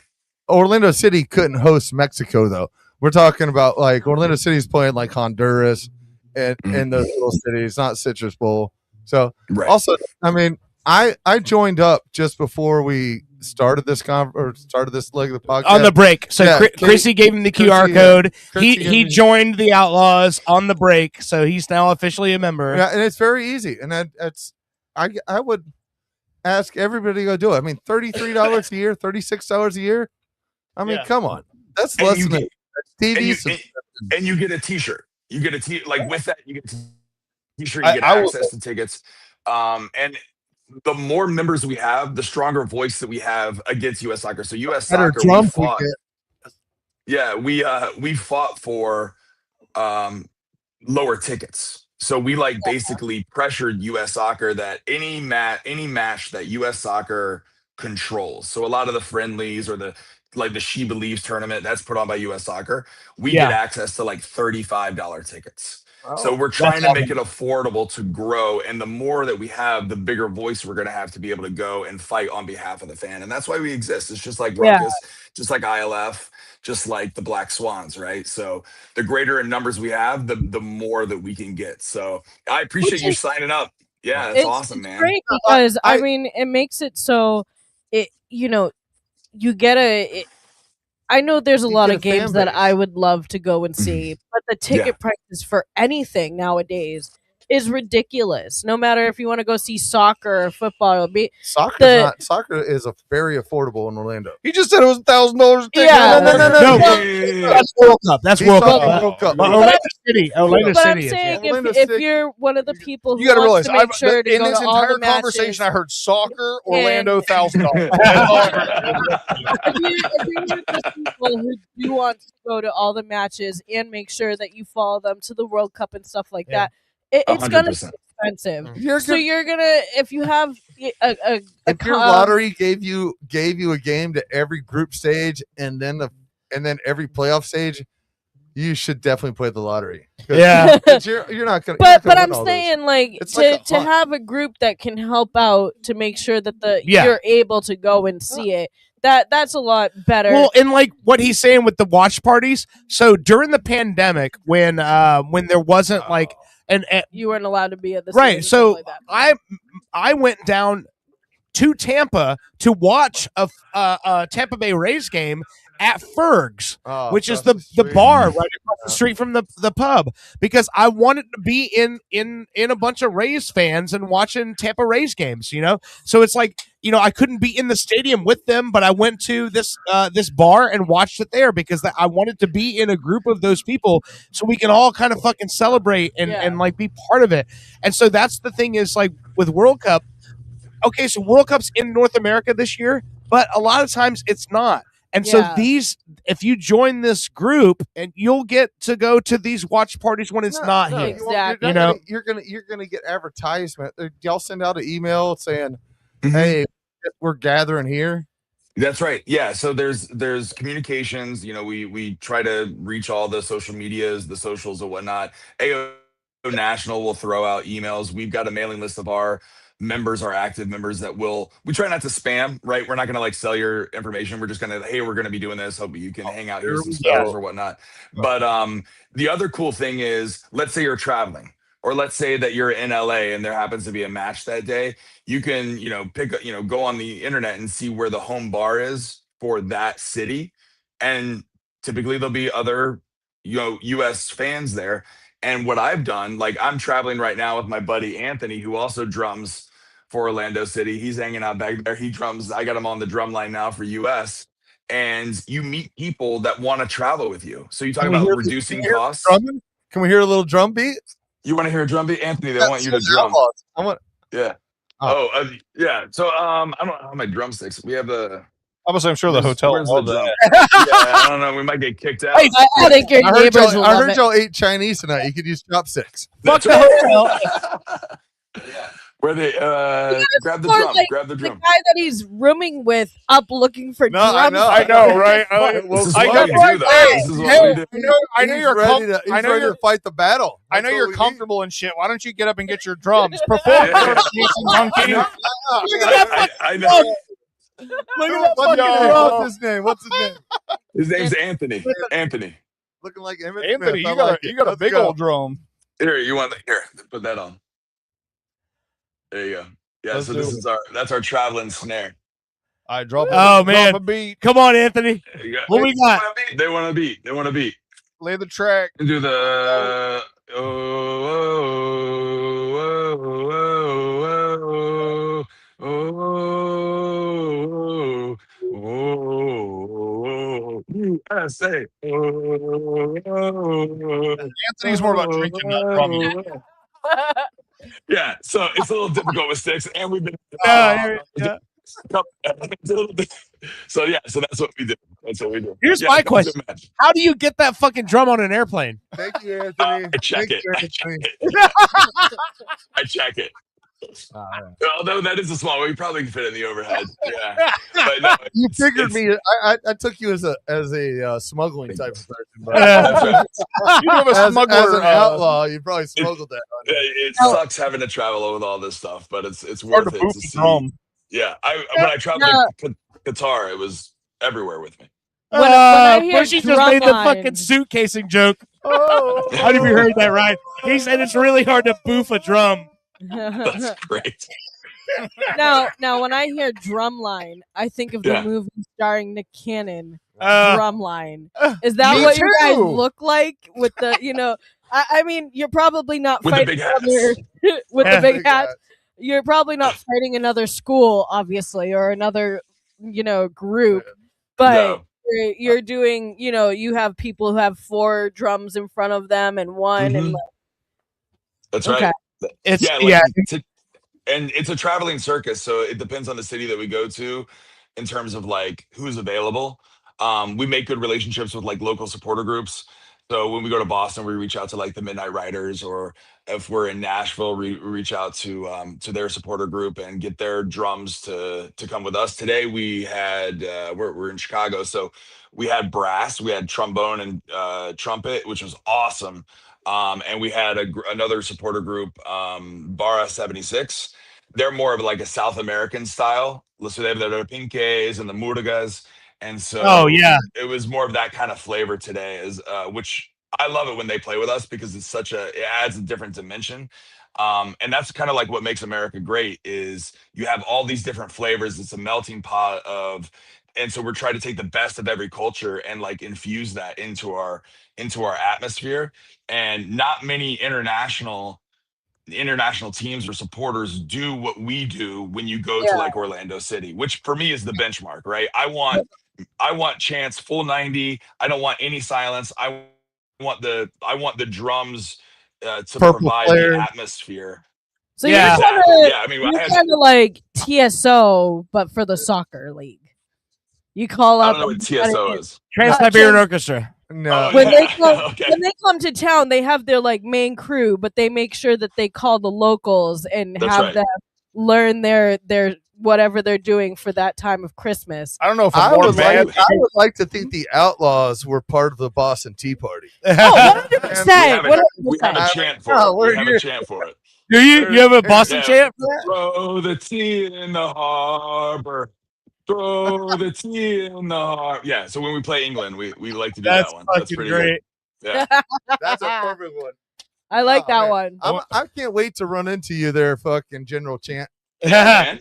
Speaker 3: Orlando City couldn't host Mexico though. We're talking about like Orlando City's playing like Honduras and in those little cities, not Citrus Bowl. So also, I mean, I joined up just before we started this started this leg of the podcast
Speaker 4: On the break. So
Speaker 3: Yeah,
Speaker 4: Chrissy gave him the QR
Speaker 3: Chrissy,
Speaker 4: code.
Speaker 3: Chrissy
Speaker 4: He
Speaker 3: gave me-
Speaker 4: joined the Outlaws on the break, so he's now officially a member.
Speaker 3: Yeah, and it's very easy. And that's I would ask everybody to go do it. I mean, $33 a year, $36 a year. I mean, come on, that's
Speaker 21: And
Speaker 3: less
Speaker 21: you
Speaker 3: than
Speaker 21: get-
Speaker 3: TV.
Speaker 21: and you,
Speaker 3: subscription.
Speaker 21: and you get a T-shirt. You get like with that, you get a T-shirt.
Speaker 3: I-
Speaker 21: You get
Speaker 3: I will-
Speaker 21: access to tickets. And the more members we have, the stronger voice that we have against U.S. Soccer. So U.S.
Speaker 3: Better
Speaker 21: Soccer, we
Speaker 3: drums we
Speaker 21: fought.
Speaker 3: get.
Speaker 21: Yeah, we fought for lower tickets. So we basically pressured U.S. Soccer that any match that U.S. Soccer controls. So a lot of the friendlies or the She Believes tournament that's put on by U.S. Soccer, we
Speaker 4: Yeah.
Speaker 21: get access to $35 tickets.
Speaker 3: Oh,
Speaker 21: So we're trying
Speaker 4: that's
Speaker 21: to make it affordable to grow, and the more that we have, the bigger voice we're going to have to be able to go and fight on behalf of the fan, and that's why we exist. It's just like
Speaker 1: Yeah.
Speaker 21: Ruckus, just like ILF, just like the Black Swans, right? So the greater in numbers we have, the more that we can get. So I appreciate you signing up. Yeah, that's awesome, man.
Speaker 1: Great because I mean it makes it so you get I know there's a lot
Speaker 3: get
Speaker 1: of
Speaker 3: a fan
Speaker 1: games that
Speaker 3: base.
Speaker 1: I would love to go and see, but the ticket prices for anything nowadays is ridiculous. No matter if you want to go see soccer or football,
Speaker 3: Soccer is a very affordable in Orlando.
Speaker 2: He just said it was $1,000 a ticket.
Speaker 1: Yeah.
Speaker 3: No.
Speaker 4: That's World Cup. That's
Speaker 3: He's
Speaker 4: World
Speaker 3: talking
Speaker 4: Cup.
Speaker 3: World Cup.
Speaker 4: But Orlando City. Orlando
Speaker 1: But I'm
Speaker 4: City.
Speaker 1: saying
Speaker 3: Orlando
Speaker 1: if
Speaker 3: City-
Speaker 1: you're one of the people who
Speaker 2: You got to
Speaker 1: wants
Speaker 2: realize,
Speaker 1: to make sure to
Speaker 2: in
Speaker 1: go
Speaker 2: this
Speaker 1: to all
Speaker 2: entire
Speaker 1: the matches,
Speaker 2: conversation, I heard soccer, Orlando, $1,000.
Speaker 1: if you're one of those people who do want to go to all the matches and make sure that you follow them to the World Cup and stuff like that, it's gonna be
Speaker 21: 100%.
Speaker 1: expensive.
Speaker 3: You're
Speaker 1: So you're gonna if you have a
Speaker 3: If your lottery gave you a game to every group stage and then every playoff stage, you should definitely play the lottery. 'Cause-
Speaker 4: Yeah.
Speaker 3: 'cause you're not gonna.
Speaker 1: But I'm saying like
Speaker 3: It's
Speaker 1: to
Speaker 3: like a
Speaker 1: to
Speaker 3: hunt.
Speaker 1: have a group that can help out to make sure that
Speaker 4: Yeah.
Speaker 1: you're able to go and see it. That's a lot better.
Speaker 4: Well, and like what he's saying with the watch parties. So during the pandemic, when there wasn't like and
Speaker 1: you weren't allowed to be at the
Speaker 4: right,
Speaker 1: stadium,
Speaker 4: so
Speaker 1: stuff like that.
Speaker 4: I went down to Tampa to watch a Tampa Bay Rays game, at Ferg's,
Speaker 3: Oh,
Speaker 4: which is
Speaker 3: across
Speaker 4: the
Speaker 3: the
Speaker 4: bar right
Speaker 3: street.
Speaker 4: across the street from the pub, because I wanted to be in a bunch of Rays fans and watching Tampa Rays games, you know? So it's like, you know, I couldn't be in the stadium with them, but I went to this bar and watched it there because I wanted to be in a group of those people so we can all kind of fucking celebrate and like be part of it. And so that's the thing is like with World Cup, okay, so World Cup's in North America this year, but a lot of times it's not. And so if you join this group, and you'll get to go to these watch parties when it's not here.
Speaker 1: Exactly.
Speaker 3: You know, you're gonna get advertisement. Y'all send out an email saying, "Hey, we're gathering here."
Speaker 21: That's right. Yeah. So there's communications. You know, we try to reach all the social medias, the socials and whatnot. AO National will throw out emails. We've got a mailing list of our members, our active members that we try not to spam, right? We're not going to like sell your information. We're just going to, hey, we're going to be doing this. Hope you can hang out here, some specials or whatnot. But the other cool thing is, let's say you're traveling, or let's say that you're in LA and there happens to be a match that day. You can, you know, go on the internet and see where the home bar is for that city. And typically there'll be other, you know, US fans there. And what I've done, like I'm traveling right now with my buddy Anthony, who also drums for Orlando City. He's hanging out back there. He drums. I got him on the drum line now for US. And you meet people that want to travel with you. So you talk about reducing costs.
Speaker 3: Can we hear a little drum beat?
Speaker 21: You want to hear a drum beat, Anthony? They want you to drum.
Speaker 3: I want.
Speaker 21: Yeah. Yeah. So I don't have my drumsticks. We have the.
Speaker 2: I'm sure the hotel.
Speaker 21: Where's the drum? Yeah, I don't know. We might get kicked out.
Speaker 1: I think your neighbors will
Speaker 3: I
Speaker 1: love
Speaker 3: heard
Speaker 1: it.
Speaker 3: y'all ate Chinese tonight. You could use chopsticks.
Speaker 1: Fuck the hotel.
Speaker 21: Where they grab the
Speaker 1: Or,
Speaker 21: drum,
Speaker 1: like,
Speaker 21: grab the drum.
Speaker 1: The guy that he's rooming with up looking for drums.
Speaker 2: I know, right?
Speaker 21: This is what we do, though. This is what we do.
Speaker 2: I know you're
Speaker 3: ready to,
Speaker 2: I know
Speaker 3: ready
Speaker 2: you're
Speaker 3: to fight the battle.
Speaker 2: I know
Speaker 3: That's
Speaker 2: you're
Speaker 3: what we
Speaker 2: comfortable and shit. Why don't you get up and get your drums? Perform certifications on cue.
Speaker 21: Look at that! I know.
Speaker 3: Look at that fucking name. What's his name? What's his name?
Speaker 21: His name's Anthony. Anthony.
Speaker 3: Looking like Emmett
Speaker 2: Anthony,
Speaker 3: Smith.
Speaker 2: you got a big old drum.
Speaker 21: Here, you want here? Put that on. There you go. Yeah.
Speaker 2: Let's
Speaker 21: so
Speaker 2: do
Speaker 21: this
Speaker 2: it.
Speaker 21: is that's our traveling snare.
Speaker 2: I drop.
Speaker 4: Oh
Speaker 2: drop
Speaker 4: man,
Speaker 2: a beat.
Speaker 4: come on, Anthony.
Speaker 21: There you go.
Speaker 4: What we got?
Speaker 21: They want to beat. They want to beat.
Speaker 2: Lay the track.
Speaker 21: Do the. USA.
Speaker 2: Anthony's more about drinking, not drumming.
Speaker 21: Yeah, so it's a little difficult with sticks, and we've been. So yeah, so that's what we do. That's what we do.
Speaker 4: Here's
Speaker 21: Yeah,
Speaker 4: my
Speaker 21: come to
Speaker 4: question:
Speaker 21: match.
Speaker 4: how do you get that fucking drum on an airplane?
Speaker 3: Thank you, Anthony.
Speaker 21: I check it. I check it. Although that is a small one, you probably can fit it in the overhead. Yeah, but no,
Speaker 3: You figured me. I took you as a smuggling type of person. But
Speaker 2: You have a
Speaker 3: as
Speaker 2: smuggler.
Speaker 3: an outlaw, you probably smuggled that.
Speaker 21: it sucks having to travel with all this stuff, but it's
Speaker 2: Hard
Speaker 21: worth
Speaker 2: to
Speaker 21: it
Speaker 2: boot
Speaker 21: to
Speaker 2: the
Speaker 21: see.
Speaker 2: drum.
Speaker 21: Yeah, when I traveled to Qatar, it was everywhere with me.
Speaker 1: When I hear
Speaker 4: Bushy just made the
Speaker 1: drumline-
Speaker 4: fucking suit casing joke. Oh, how have you heard that right? He said it's really hard to boof a drum.
Speaker 21: That's great.
Speaker 1: now, when I hear Drumline, I think of the
Speaker 21: Yeah.
Speaker 1: movie starring Nick Cannon.
Speaker 4: Uh,
Speaker 1: Drumline. Is that
Speaker 2: me
Speaker 1: what you guys
Speaker 2: too.
Speaker 1: look like with the? You know, I mean, you're probably not
Speaker 21: With the
Speaker 1: fighting
Speaker 21: big hats.
Speaker 1: with
Speaker 4: Yeah.
Speaker 1: the big hats. You're probably not fighting another school, obviously, or another, group. But
Speaker 21: No.
Speaker 1: you're doing, you have people who have 4 drums in front of them and one, and
Speaker 21: Mhm. That's
Speaker 1: Okay.
Speaker 21: right.
Speaker 4: It's
Speaker 21: Yeah, and it's a traveling circus, so it depends on the city that we go to in terms of like who's available. We make good relationships with like local supporter groups. So when we go to Boston, we reach out to like the Midnight Riders, or if we're in Nashville, we reach out to their supporter group and get their drums to come with us. Today we had we're in Chicago, so we had brass, we had trombone and trumpet, which was awesome. And we had another supporter group, Bara 76. They're more of like a South American style. So they have the Pinques and the Murgas. And so
Speaker 4: Oh, yeah.
Speaker 21: it was more of that kind of flavor today, which I love it when they play with us because it adds a different dimension. And that's kind of like what makes America great is you have all these different flavors. It's a melting pot of and so we're trying to take the best of every culture and like infuse that into our atmosphere. And not many international teams or supporters do what we do when you go to like Orlando City, which for me is the benchmark, right? I want chants full 90. I don't want any silence. I want the drums to provide the atmosphere.
Speaker 1: So you're kind of like TSO, but for the soccer league. You call
Speaker 21: I
Speaker 1: out.
Speaker 21: don't know what TSO is.
Speaker 4: Trans-Siberian Orchestra.
Speaker 3: No.
Speaker 1: When they come to town, they have their like main crew, but they make sure that they call the locals and have them learn their whatever they're doing for that time of Christmas.
Speaker 2: I don't know if
Speaker 3: I would like to think the Outlaws were part of the Boston Tea Party.
Speaker 1: Oh, 100%.
Speaker 21: We have a chant for it. We have a chant for it.
Speaker 4: Do you have a Boston chant?
Speaker 21: Throw the tea in the harbor. Throw the tea in the harbor. Yeah. So when we play England, we like to do that one. That's pretty
Speaker 4: great.
Speaker 21: Good. Yeah.
Speaker 3: That's a perfect one.
Speaker 1: I like that one.
Speaker 3: I can't wait to run into you there, fucking General Chant.
Speaker 21: Yeah,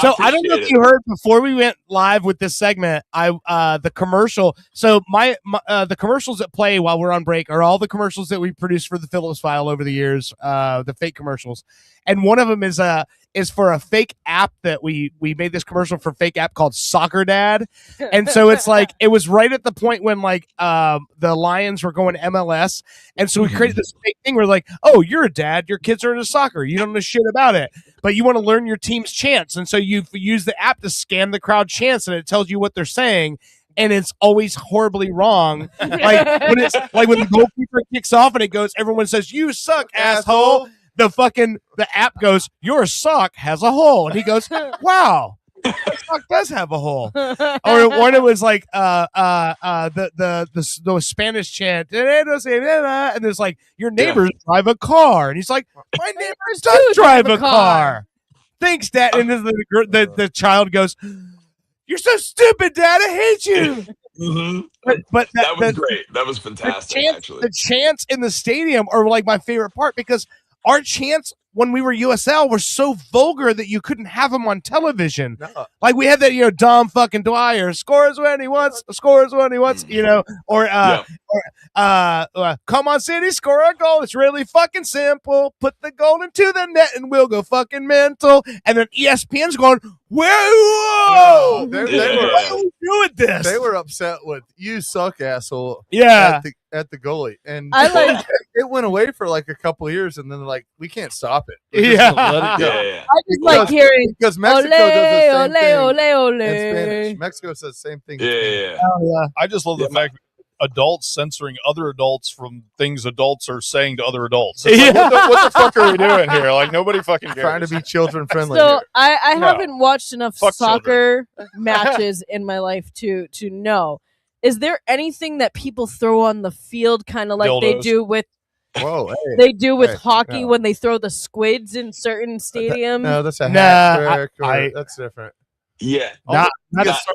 Speaker 4: So I don't know if you heard before we went live with this segment, the commercial. So the commercials that play while we're on break are all the commercials that we produced for the Phillips File over the years, the fake commercials, and one of them is for a fake app that we made this commercial for fake app called Soccer Dad, and so it's like it was right at the point when like the Lions were going MLS, and so we created this fake thing where like, oh, you're a dad, your kids are into soccer, you don't know shit about it, but you want to learn your team's chants, and so you use the app to scan the crowd chants, and it tells you what they're saying. And it's always horribly wrong. Like when the goalkeeper kicks off and it goes, everyone says, "You suck, asshole." The app goes, "Your sock has a hole," and he goes, "Wow, the sock does have a hole." Or one it was like the Spanish chant, and there's like, "Your neighbors drive a car," and he's like, "My neighbors does drive a car." Thanks, Dad. And then the child goes, "You're so stupid, Dad. I hate you." But
Speaker 21: that was great. That was fantastic. Actually,
Speaker 4: the chants in the stadium are like my favorite part because our chants when we were USL were so vulgar that you couldn't have them on television. No. Like we had that, Dom fucking Dwyer scores when he wants, or come on City, score a goal. It's really fucking simple. Put the goal into the net and we'll go fucking mental. And then ESPN's going, whoa,
Speaker 3: They
Speaker 4: why are we doing this?
Speaker 3: They were upset with "you suck, asshole."
Speaker 4: Yeah.
Speaker 3: At the goalie, and
Speaker 1: I
Speaker 3: it went away for like a couple of years, and then like we can't stop it.
Speaker 4: Yeah.
Speaker 3: Let it go.
Speaker 1: I just like hearing
Speaker 3: because Mexico does the same
Speaker 1: ole,
Speaker 3: thing
Speaker 1: ole, ole.
Speaker 3: in Spanish. Mexico says the same thing.
Speaker 2: I just love the fact that adults censoring other adults from things adults are saying to other adults. It's like, what the fuck are we doing here? Like nobody fucking cares.
Speaker 3: Trying to be children friendly.
Speaker 1: So I haven't watched enough soccer matches in my life to know. Is there anything that people throw on the field, kind of like
Speaker 2: Dildos.
Speaker 1: they do with hockey when they throw the squids in certain stadiums?
Speaker 3: No, that's a hat trick. That's different.
Speaker 21: Yeah, it's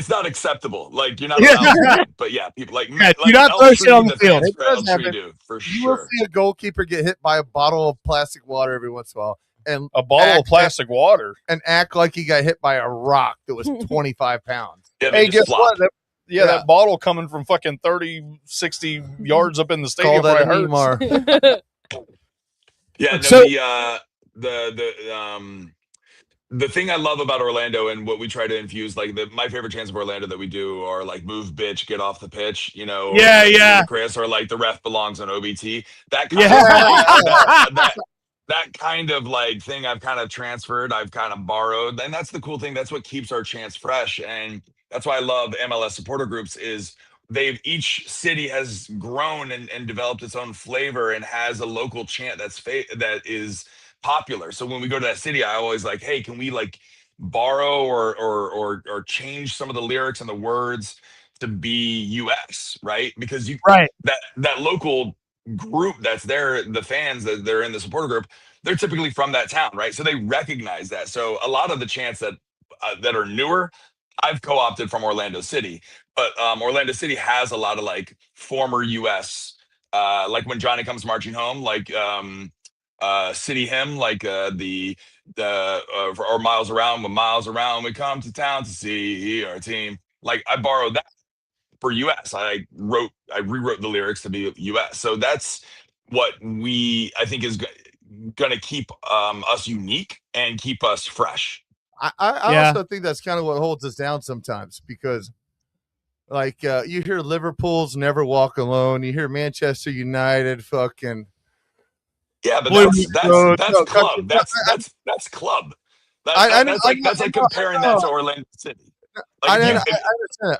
Speaker 21: not acceptable. Like you're not allowed to, but yeah, people like
Speaker 4: you're not throw shit on the field.
Speaker 3: It does happen.
Speaker 21: Do, for
Speaker 3: You will see a goalkeeper get hit by a bottle of plastic water every once in a while. And
Speaker 2: a bottle of plastic water
Speaker 3: and act like he got hit by a rock that was 25 pounds.
Speaker 21: Yeah,
Speaker 2: hey, guess what? That bottle coming from fucking 30, 60 yards up in the stadium probably hurts.
Speaker 21: Yeah, the thing I love about Orlando and what we try to infuse, like my favorite chants of Orlando that we do are like "move, bitch, get off the pitch," Chris, or like "the ref belongs on OBT." That kind of that kind of like thing I've kind of transferred, I've kind of borrowed, and that's the cool thing. That's what keeps our chants fresh, and that's why I love MLS supporter groups. Is each city has grown and developed its own flavor and has a local chant that is popular. So when we go to that city, I always like, hey, can we like borrow or change some of the lyrics and the words to be US, right? Because that local group that's there, the fans that they're in the supporter group, they're typically from that town, right? So they recognize that. So a lot of the chants that are newer, I've co-opted from Orlando City, but Orlando City has a lot of like former US, like when Johnny Comes Marching Home, like city hymn, like or miles around. When miles around, we come to town to see our team. Like I borrowed that for US. I rewrote the lyrics to be US. So that's what I think is going to keep us unique and keep us fresh.
Speaker 3: I also think that's kind of what holds us down sometimes, because like you hear Liverpool's Never Walk Alone, you hear Manchester United fucking.
Speaker 21: Yeah, but that's club. That's club. That's like comparing that to Orlando City.
Speaker 3: Like,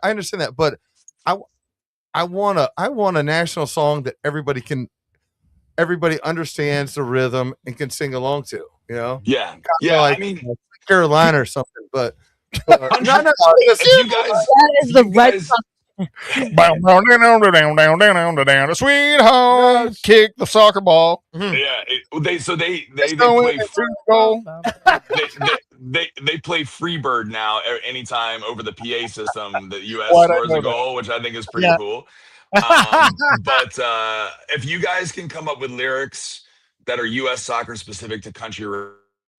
Speaker 3: I understand that, but I want a national song that everybody understands the rhythm and can sing along to. You know?
Speaker 21: Yeah,
Speaker 3: like,
Speaker 21: I mean,
Speaker 3: Carolina or something, but
Speaker 21: if you guys,
Speaker 1: that is the red.
Speaker 2: Down, sweet home, kick the soccer ball.
Speaker 21: Yeah, they play football. They play Freebird now anytime over the PA system. The U.S. scores a goal, which I think is pretty cool. But if you guys can come up with lyrics that are U.S. soccer specific to country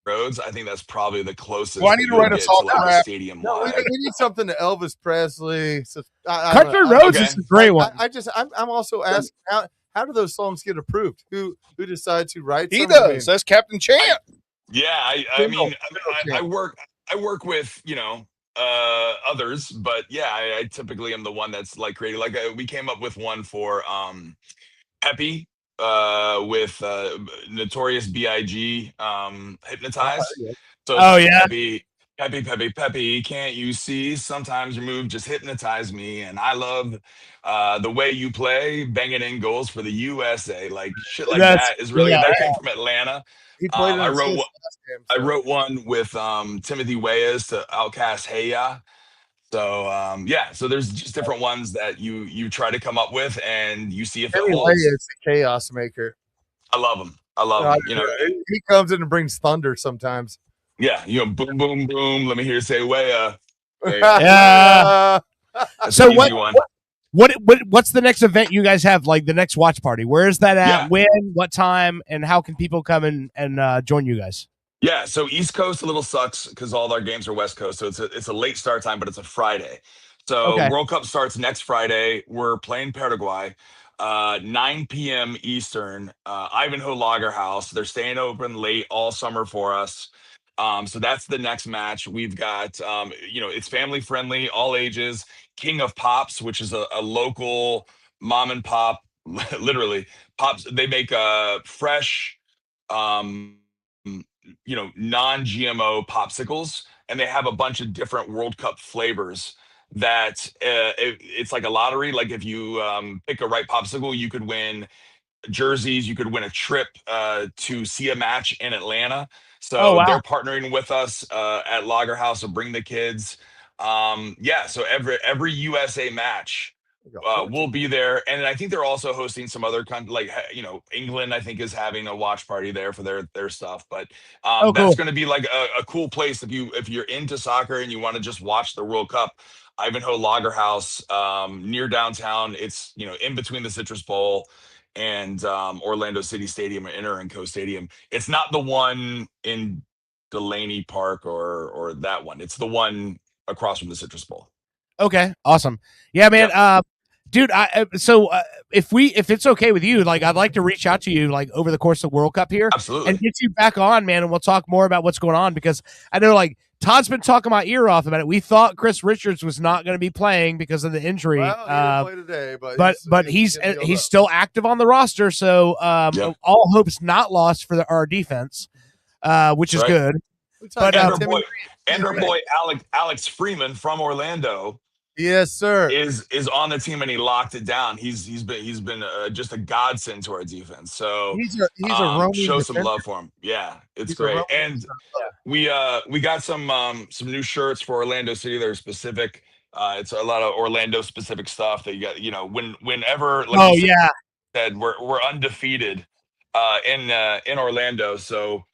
Speaker 21: roads, I think that's probably the closest.
Speaker 2: Well, I need to write a song
Speaker 21: like stadium.
Speaker 3: No, we need something to Elvis Presley. So,
Speaker 4: Country Roads is a great one.
Speaker 3: I'm also asking how do those songs get approved? Who decides who writes?
Speaker 2: He does. That's Captain Champ.
Speaker 21: I work with others, but yeah, I typically am the one that's like creating. Like we came up with one for Peppy. With Notorious B.I.G. Hypnotized. So Peppy, can't you see? Sometimes your move just hypnotize me, and I love the way you play, banging in goals for the USA. Like shit like that is really that came from Atlanta.
Speaker 3: He played
Speaker 21: I wrote one with Timothy Weyes to Outkast Hey Ya. So so there's just different ones that you try to come up with, and you see if it holds.
Speaker 3: It's a chaos maker.
Speaker 21: I love him.
Speaker 3: He comes in and brings thunder sometimes.
Speaker 21: Yeah, boom, boom, boom. Let me hear you say way.
Speaker 4: Yeah. So what's the next event you guys have? Like the next watch party? Where is that at?
Speaker 21: Yeah.
Speaker 4: When? What time? And how can people come and join you guys?
Speaker 21: Yeah, so East Coast a little sucks because all of our games are West Coast, so it's a late start time, but it's a Friday. So World Cup starts next Friday. We're playing Paraguay, 9 p.m. Eastern. Ivanhoe Lager House. They're staying open late all summer for us. So that's the next match. We've got it's family friendly, all ages. King of Pops, which is a local mom and pop, literally pops. They make fresh. Non-GMO popsicles, and they have a bunch of different World Cup flavors that it's like a lottery. Like if you pick a right popsicle, you could win jerseys, you could win a trip to see a match in Atlanta. So they're partnering with us at Lager House to bring the kids. So every USA match we'll be there, and I think they're also hosting some other England. I think is having a watch party there for their stuff. But that's going to be like a cool place if you're into soccer and you want to just watch the World Cup. Ivanhoe Lager House near downtown. It's in between the Citrus Bowl and Orlando City Stadium or Inter&Co Stadium. It's not the one in Delaney Park or that one. It's the one across from the Citrus Bowl.
Speaker 4: Okay, awesome. Yeah, man. Dude, if it's okay with you, like I'd like to reach out to you like over the course of the World Cup here,
Speaker 21: absolutely,
Speaker 4: and get you back on, man, and we'll talk more about what's going on, because I know like Todd's been talking my ear off about it. We thought Chris Richards was not going to be playing because of the injury.
Speaker 3: Well, he didn't play today,
Speaker 4: but he's still active on the roster, so all hope's not lost for our defense, which is good.
Speaker 21: But and our boy Alex Freeman from Orlando.
Speaker 3: Yes, sir.
Speaker 21: Is on the team, and he locked it down. He's been just a godsend to our defense. So
Speaker 3: he's a Roman
Speaker 21: show some
Speaker 3: defender.
Speaker 21: love for him. Yeah, it's great. And we got some new shirts for Orlando City. They're specific. It's a lot of Orlando specific stuff that you got. Whenever said we're undefeated in Orlando. So.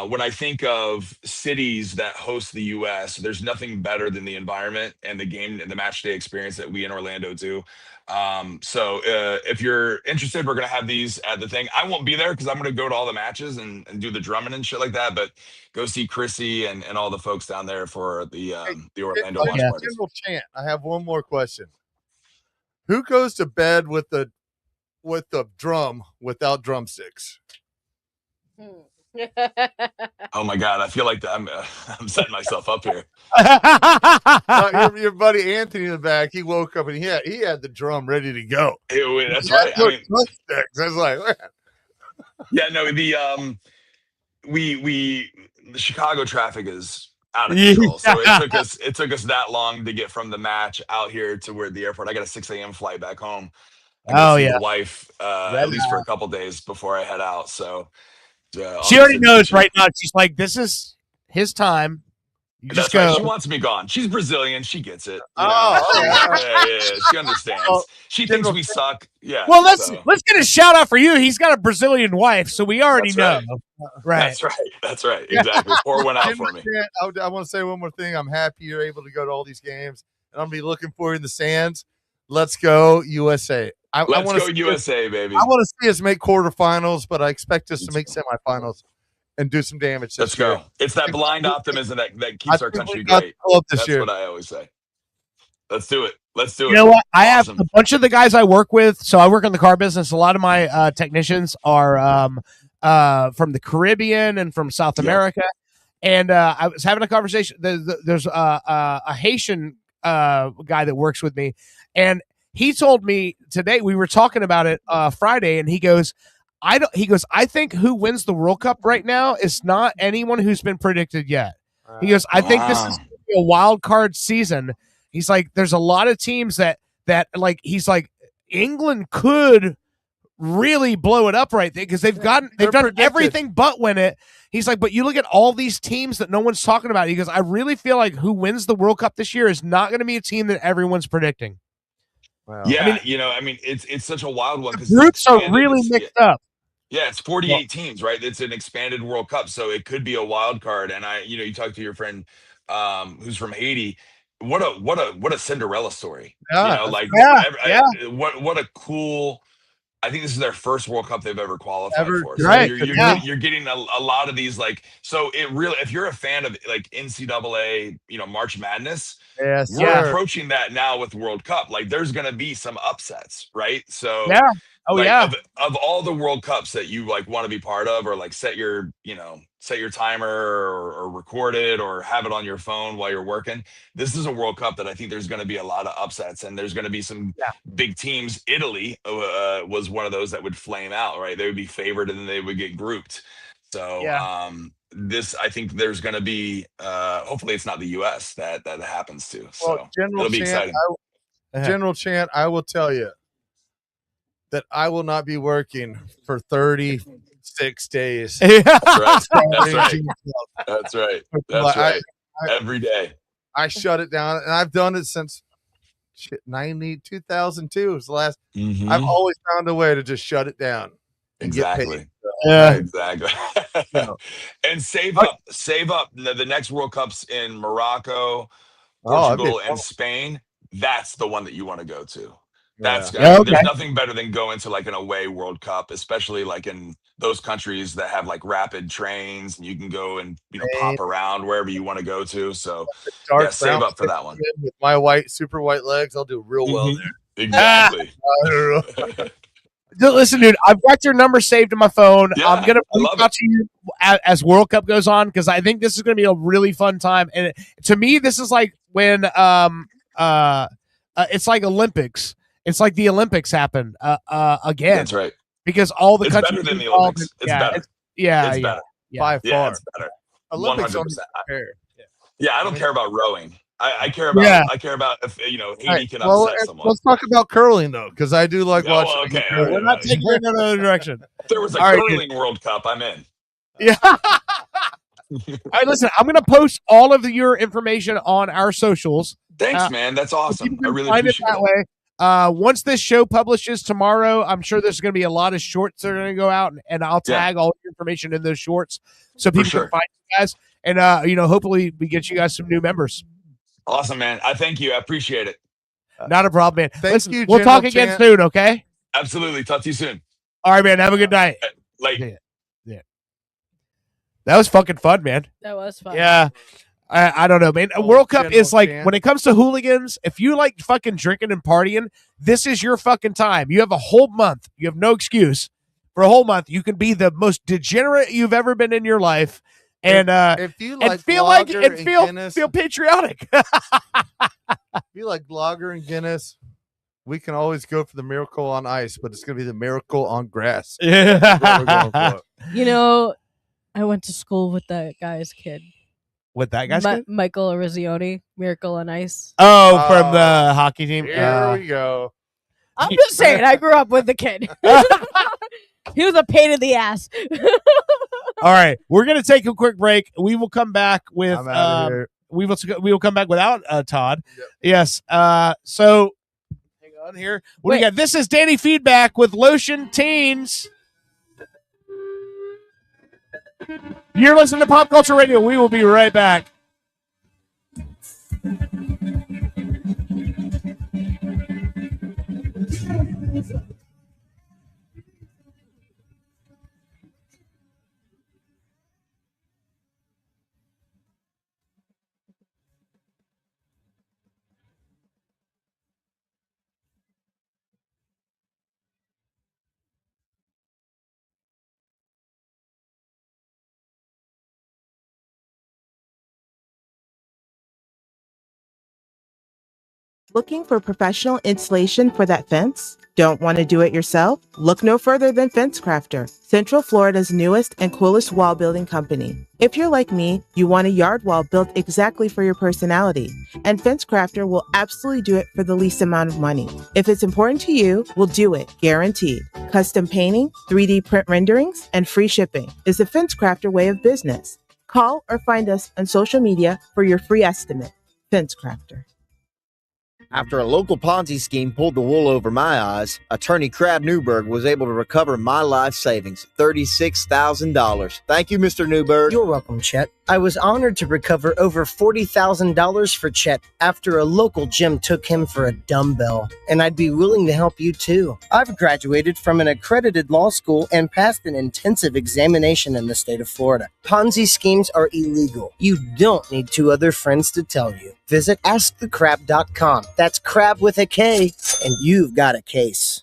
Speaker 21: When I think of cities that host the U.S., there's nothing better than the environment and the game and the match day experience that we in Orlando do. So if you're interested, we're gonna have these at the thing. I won't be there because I'm gonna go to all the matches and do the drumming and shit like that. But go see Chrissy and all the folks down there for the Orlando watch parties.
Speaker 3: General Chant, I have one more question. Who goes to bed with the drum without drumsticks?
Speaker 21: Oh my God, I feel like I'm setting myself up here.
Speaker 3: Your buddy Anthony in the back, he woke up and he had the drum ready to go.
Speaker 21: That's right. I mean,
Speaker 3: I was like, man.
Speaker 21: Yeah, no, the Chicago traffic is out of control. So it took us that long to get from the match out here to where the airport. I got a 6 a.m. flight back home. I gotta see the wife at least for a couple days before I head out. So
Speaker 4: she already knows right now. She's like, this is his time. You just go.
Speaker 21: Right. She wants me gone. She's Brazilian. She gets it. Yeah. She understands. She thinks we suck. Yeah.
Speaker 4: Well, let's get a shout out for you. He's got a Brazilian wife, so we already know. Right.
Speaker 21: That's right. Exactly. Pour one out for me.
Speaker 3: I want to say one more thing. I'm happy you're able to go to all these games, and I'm gonna be looking for you in the stands. Let's go USA.
Speaker 21: Let's go USA, baby.
Speaker 3: I want to see us make quarterfinals, but I expect us to make semifinals and do some damage.
Speaker 21: Let's go. It's that blind optimism that keeps our country great. That's what I always say. Let's do it.
Speaker 4: You know what? I have a bunch of the guys I work with. So I work in the car business. A lot of my technicians are from the Caribbean and from South America. And I was having a conversation. There's a Haitian guy that works with me, and he told me today, we were talking about it Friday, and he goes, I think who wins the World Cup right now is not anyone who's been predicted yet. He goes, I think this is a wild card season. He's like, there's a lot of teams that like, he's like, England could really blow it up right there because they've done everything but win it. He's like, but you look at all these teams that no one's talking about. He goes, I really feel like who wins the World Cup this year is not going to be a team that everyone's predicting.
Speaker 21: Wow. Yeah, it's such a wild one because
Speaker 4: groups are really mixed up.
Speaker 21: Yeah, it's 48 teams, right? It's an expanded World Cup, so it could be a wild card. And you talk to your friend who's from Haiti. What a Cinderella story.
Speaker 3: Yeah.
Speaker 21: What a cool. I think this is their first World Cup they've ever qualified for. So
Speaker 4: right.
Speaker 21: You're getting a lot of these so it really, if you're a fan of like NCAA, March Madness, we're approaching that now with World Cup. Like there's going to be some upsets, right? So of all the World Cups that you like want to be part of, or like set your timer or record it or have it on your phone while you're working. This is a World Cup that I think there's going to be a lot of upsets, and there's going to be some big teams. Italy was one of those that would flame out, right? They would be favored and then they would get grouped. So I think there's going to be, hopefully it's not the US that happens to. So it'll be exciting.
Speaker 3: General Chant, I will tell you that I will not be working for 36 days.
Speaker 21: That's right. Every day.
Speaker 3: I shut it down, and I've done it since 2002 is the last.
Speaker 21: Mm-hmm.
Speaker 3: I've always found a way to just shut it down and
Speaker 21: exactly.
Speaker 3: get paid.
Speaker 21: Exactly. And save up. The next World Cup's in Morocco, Portugal, and Spain. That's the one that you want to go to. There's nothing better than going to like an away World Cup, especially like in those countries that have like rapid trains and you can go and pop around wherever you want to go to. So save up for that one.
Speaker 3: With my super white legs, I'll do real well there.
Speaker 21: Exactly.
Speaker 4: Listen, dude, I've got your number saved in my phone. I'm gonna reach out to you as World Cup goes on because I think this is gonna be a really fun time. And to me, this is like when it's like Olympics. It's like the Olympics happen again.
Speaker 21: That's right.
Speaker 4: Because all the countries
Speaker 21: better than the Olympics. It's better.
Speaker 4: It's better.
Speaker 3: By far.
Speaker 21: It's better.
Speaker 3: Olympics
Speaker 21: 100%. I don't care about rowing. I care about if Haiti can upset someone.
Speaker 3: Let's talk about curling though, because I do like watching.
Speaker 4: We're not taking it in another direction.
Speaker 21: If there was a curling World Cup, I'm in.
Speaker 4: Yeah. All right, listen, I'm going to post all of your information on our socials.
Speaker 21: Thanks, man. That's awesome. I really appreciate
Speaker 4: it. Way. Once this show publishes tomorrow, I'm sure there's going to be a lot of shorts that are going to go out, and I'll tag all your information in those shorts so people can find you guys. And, hopefully we get you guys some new members.
Speaker 21: Awesome, man. I thank you. I appreciate it.
Speaker 4: Not a problem, man.
Speaker 3: Thank
Speaker 4: Listen,
Speaker 3: you,
Speaker 4: we'll talk
Speaker 3: General
Speaker 4: again
Speaker 3: Champ.
Speaker 4: soon, okay?
Speaker 21: Absolutely. Talk to you soon.
Speaker 4: All right, man. Have a good night.
Speaker 21: Like,
Speaker 4: yeah. That was fucking fun, man.
Speaker 1: That was fun.
Speaker 4: Yeah. I don't know, man. World Cup is like, when it comes to hooligans, if you like fucking drinking and partying, this is your fucking time. You have a whole month. You have no excuse. For a whole month, you can be the most degenerate you've ever been in your life. And
Speaker 3: if you
Speaker 4: and
Speaker 3: like
Speaker 4: feel like
Speaker 3: lager
Speaker 4: and
Speaker 3: and
Speaker 4: feel
Speaker 3: Guinness-
Speaker 4: feel patriotic.
Speaker 3: If you like lager and Guinness, we can always go for the Miracle on Ice, but it's going to be the Miracle on Grass.
Speaker 4: Yeah.
Speaker 3: That's what we're going for.
Speaker 1: You know, I went to school with that guy's kid.
Speaker 4: With that guy's kid?
Speaker 1: Michael Eruzione, Miracle on Ice.
Speaker 4: Oh, from the hockey team.
Speaker 3: Here we go.
Speaker 1: I'm just saying, I grew up with the kid. He was a pain in the ass.
Speaker 4: All right, we're gonna take a quick break. We will come back with
Speaker 3: I'm outta here.
Speaker 4: we will come back without Todd. Yes. So hang on here. What do you got? This is Danny Feedback with Lotion Teens. You're listening to Pop Culture Radio. We will be right back.
Speaker 8: Looking for professional installation for that fence? Don't want to do it yourself? Look no further than FenceCrafter, Central Florida's newest and coolest wall building company. If you're like me, you want a yard wall built exactly for your personality, and FenceCrafter will absolutely do it for the least amount of money. If it's important to you, we'll do it, guaranteed. Custom painting, 3D print renderings, and free shipping is the FenceCrafter way of business. Call or find us on social media for your free estimate. FenceCrafter.
Speaker 17: After a local Ponzi scheme pulled the wool over my eyes, attorney Crab Newberg was able to recover my life savings, $36,000. Thank you, Mr. Newberg.
Speaker 12: You're welcome, Chet. I was honored to recover over $40,000 for Chet after a local gym took him for a dumbbell, and I'd be willing to help you too. I've graduated from an accredited law school and passed an intensive examination in the state of Florida. Ponzi schemes are illegal. You don't need two other friends to tell you. Visit AskTheCrab.com. That's crab with a K, and you've got a case.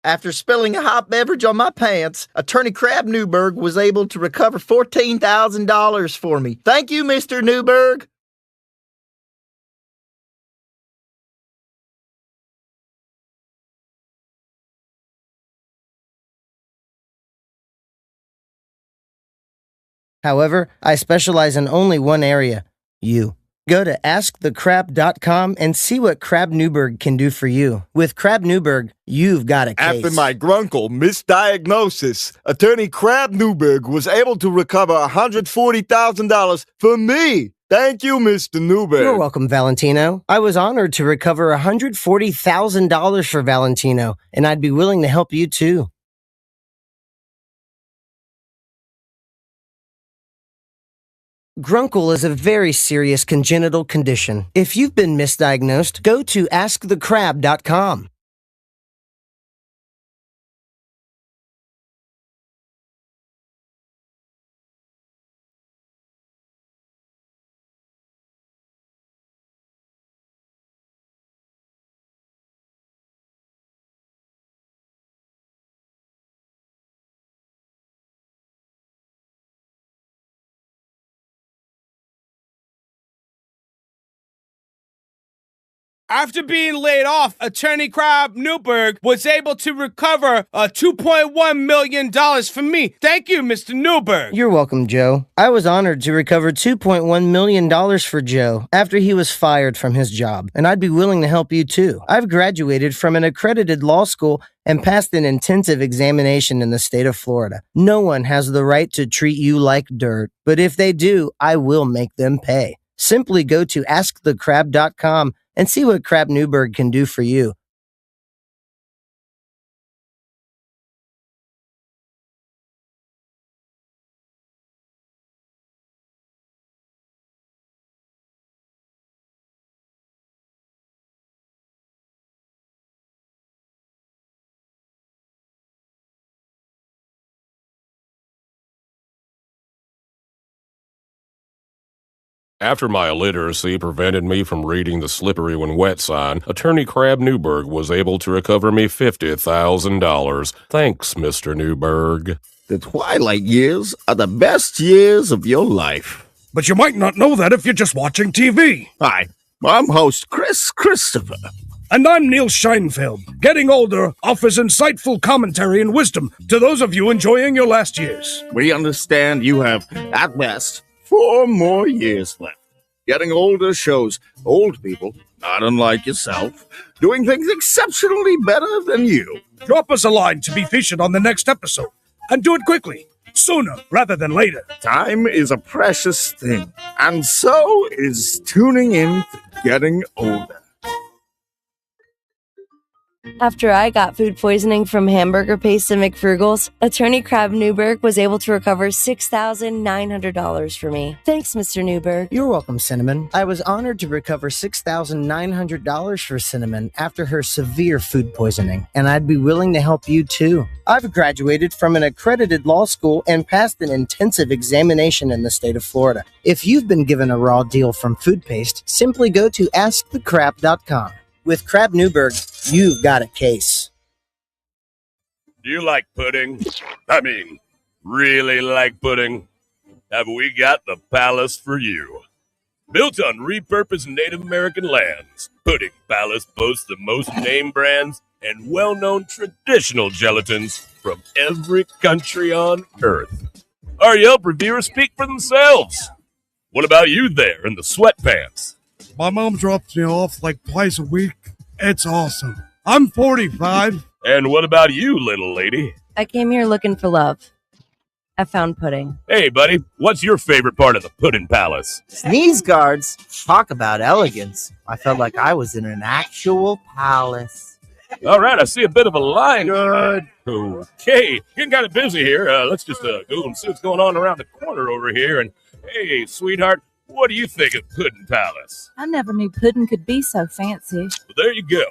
Speaker 17: After spilling a hot beverage on my pants, Attorney Crab Newberg was able to recover $14,000 for me. Thank you, Mr. Newberg. However, I specialize in only one area, you. Go to AskTheCrab.com and see what Crab Newberg can do for you. With Crab Newberg, you've got a case.
Speaker 7: After my grunkle misdiagnosis, Attorney Crab Newberg was able to recover $140,000 for me. Thank you, Mr. Newberg.
Speaker 12: You're welcome, Valentino. I was honored to recover $140,000 for Valentino, and I'd be willing to help you too. Grunkle is a very serious congenital condition. If you've been misdiagnosed, go to AskTheCrab.com.
Speaker 4: After being laid off, Attorney Crab Newberg was able to recover $2.1 million from me. Thank you, Mr. Newberg.
Speaker 12: You're welcome, Joe. I was honored to recover $2.1 million for Joe after he was fired from his job, and I'd be willing to help you too. I've graduated from an accredited law school and passed an intensive examination in the state of Florida. No one has the right to treat you like dirt, but if they do, I will make them pay. Simply go to AskTheCrab.com and see what Crab Newberg can do for you.
Speaker 5: After my illiteracy prevented me from reading the slippery when wet sign, Attorney Crab Newberg was able to recover me $50,000. Thanks, Mr. Newberg.
Speaker 7: The twilight years are the best years of your life.
Speaker 4: But you might not know that if you're just watching TV.
Speaker 7: Hi, I'm host Chris Christopher.
Speaker 4: And I'm Neil Scheinfeld. Getting older offers insightful commentary and wisdom to those of you enjoying your last years.
Speaker 7: We understand you have, at best, 4 more years left. Getting older shows old people, not unlike yourself, doing things exceptionally better than you.
Speaker 4: Drop us a line to be featured on the next episode. And do it quickly, sooner rather than later.
Speaker 7: Time is a precious thing, and so is tuning in to Getting Older.
Speaker 22: After I got food poisoning from hamburger paste and McFrugal's, Attorney Crab Newberg was able to recover $6,900 for me. Thanks, Mr. Newberg.
Speaker 12: You're welcome, Cinnamon. I was honored to recover $6,900 for Cinnamon after her severe food poisoning, and I'd be willing to help you too. I've graduated from an accredited law school and passed an intensive examination in the state of Florida. If you've been given a raw deal from food paste, simply go to AskTheCrab.com. With Crab Newberg, you've got a case.
Speaker 5: Do you like pudding? I mean, really like pudding? Have we got the palace for you? Built on repurposed Native American lands, Pudding Palace boasts the most name brands and well-known traditional gelatins from every country on Earth. Our Yelp reviewers speak for themselves. What about you there in the sweatpants?
Speaker 23: My mom drops me off like twice a week. It's awesome. I'm 45.
Speaker 5: And what about you, little lady?
Speaker 22: I came here looking for love. I found pudding.
Speaker 5: Hey, buddy, what's your favorite part of the Pudding Palace?
Speaker 24: Sneeze guards. Talk about elegance. I felt like I was in an actual palace.
Speaker 5: All right, I see a bit of a line. Good. Okay, getting kind of busy here. Let's just go and see what's going on around the corner over here. And hey, sweetheart, what do you think of Pudding Palace?
Speaker 25: I never knew pudding could be so fancy.
Speaker 5: Well, there you go.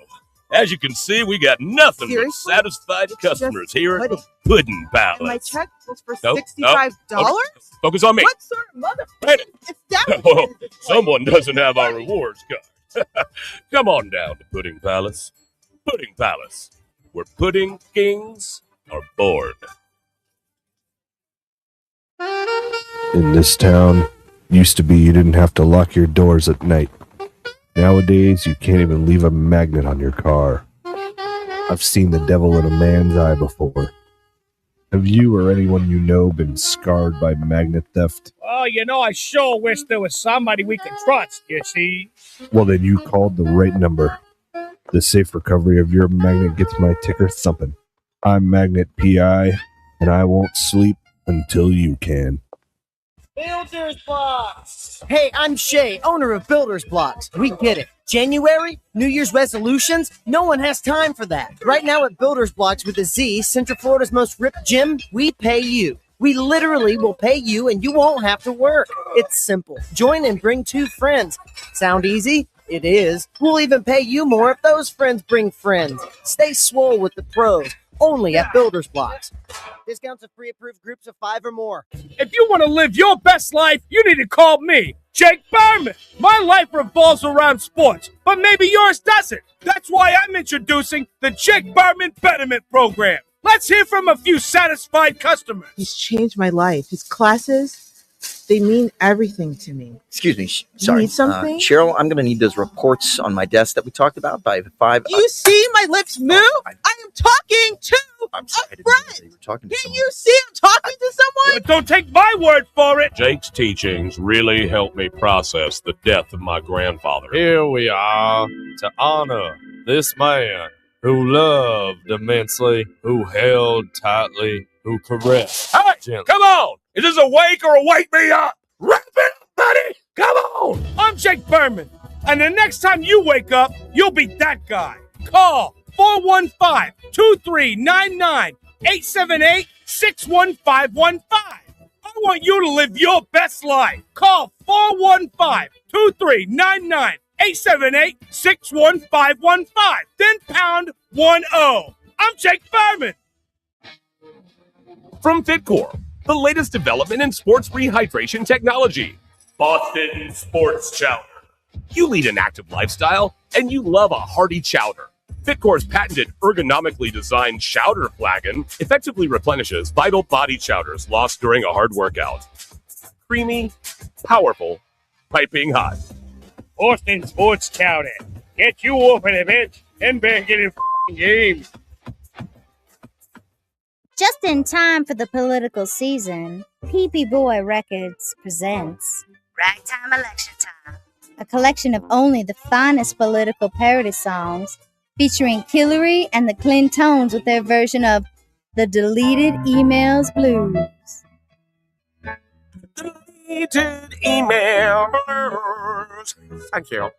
Speaker 5: As you can see, we got nothing but satisfied customers here at the Pudding Palace.
Speaker 8: And my check was for
Speaker 5: Nope,
Speaker 8: $65?
Speaker 5: nope. Focus on me.
Speaker 8: What sort of mother?
Speaker 5: Brandon.
Speaker 8: It's down.
Speaker 5: Oh, someone doesn't have our rewards card. Come on down to Pudding Palace. Pudding Palace. where pudding kings are born.
Speaker 11: In this town, used to be you didn't have to lock your doors at night. Nowadays, you can't even leave a magnet on your car. I've seen the devil in a man's eye before. Have you or anyone you know been scarred by magnet theft?
Speaker 20: Oh, I sure wish there was somebody we could trust, you see.
Speaker 11: Well, then you called the right number. The safe recovery of your magnet gets my ticker thumping. I'm Magnet PI, and I won't sleep until you can.
Speaker 12: Builder's Blocks! Hey, I'm Shay, owner of Builder's Blocks. We get it. January? New Year's resolutions? No one has time for that. Right now at Builder's Blocks with a Z, Central Florida's most ripped gym, we pay you. We literally will pay you and you won't have to work. It's simple. Join and bring 2 friends. Sound easy? It is. We'll even pay you more if those friends bring friends. Stay swole with the pros. Only at Builder's Blocks. Discounts of pre-approved groups of 5 or more.
Speaker 20: If you want to live your best life, you need to call me, Jake Berman. My life revolves around sports, but maybe yours doesn't. That's why I'm introducing the Jake Berman Betterment Program. Let's hear from a few satisfied customers.
Speaker 8: He's changed my life. His classes, they mean everything to me.
Speaker 6: Excuse me. Sorry.
Speaker 8: need something?
Speaker 6: Cheryl, I'm going to need those reports on my desk that we talked about by 5.
Speaker 8: Do you see my lips move? I am talking to
Speaker 6: I'm sorry,
Speaker 8: a friend.
Speaker 6: You were talking to
Speaker 8: Can you see I'm talking to someone?
Speaker 20: Don't take my word for it.
Speaker 5: Jake's teachings really helped me process the death of my grandfather.
Speaker 9: Here we are to honor this man who loved immensely, who held tightly, who caressed.
Speaker 5: Hey,
Speaker 9: gently.
Speaker 5: come on! Is this a wake or a wake me up? Wrap it up, buddy! Come on!
Speaker 20: I'm Jake Berman, and the next time you wake up, you'll be that guy. Call 415-239-9878-61515. I want you to live your best life. Call 415-239-9878-61515. Then pound 10. I'm Jake Berman.
Speaker 5: From Fitcore, the latest development in sports rehydration technology. Boston Sports Chowder. You lead an active lifestyle, and you love a hearty chowder. Fitcore's patented ergonomically designed chowder flagon effectively replenishes vital body chowders lost during a hard workout. Creamy, powerful, piping hot.
Speaker 20: Boston Sports Chowder. Get you off of the bench and back in the game.
Speaker 15: Just in time for the political season, PP Boy Records presents Ragtime Election Time, a collection of only the finest political parody songs featuring Hillary and the Clintones with their version of the Deleted Emails Blues.
Speaker 5: Deleted emails. Thank you.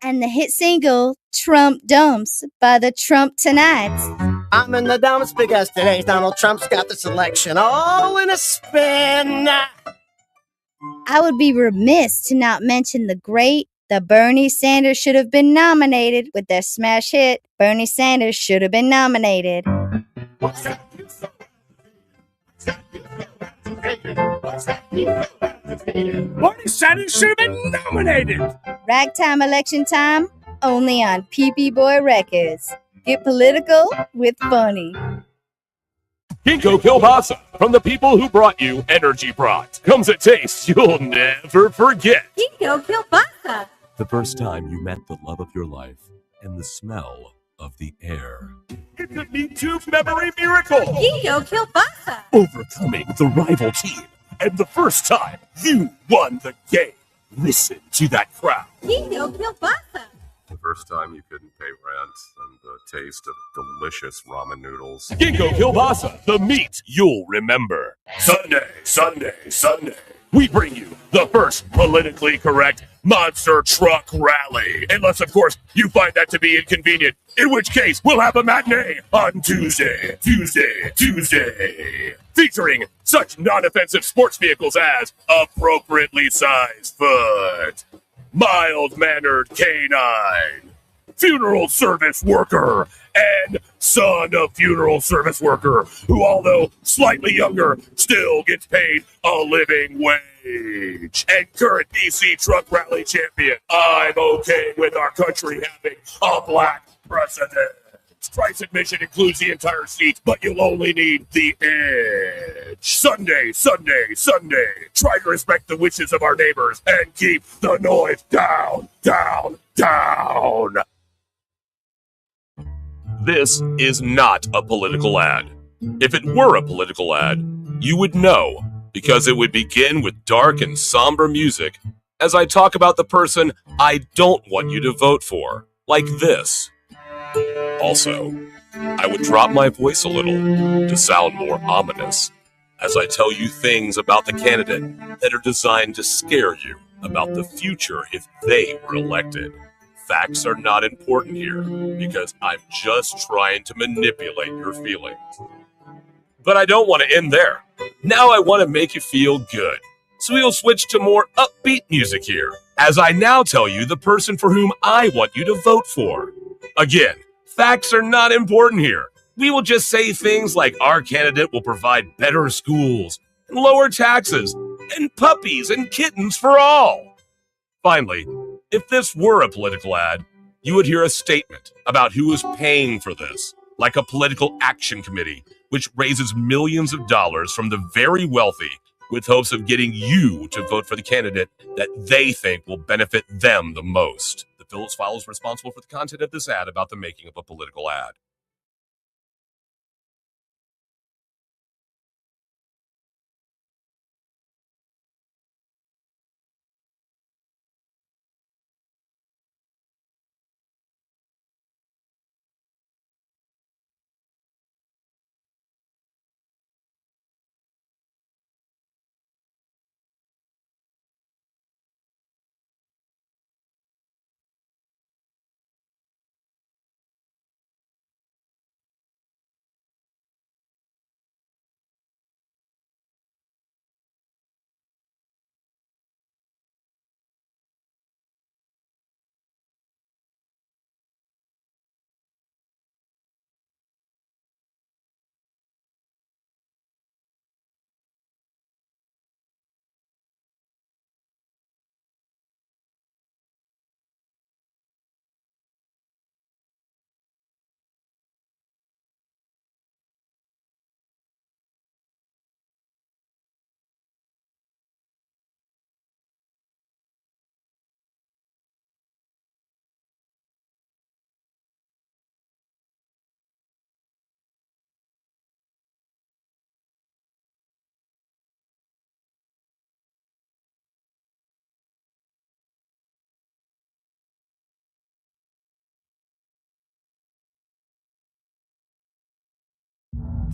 Speaker 15: And the hit single Trump Dumps by the Trump Tonights.
Speaker 12: I'm in the dumbest because today Donald Trump's got this election all in a spin.
Speaker 15: I would be remiss to not mention the Bernie Sanders should have been nominated with their smash hit, Bernie Sanders should have been nominated.
Speaker 20: Bernie Sanders should have been nominated.
Speaker 15: Ragtime Election Time, only on PP Boy Records. Get political with funny.
Speaker 5: Ginkgo Kielbasa, from the people who brought you Energy Brot, comes a taste you'll never forget.
Speaker 15: Ginkgo Kielbasa.
Speaker 16: The first time you met the love of your life and the smell of the air.
Speaker 5: It's a Me Too memory miracle.
Speaker 15: Ginkgo Kielbasa.
Speaker 5: Overcoming the rival team, and the first time you won the game. Listen to that crowd.
Speaker 15: Ginkgo Kielbasa.
Speaker 16: The first time you couldn't pay rent and the taste of delicious ramen noodles.
Speaker 5: Ginkgo Kielbasa, the meat you'll remember. Sunday. We bring you the first politically correct monster truck rally. Unless, of course, you find that to be inconvenient. In which case, we'll have a matinee on Tuesday. Featuring such non-offensive sports vehicles as appropriately sized foot, mild-mannered canine, funeral service worker, and son of funeral service worker, who, although slightly younger, still gets paid a living wage. And current DC Truck Rally champion, I'm okay with our country having a black president. Price admission includes the entire seat, but you'll only need the edge. Sunday, Sunday, Sunday. Try to respect the wishes of our neighbors and keep the noise down, down, down. This is not a political ad. If it were a political ad, you would know, because it would begin with dark and somber music as I talk about the person I don't want you to vote for, like this. Also, I would drop my voice a little to sound more ominous as I tell you things about the candidate that are designed to scare you about the future if they were elected. Facts are not important here because I'm just trying to manipulate your feelings. But I don't want to end there. Now I want to make you feel good. So we'll switch to more upbeat music here, as I now tell you the person for whom I want you to vote for. Again, facts are not important here. We will just say things like our candidate will provide better schools, and lower taxes, and puppies and kittens for all. Finally, if this were a political ad, you would hear a statement about who is paying for this, like a political action committee, which raises millions of dollars from the very wealthy with hopes of getting you to vote for the candidate that they think will benefit them the most. The Phillips File is responsible for the content of this ad about the making of a political ad.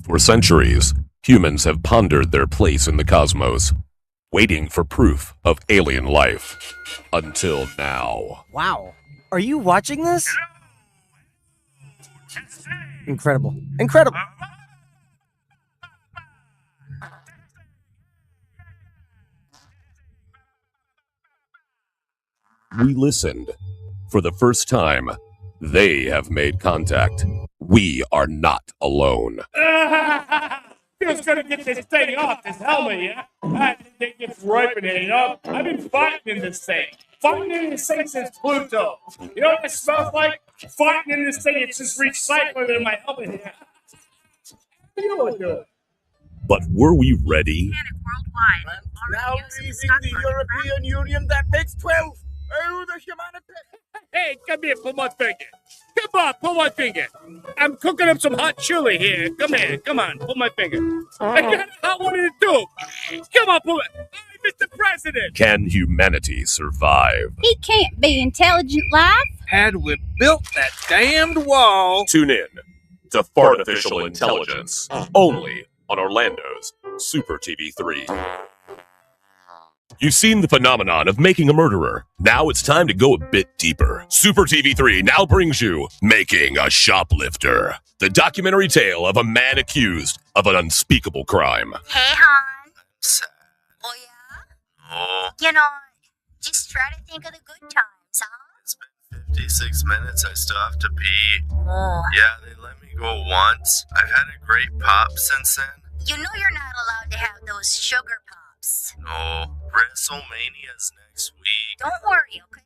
Speaker 5: For centuries, humans have pondered their place in the cosmos, waiting for proof of alien life. Until now.
Speaker 12: Wow. Are you watching this? Incredible. Incredible.
Speaker 5: We listened. For the first time, they have made contact. We are not alone.
Speaker 20: Feels good to get this thing off this helmet, yeah? I think it's ripening up. I've been fighting in this thing. Fighting in this thing since Pluto. You know what it smells like? Fighting in this thing, it's just recycling in my helmet here. Feel good.
Speaker 5: But were we ready?
Speaker 20: Now leaving the European Union, that makes 12. Oh, the humanity. Hey, come here, pull my finger. Come on, pull my finger. I'm cooking up some hot chili here. Come here, come on, pull my finger. I got a hot one in the tube. Come on, pull it. Hey, Mr. President.
Speaker 5: Can humanity survive?
Speaker 15: He can't be intelligent life.
Speaker 20: Had we built that damned wall.
Speaker 5: Tune in to Fartificial Intelligence, only on Orlando's Super TV 3. You've seen the phenomenon of making a murderer. Now it's time to go a bit deeper. Super TV 3 now brings you Making a Shoplifter, the documentary tale of a man accused of an unspeakable crime.
Speaker 15: Hey, hon. Oh, yeah?
Speaker 10: Oh,
Speaker 15: You know, just try to think of the good times, huh?
Speaker 10: it's been 56 minutes. I still have to pee.
Speaker 15: Oh.
Speaker 10: Yeah, they let me go once. I've had a great pop since then.
Speaker 15: You know you're not allowed to have those sugar pops.
Speaker 10: No, WrestleMania's next week.
Speaker 15: Don't worry, okay?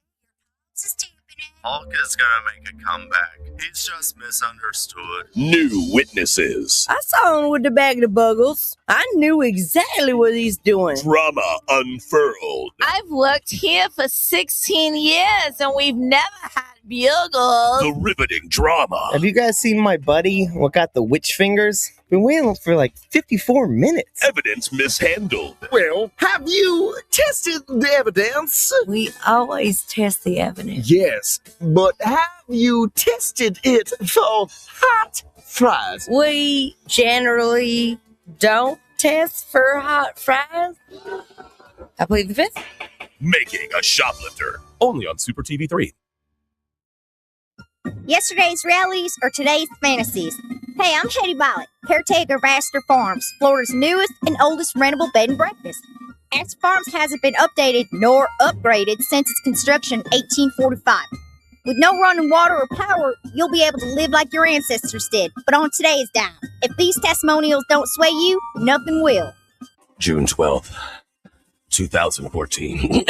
Speaker 15: This is taping it.
Speaker 10: Hulk is gonna make a comeback. He's just misunderstood.
Speaker 5: New witnesses.
Speaker 2: I saw him with the bag of buggles. I knew exactly what he's doing.
Speaker 5: Drama unfurled.
Speaker 13: I've worked here for 16 years and we've never had bugles.
Speaker 5: The riveting drama.
Speaker 12: Have you guys seen my buddy, what got the witch fingers? Been waiting for like 54 minutes.
Speaker 5: Evidence mishandled.
Speaker 7: Well, have you tested the evidence?
Speaker 22: We always test the evidence.
Speaker 7: Yes, but have you tested it for hot fries?
Speaker 2: We generally don't test for hot fries. I plead the fifth.
Speaker 5: Making a shoplifter. Only on Super TV 3.
Speaker 15: Yesterday's realities are today's fantasies. Hey, I'm Hetty Violet, caretaker of Astor Farms, Florida's newest and oldest rentable bed and breakfast. Astor Farms hasn't been updated nor upgraded since its construction in 1845. With no running water or power, you'll be able to live like your ancestors did, but on today's dime. If these testimonials don't sway you, nothing will.
Speaker 5: June 12th, 2014.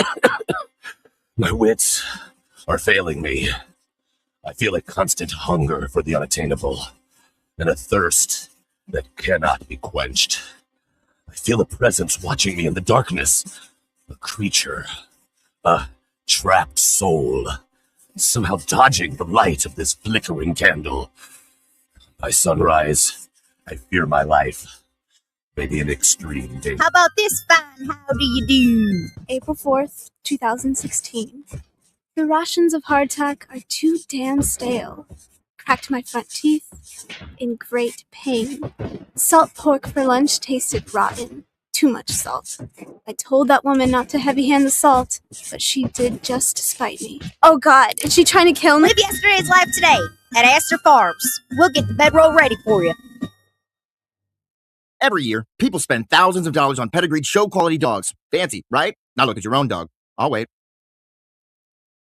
Speaker 5: My wits are failing me. I feel a constant hunger for the unattainable and a thirst that cannot be quenched. I feel a presence watching me in the darkness. A creature, a trapped soul, somehow dodging the light of this flickering candle. By sunrise, I fear my life. Maybe an extreme danger.
Speaker 15: How about this fine? How do you do?
Speaker 14: April 4th, 2016. The rations of hardtack are too damn stale. Cracked my front teeth in great pain. Salt pork for lunch tasted rotten. Too much salt. I told that woman not to heavy-hand the salt, but she did just to spite me. Oh God, is she trying to kill me?
Speaker 15: Live yesterday's life today at Astor Farms. We'll get the bedroll ready for you.
Speaker 17: Every year, people spend thousands of dollars on pedigreed show-quality dogs. Fancy, right? Now look at your own dog. I'll wait.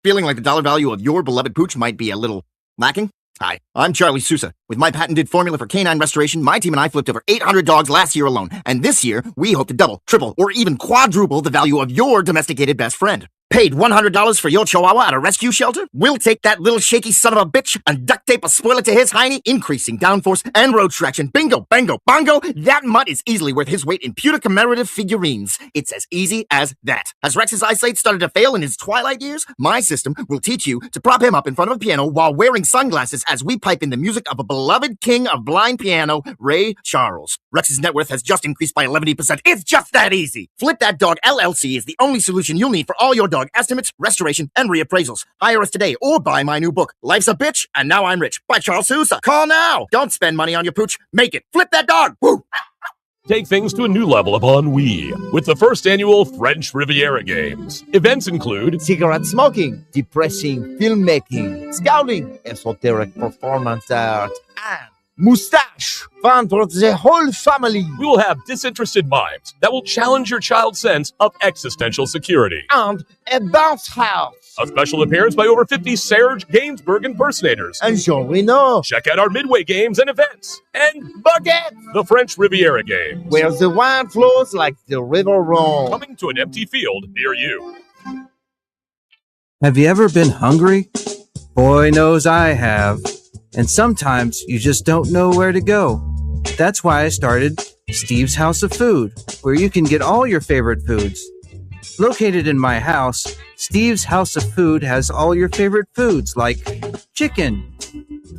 Speaker 17: Feeling like the dollar value of your beloved pooch might be a little lacking? Hi, I'm Charlie Sousa. With my patented formula for canine restoration, my team and I flipped over 800 dogs last year alone. And this year, we hope to double, triple, or even quadruple the value of your domesticated best friend. Paid $100 for your chihuahua at a rescue shelter? We'll take that little shaky son of a bitch and duct tape a spoiler to his hiney, increasing downforce and road traction. Bingo, bango, bongo. That mutt is easily worth his weight in pure commemorative figurines. It's as easy as that. Has Rex's eyesight started to fail in his twilight years? My system will teach you to prop him up in front of a piano while wearing sunglasses as we pipe in the music of a beloved king of blind piano, Ray Charles. Rex's net worth has just increased by 11%. It's just that easy. Flip That Dog LLC is the only solution you'll need for all your dog estimates, restoration, and reappraisals. Hire us today or buy my new book, Life's a Bitch, and Now I'm Rich, by Charles Sousa. Call now. Don't spend money on your pooch. Make it. Flip that dog. Woo!
Speaker 5: Take things to a new level upon Wii with the first annual French Riviera Games. Events include
Speaker 18: cigarette smoking, depressing filmmaking, scouting, esoteric performance art, and moustache, fun for the whole family.
Speaker 5: We will have disinterested mimes that will challenge your child's sense of existential security.
Speaker 18: And a bounce house.
Speaker 5: A special appearance by over 50 Serge Gainsbourg impersonators.
Speaker 18: And Jean Reno.
Speaker 5: Check out our midway games and events. And
Speaker 18: Baguette.
Speaker 5: The French Riviera Games.
Speaker 18: Where the wine flows like the river Rhone.
Speaker 5: Coming to an empty field near you.
Speaker 19: Have you ever been hungry? Boy knows I have. And sometimes you just don't know where to go. That's why I started Steve's House of Food, where you can get all your favorite foods. Located in my house, Steve's House of Food has all your favorite foods like chicken,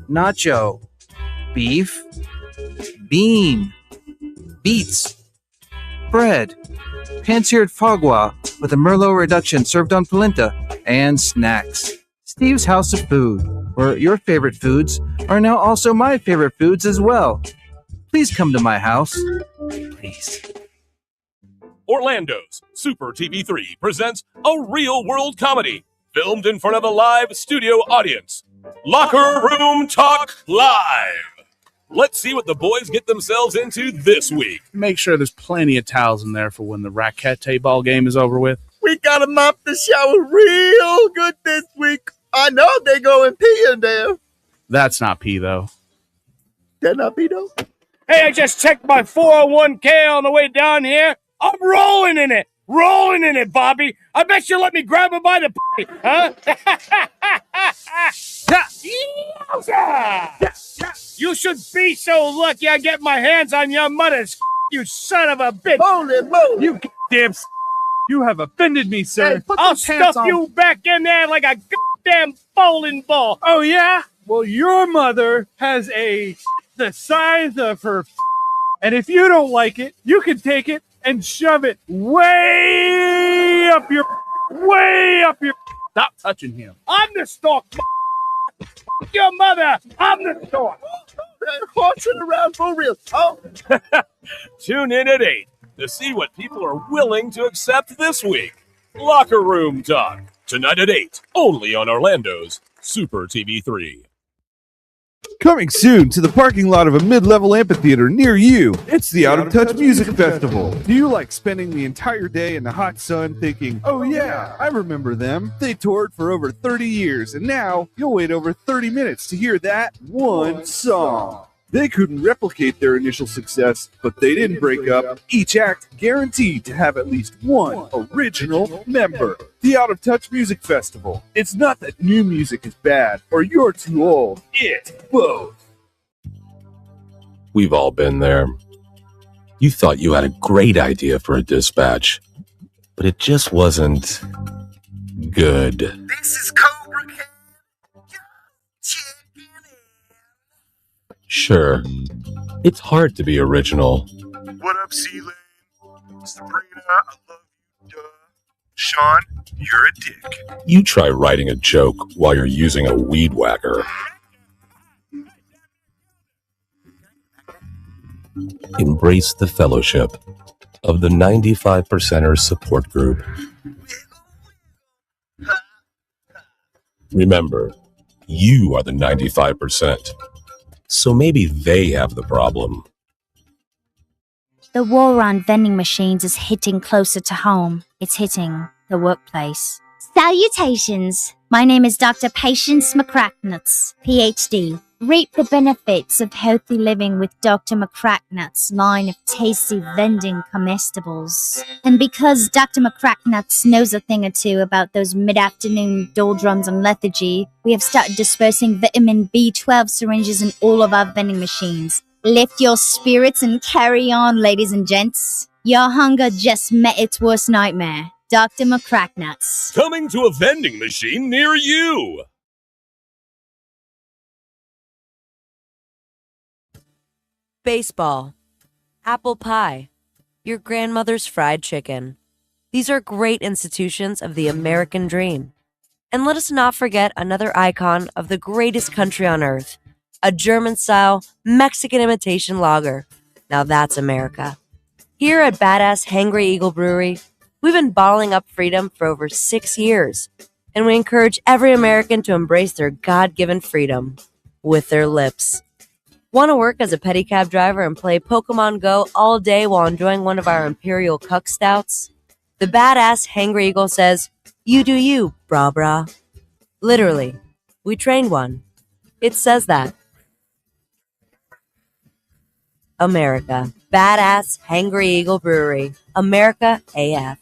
Speaker 19: nacho, beef, bean, beets, bread, pan-seared foie gras with a Merlot reduction served on polenta, and snacks. Steve's House of Food, where your favorite foods are now also my favorite foods as well. Please come to my house. Please.
Speaker 5: Orlando's Super TV3 presents a real-world comedy filmed in front of a live studio audience. Locker Room Talk Live. Let's see what the boys get themselves into this week.
Speaker 26: Make sure there's plenty of towels in there for when the racquet ball game is over with.
Speaker 7: We gotta mop the shower real good this week. I know they go and pee in there.
Speaker 26: That's not pee, though.
Speaker 7: That not pee, though?
Speaker 20: Hey, I just checked my 401k on the way down here. I'm rolling in it. Rolling in it, Bobby. I bet you let me grab it by the huh? You should be so lucky I get my hands on your mother's, you son of a bitch.
Speaker 11: Holy moly! You goddamn you have offended me, sir.
Speaker 20: Hey, I'll stuff you back in there like a goddamn bowling ball.
Speaker 11: Oh, yeah? Well, your mother has the size of her and if you don't like it, you can take it and shove it way up your... Stop touching him.
Speaker 20: I'm the stork. Your mother. I'm the stork.
Speaker 7: They're horsing around for real. Oh.
Speaker 5: Tune in at 8 to see what people are willing to accept this week. Locker Room Talk. Tonight at 8, only on Orlando's Super TV 3.
Speaker 11: Coming soon to the parking lot of a mid-level amphitheater near you, it's the Out of Touch Music Festival. Do you like spending the entire day in the hot sun thinking, oh yeah, I remember them. They toured for over 30 years and now you'll wait over 30 minutes to hear that one song. They couldn't replicate their initial success, but they didn't break up. Each act guaranteed to have at least one original member. The Out of Touch Music Festival. It's not that new music is bad or you're too old. It's both.
Speaker 16: We've all been there. You thought you had a great idea for a dispatch, but it just wasn't good.
Speaker 17: This is Cobra Kai.
Speaker 16: Sure, it's hard to be original.
Speaker 10: What up, C-Lane? Sabrina, I love you, duh. Sean, you're a dick.
Speaker 16: You try writing a joke while you're using a weed whacker. Embrace the fellowship of the 95%ers support group. Remember, you are the 95%. So maybe they have the problem.
Speaker 15: The war on vending machines is hitting closer to home. It's hitting the workplace. Salutations! My name is Dr. Patience McCracknuts, PhD. Reap the benefits of healthy living with Dr. McCracknuts' line of tasty vending comestibles. And because Dr. McCracknuts knows a thing or two about those mid-afternoon doldrums and lethargy, we have started dispersing vitamin B12 syringes in all of our vending machines. Lift your spirits and carry on, ladies and gents. Your hunger just met its worst nightmare. Dr. McCracknuts.
Speaker 5: Coming to a vending machine near you.
Speaker 22: Baseball, apple pie, your grandmother's fried chicken. These are great institutions of the American dream. And let us not forget another icon of the greatest country on earth, a German-style Mexican imitation lager. Now that's America. Here at Badass Hangry Eagle Brewery, we've been bottling up freedom for over 6 years, and we encourage every American to embrace their God-given freedom with their lips. Want to work as a pedicab driver and play Pokemon Go all day while enjoying one of our Imperial Cuck Stouts? The Badass Hangry Eagle says, you do you, brah brah. Literally, we trained one. It says that. America. Badass Hangry Eagle Brewery. America AF.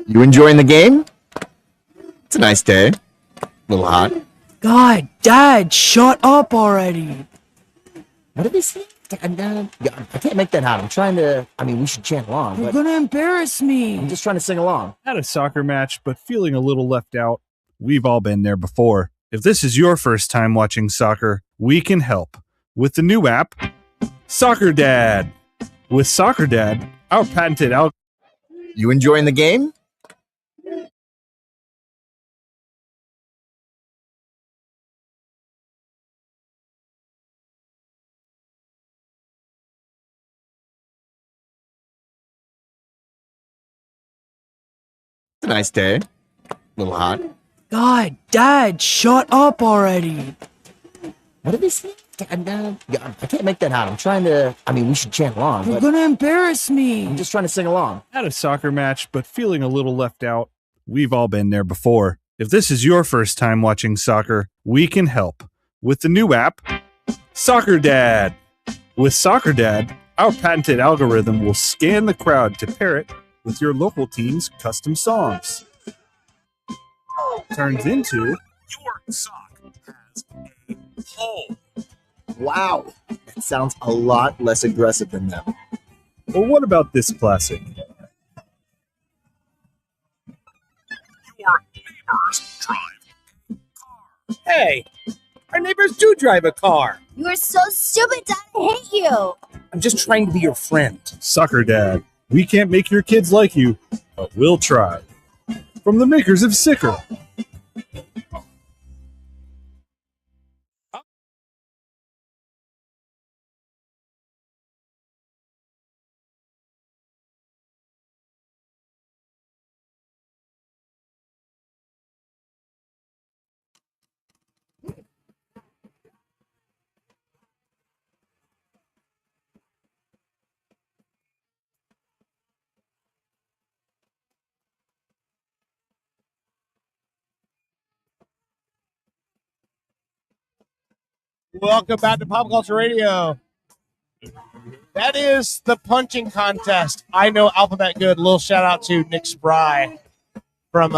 Speaker 17: You enjoying the game? It's a nice day. A little hot.
Speaker 1: God, Dad, shut up already.
Speaker 17: What did they say? Yeah, I can't make that out. I'm trying to. I mean, we should chant along.
Speaker 1: You're
Speaker 17: But
Speaker 1: gonna embarrass me.
Speaker 17: I'm just trying to sing along.
Speaker 11: At a soccer match, but feeling a little left out. We've all been there before. If this is your first time watching soccer, we can help with the new app, Soccer Dad. With Soccer Dad, our patented
Speaker 17: You enjoying the game? It's a nice day. A little hot.
Speaker 1: God, Dad, shut up already.
Speaker 17: What did they say? Yeah, I can't make that out. I'm trying to. I mean, we should chant along.
Speaker 1: You're
Speaker 17: But
Speaker 1: gonna embarrass me.
Speaker 17: I'm just trying to sing along.
Speaker 11: At a soccer match, but feeling a little left out. We've all been there before. If this is your first time watching soccer, we can help with the new app, Soccer Dad. With Soccer Dad, our patented algorithm will scan the crowd to pair it with your local team's custom songs. Turns into
Speaker 5: Your sock has a hole.
Speaker 17: Wow, that sounds a lot less aggressive than them.
Speaker 11: Well, what about this classic?
Speaker 5: Your neighbors drive.
Speaker 20: Hey, our neighbors do drive a car.
Speaker 15: You are so stupid, Dad. I hate you.
Speaker 20: I'm just trying to be your friend.
Speaker 11: Soccer Dad. We can't make your kids like you, but we'll try. From the makers of Sicker.
Speaker 20: Welcome back to Pop Culture Radio. That is the punching contest. I know Alphabet Good. Little shout out to Nick Spry from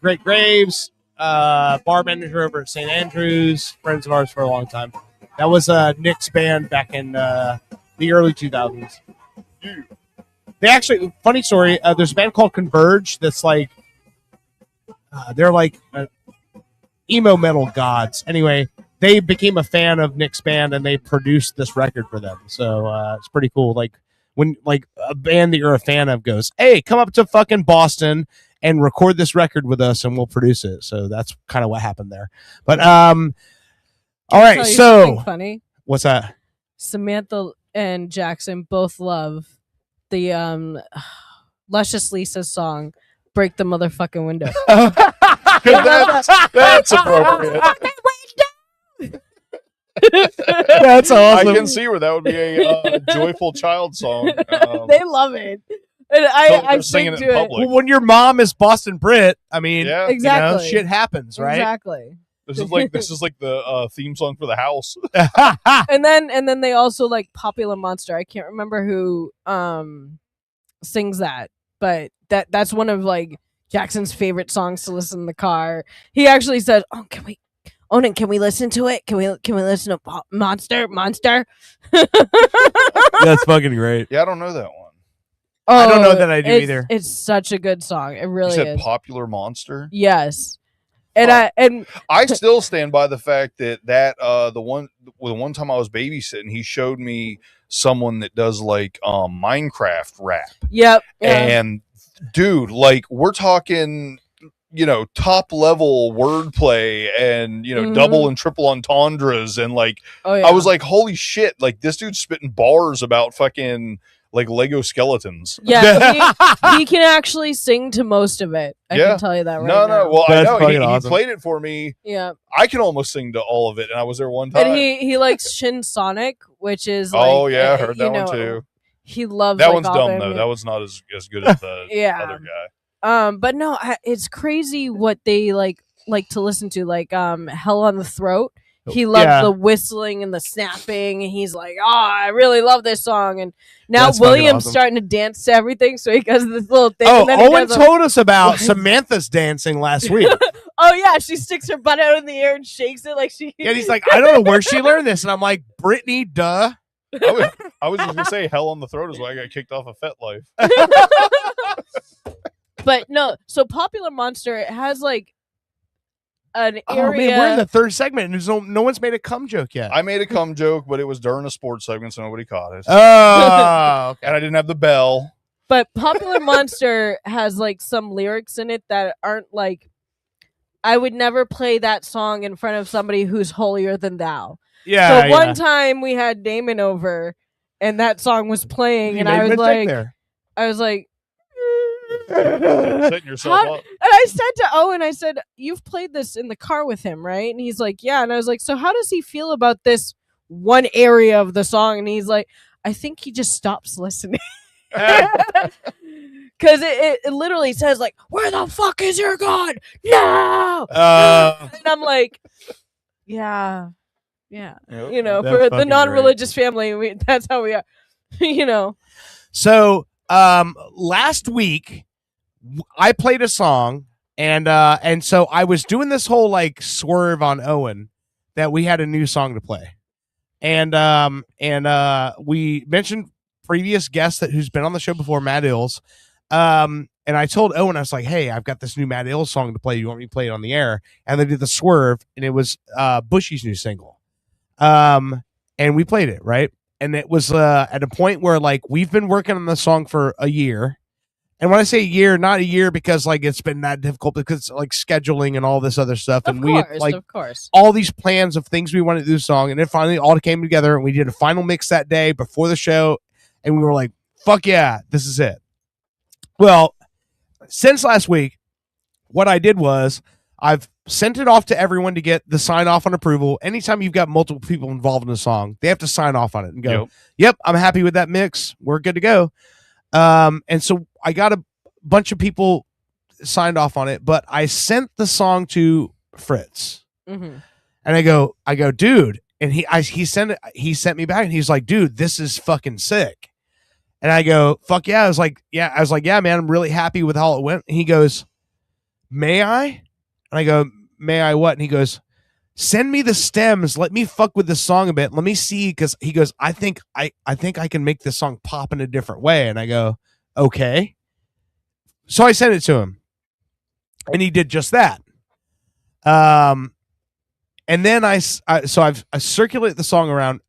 Speaker 20: Great Graves, bar manager over at St. Andrews, friends of ours for a long time. That was Nick's band back in the early 2000s. They actually, funny story, there's a band called Converge that's like, they're like emo metal gods. Anyway, they became a fan of Nick's band and they produced this record for them. So it's pretty cool. Like when like a band that you're a fan of goes, hey, come up to fucking Boston and record this record with us and we'll produce it. So that's kind of what happened there. But all right,
Speaker 3: Tell you
Speaker 20: so
Speaker 3: something funny.
Speaker 20: What's that?
Speaker 3: Samantha and Jackson both love the Luscious Lisa's song "Break the Motherfucking Window."
Speaker 4: That's appropriate.
Speaker 20: That's awesome.
Speaker 4: I can see where that would be a joyful child song.
Speaker 3: They love it. And I sing to it.
Speaker 20: Well, when your mom is Boston Brit, I mean,
Speaker 4: Yeah.
Speaker 3: Exactly.
Speaker 20: shit happens, right?
Speaker 3: Exactly.
Speaker 4: This is like the theme song for the house.
Speaker 3: and then they also like Popular Monster. I can't remember who sings that, but that's one of like Jackson's favorite songs to listen in the car. He actually said, "Oh, Onan, can we listen to it? Can we listen to Monster?"
Speaker 20: That's fucking great.
Speaker 4: Yeah, I don't know that one.
Speaker 20: I don't know that I do
Speaker 3: it's-
Speaker 20: either.
Speaker 3: It's such a good song. It really
Speaker 4: You said
Speaker 3: is.
Speaker 4: Popular Monster.
Speaker 3: Yes. And
Speaker 4: I still stand by the fact that the one time I was babysitting, he showed me someone that does like Minecraft rap.
Speaker 3: Yep. Yeah.
Speaker 4: And dude, like we're talking, top level wordplay and
Speaker 3: Mhm.
Speaker 4: double and triple entendres and like
Speaker 3: Oh, yeah.
Speaker 4: I was like, holy shit! Like this dude's spitting bars about fucking like Lego skeletons.
Speaker 3: yeah, he can actually sing to most of it. I can tell you that right
Speaker 4: no,
Speaker 3: now.
Speaker 4: well,
Speaker 20: That's
Speaker 4: I know
Speaker 20: fucking
Speaker 4: he
Speaker 20: awesome.
Speaker 4: played it for me.
Speaker 3: Yeah.
Speaker 4: I can almost sing to all of it, and I was there one time.
Speaker 3: And he likes Shin Sonic, which is like,
Speaker 4: oh yeah, I heard that
Speaker 3: you
Speaker 4: one
Speaker 3: know,
Speaker 4: too.
Speaker 3: He loves
Speaker 4: That
Speaker 3: like,
Speaker 4: one's
Speaker 3: all
Speaker 4: dumb
Speaker 3: their
Speaker 4: though.
Speaker 3: mu-
Speaker 4: That was not as good as the
Speaker 3: Yeah.
Speaker 4: other guy.
Speaker 3: But no, it's crazy what they like to listen to, like Hell on the Throat. He loves
Speaker 20: Yeah.
Speaker 3: the whistling and the snapping, and he's like, "Oh, I really love this song." And now
Speaker 20: That's fucking
Speaker 3: William's
Speaker 20: awesome.
Speaker 3: starting to dance to everything, so he does this little thing.
Speaker 20: Oh,
Speaker 3: and then he
Speaker 20: Owen
Speaker 3: does
Speaker 20: told us about Samantha's dancing last week.
Speaker 3: Oh yeah, she sticks her butt out in the air and shakes it like she.
Speaker 6: Yeah, and he's like, I don't know where she learned this, and I'm like, Brittany, duh.
Speaker 4: I was just gonna say hell on the throat is why I got kicked off of FetLife.
Speaker 3: But no, so Popular Monster, it has like an area.
Speaker 6: Oh man, we're in the third segment, and there's no one's made a cum joke yet.
Speaker 4: I made a cum joke, but it was during a sports segment, so nobody caught it.
Speaker 6: Oh, okay.
Speaker 4: And I didn't have the bell.
Speaker 3: But Popular Monster has like some lyrics in it that aren't like, I would never play that song in front of somebody who's holier than thou.
Speaker 6: Yeah.
Speaker 3: So one time we had Damon over, and that song was playing, and I was like,
Speaker 4: Setting yourself
Speaker 3: How-
Speaker 4: up.
Speaker 3: And I said to Owen, I said, you've played this in the car with him, right? And he's like, yeah. And I was like, so how does he feel about this one area of the song? And he's like, I think he just stops listening. Because it literally says, like, where the fuck is your God? No! And I'm like, yeah.
Speaker 4: Yep.
Speaker 3: You know,
Speaker 6: That's
Speaker 3: for the
Speaker 6: fucking
Speaker 3: non-religious family, that's how we are. You know.
Speaker 6: So last week I played a song, and so I was doing this whole like swerve on Owen that we had a new song to play, and we mentioned previous guest who's been on the show before, Matt Ills, and I told Owen, I was like, hey, I've got this new Matt Ills song to play. You want me to play it on the air? And they did the swerve, and it was Bushy's new single, and we played it, right? And it was at a point where like we've been working on the song for a year. And when I say a year, not a year because like it's been that difficult, because it's like scheduling and all this other stuff. And we had like
Speaker 3: of course.
Speaker 6: all these plans of things we wanted to do the song, and then finally all came together, and we did a final mix that day before the show, and we were like, fuck yeah, this is it. Well, since last week, what I did was I've sent it off to everyone to get the sign off on approval. Anytime you've got multiple people involved in a song, they have to sign off on it and go, yep, I'm happy with that mix. We're good to go. And so I got a bunch of people signed off on it, but I sent the song to Fritz,
Speaker 3: Mm-hmm.
Speaker 6: and I go, dude, and he sent me back, and he's like, dude, this is fucking sick. And I go, fuck yeah. I was like, yeah, man, I'm really happy with how it went. And he goes, may I? And I go, may I what? And he goes, send me the stems. Let me fuck with the song a bit. Let me see. Because he goes, I think I can make this song pop in a different way. And I go, okay. So I sent it to him, and he did just that. And then I circulate the song around.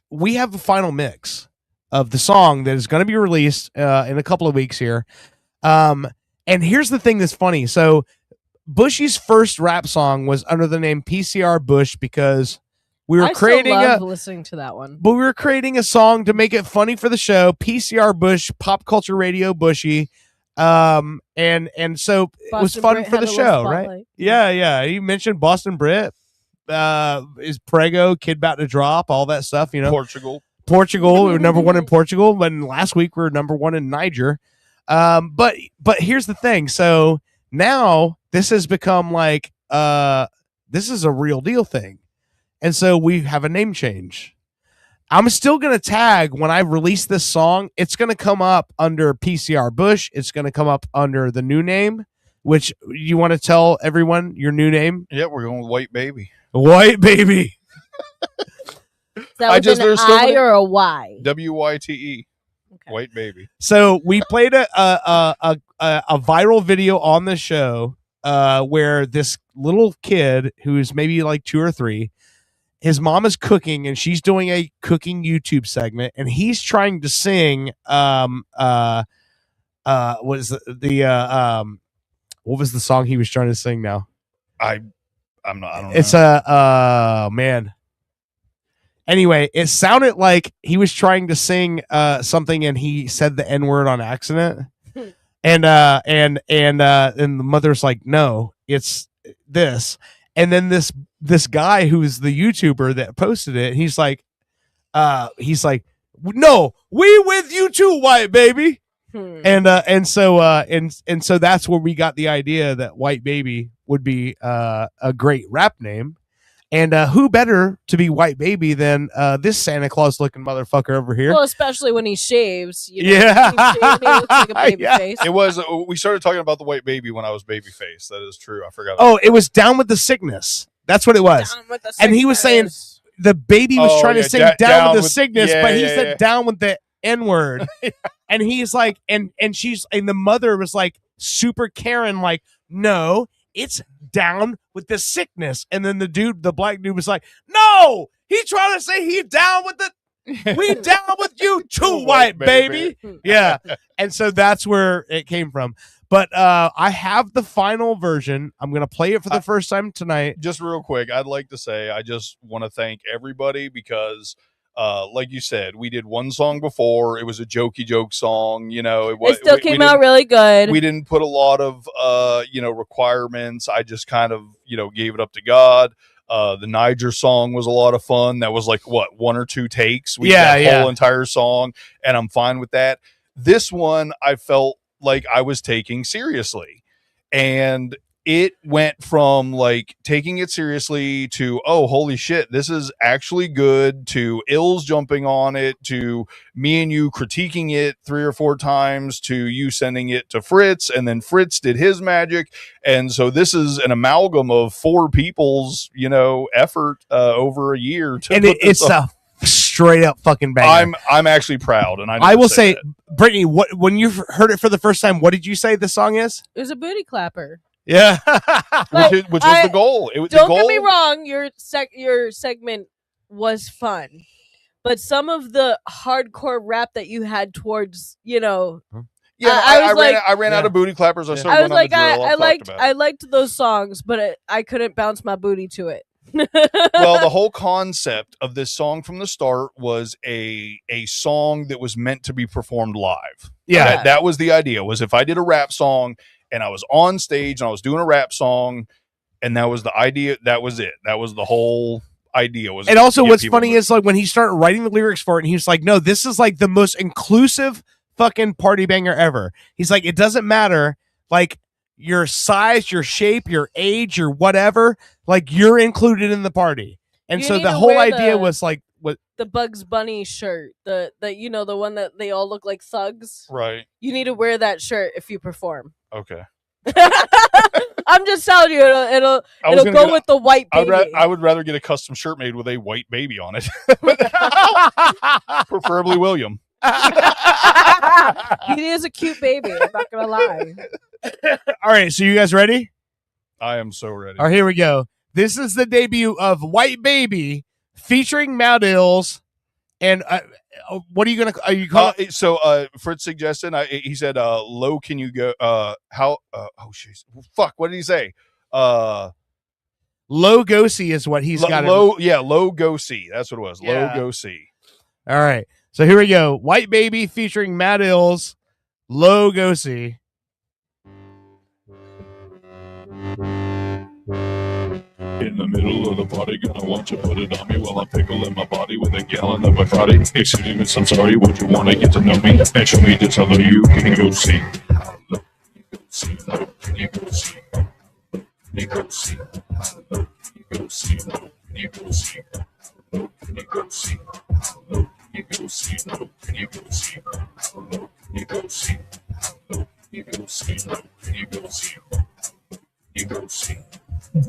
Speaker 6: We have a final mix of the song that is going to be released in a couple of weeks here. And here's the thing that's funny. So Bushy's first rap song was under the name PCR Bush because we were
Speaker 3: listening to that one.
Speaker 6: But we were creating a song to make it funny for the show. PCR Bush, Pop Culture Radio Bushy. And so it was
Speaker 3: Boston
Speaker 6: fun
Speaker 3: Brit
Speaker 6: for
Speaker 3: had
Speaker 6: the
Speaker 3: a
Speaker 6: show,
Speaker 3: little
Speaker 6: right?
Speaker 3: spotlight.
Speaker 6: Yeah. You mentioned Boston Brit, is Prego, Kid About to Drop, all that stuff, you know. Portugal, we were number one in Portugal, but last week we were number one in Niger. But here's the thing. So now this has become like this is a real deal thing. And so we have a name change. I'm still going to tag when I release this song. It's going to come up under PCR Bush. It's going to come up under the new name, which you want to tell everyone your new name?
Speaker 4: Yeah, we're going with White Baby.
Speaker 6: White Baby.
Speaker 3: Is that with an I or a Y?
Speaker 4: WYTE. White Baby.
Speaker 6: So we played a viral video on the show where this little kid who's maybe like 2 or 3, his mom is cooking and she's doing a cooking YouTube segment, and he's trying to sing what is what was the song he was trying to sing now?
Speaker 4: I don't know.
Speaker 6: It's man. Anyway, it sounded like he was trying to sing something, and he said the N-word on accident. and the mother's like, no, it's this. And then this guy who's the YouTuber that posted it, he's like, no, we with you too, White Baby. And so that's where we got the idea that White Baby would be a great rap name. And who better to be White Baby than this Santa Claus looking motherfucker over here?
Speaker 3: Well, especially when he shaves. You know,
Speaker 6: Yeah.
Speaker 3: He shaves, he looks like a baby
Speaker 6: Yeah.
Speaker 3: face.
Speaker 4: It was. We started talking about the White Baby when I was Babyface. That is true. I forgot.
Speaker 6: Oh, it was Down with the Sickness. That's what it was.
Speaker 3: Down with the
Speaker 6: And he was saying
Speaker 3: sickness.
Speaker 6: the baby was
Speaker 4: Oh,
Speaker 6: trying
Speaker 4: yeah,
Speaker 6: to sing
Speaker 4: down
Speaker 6: down with the
Speaker 4: with-
Speaker 6: sickness,
Speaker 4: yeah,
Speaker 6: but he
Speaker 4: yeah,
Speaker 6: said
Speaker 4: yeah.
Speaker 6: down with the N word. And he's like, and the mother was like super Karen, like, no, it's down with the sickness. And then the black dude was like, no, he trying to say he down with the, we down with you too, white baby. Yeah. And so that's where it came from. But I have the final version. I'm going to play it for the first time tonight.
Speaker 4: Just real quick, I'd like to say I just want to thank everybody because, like you said, we did one song before. It was a jokey joke song. You know,
Speaker 3: It still came out really good.
Speaker 4: We didn't put a lot of, requirements. I just kind of, gave it up to God. The Niger song was a lot of fun. That was like what, 1 or 2 takes. We did that whole entire song, and I'm fine with that. This one, I felt like I was taking seriously, and it went from like taking it seriously to, oh, holy shit, this is actually good, to Ills jumping on it, to me and you critiquing it 3 or 4 times, to you sending it to Fritz, and then Fritz did his magic. And so this is an amalgam of 4 people's, effort over a year.
Speaker 6: And it's a straight up fucking banger.
Speaker 4: I'm actually proud, and
Speaker 6: I will say, Brittany, when you heard it for the first time, what did you say the song is?
Speaker 3: It was a booty clapper.
Speaker 6: Yeah,
Speaker 4: which was the goal.
Speaker 3: Don't get me wrong. Your segment was fun, but some of the hardcore rap that you had towards,
Speaker 4: Yeah, I ran out of booty clappers. I started
Speaker 3: I was
Speaker 4: going
Speaker 3: like,
Speaker 4: on the drill.
Speaker 3: I liked those songs, but I couldn't bounce my booty to it.
Speaker 4: Well, the whole concept of this song from the start was a song that was meant to be performed live.
Speaker 6: Yeah.
Speaker 4: That was the idea, was if I did a rap song and I was on stage and I was doing a rap song, and that was the idea, that was it. That was the whole idea. Was
Speaker 6: and also
Speaker 4: to get
Speaker 6: what's
Speaker 4: people
Speaker 6: funny is like when he started writing the lyrics for it, and he was like, no, this is like the most inclusive fucking party banger ever. He's like, it doesn't matter like your size, your shape, your age, your whatever, like you're included in the party. And
Speaker 3: You
Speaker 6: so
Speaker 3: need
Speaker 6: the
Speaker 3: to
Speaker 6: whole
Speaker 3: wear
Speaker 6: idea was like what
Speaker 3: the Bugs Bunny shirt, the the one that they all look like thugs.
Speaker 4: Right.
Speaker 3: You need to wear that shirt if you perform.
Speaker 4: Okay.
Speaker 3: I'm just telling you, it'll
Speaker 4: I was gonna
Speaker 3: go
Speaker 4: get-
Speaker 3: with the white baby.
Speaker 4: I would rather get a custom shirt made with a white baby on it. Preferably William.
Speaker 3: He is a cute baby. I'm not gonna lie.
Speaker 6: all right, so you guys ready?
Speaker 4: I am so ready.
Speaker 6: All right, here we go. This is the debut of White Baby featuring Mad Ills. And what are you gonna? Are you calling?
Speaker 4: So Fritz suggested. He said, "Low, can you go? How? Oh jeez, fuck. What did he say?
Speaker 6: Low Go See is what he's got.
Speaker 4: Low, yeah, Low Go See. That's what it was.
Speaker 6: Yeah.
Speaker 4: Low Go See.
Speaker 6: All right, so here we go. White Baby featuring Mad Ills. Low Go See.
Speaker 10: In the middle of the party, gonna want you put it on me while I pickle in my body with a gallon of Bacardi. Excuse me, miss, I'm sorry, would you wanna get to know me? And show me just how low you can go see. How low you go see, low can you go see? Low can you go see? How low can you go see? Low can you go see? Low can you go see? How low can you go see? Low can you go see? How low can you go see? How low can you go see? Low can you go see? You go see.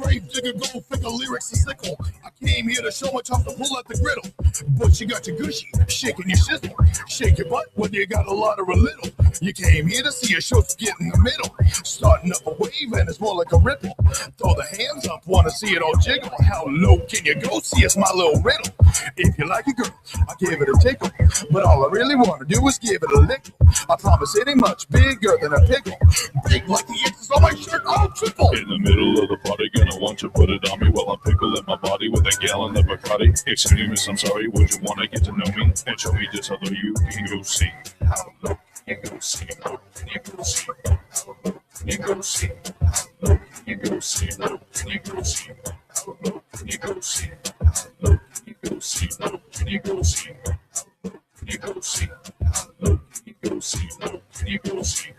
Speaker 7: Grave digger, go figure lyrics and sickle. I came here to show my tough to pull out the griddle. But you got your gushy, shaking your shizzle. Shake your butt whether you got a lot or a little. You came here to see a show get in the middle. Starting up a wave and it's more like a ripple. Throw the hands up, wanna see it all jiggle. How low can you go? See, it's my little riddle. If you like a girl, I give it a tickle. But all I really wanna do is give it a lick. I promise it ain't much bigger than a pickle. Big like the X's on my shirt, all triple.
Speaker 10: In the middle of the party, gonna want you put it on me while I pickle in my body with a gallon of Bacardi. Excuse me, miss, I'm sorry, would you wanna get to know me? And show me just how low you can go see. How low can you go see? Low can you go see? How low can you go see? How low can you go see? Low can you go see? How low can you go see? How low can you go see? Low can you go see? How low can you go see? How low can you go see? Low can you go see?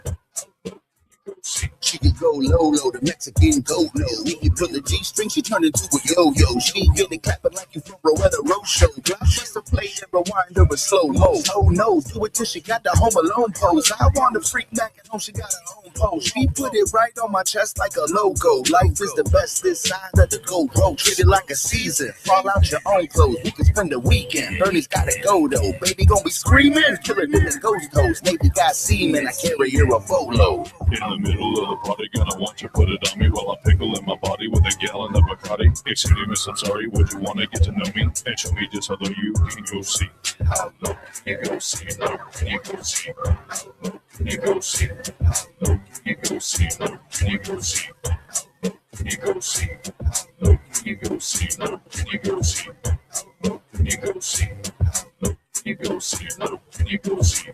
Speaker 7: She can go low, low, the Mexican go low. We can put the G-string, she turned into a yo-yo. She get it clapping like you from Rowena Road Show. Just to play and rewind over slow-mo. Oh no, do it till she got the Home Alone pose. I want to freak back at home, she got her own pose. She put it right on my chest like a logo. Life is the best this side of the gold road. Treat it like a season, fall out your own clothes. We can spend the weekend. Bernie's gotta go though. Baby gonna be screaming, killer than the ghost toes. Maybe got semen, I carry her a bolo.
Speaker 10: In the middle of the party, gonna want you put it on me while I'm pickling my body with a gallon of Bacardi. Excuse me, miss, I'm sorry, would you wanna get to know me and show me just how low you can go see? How low can you go see? Low can you go see? How low can you go see? How low can you go see? Low can you go see? How low can you go see? How low can you go see? Low can you go see? How low can you go see? How low can you go see? Low can you go see?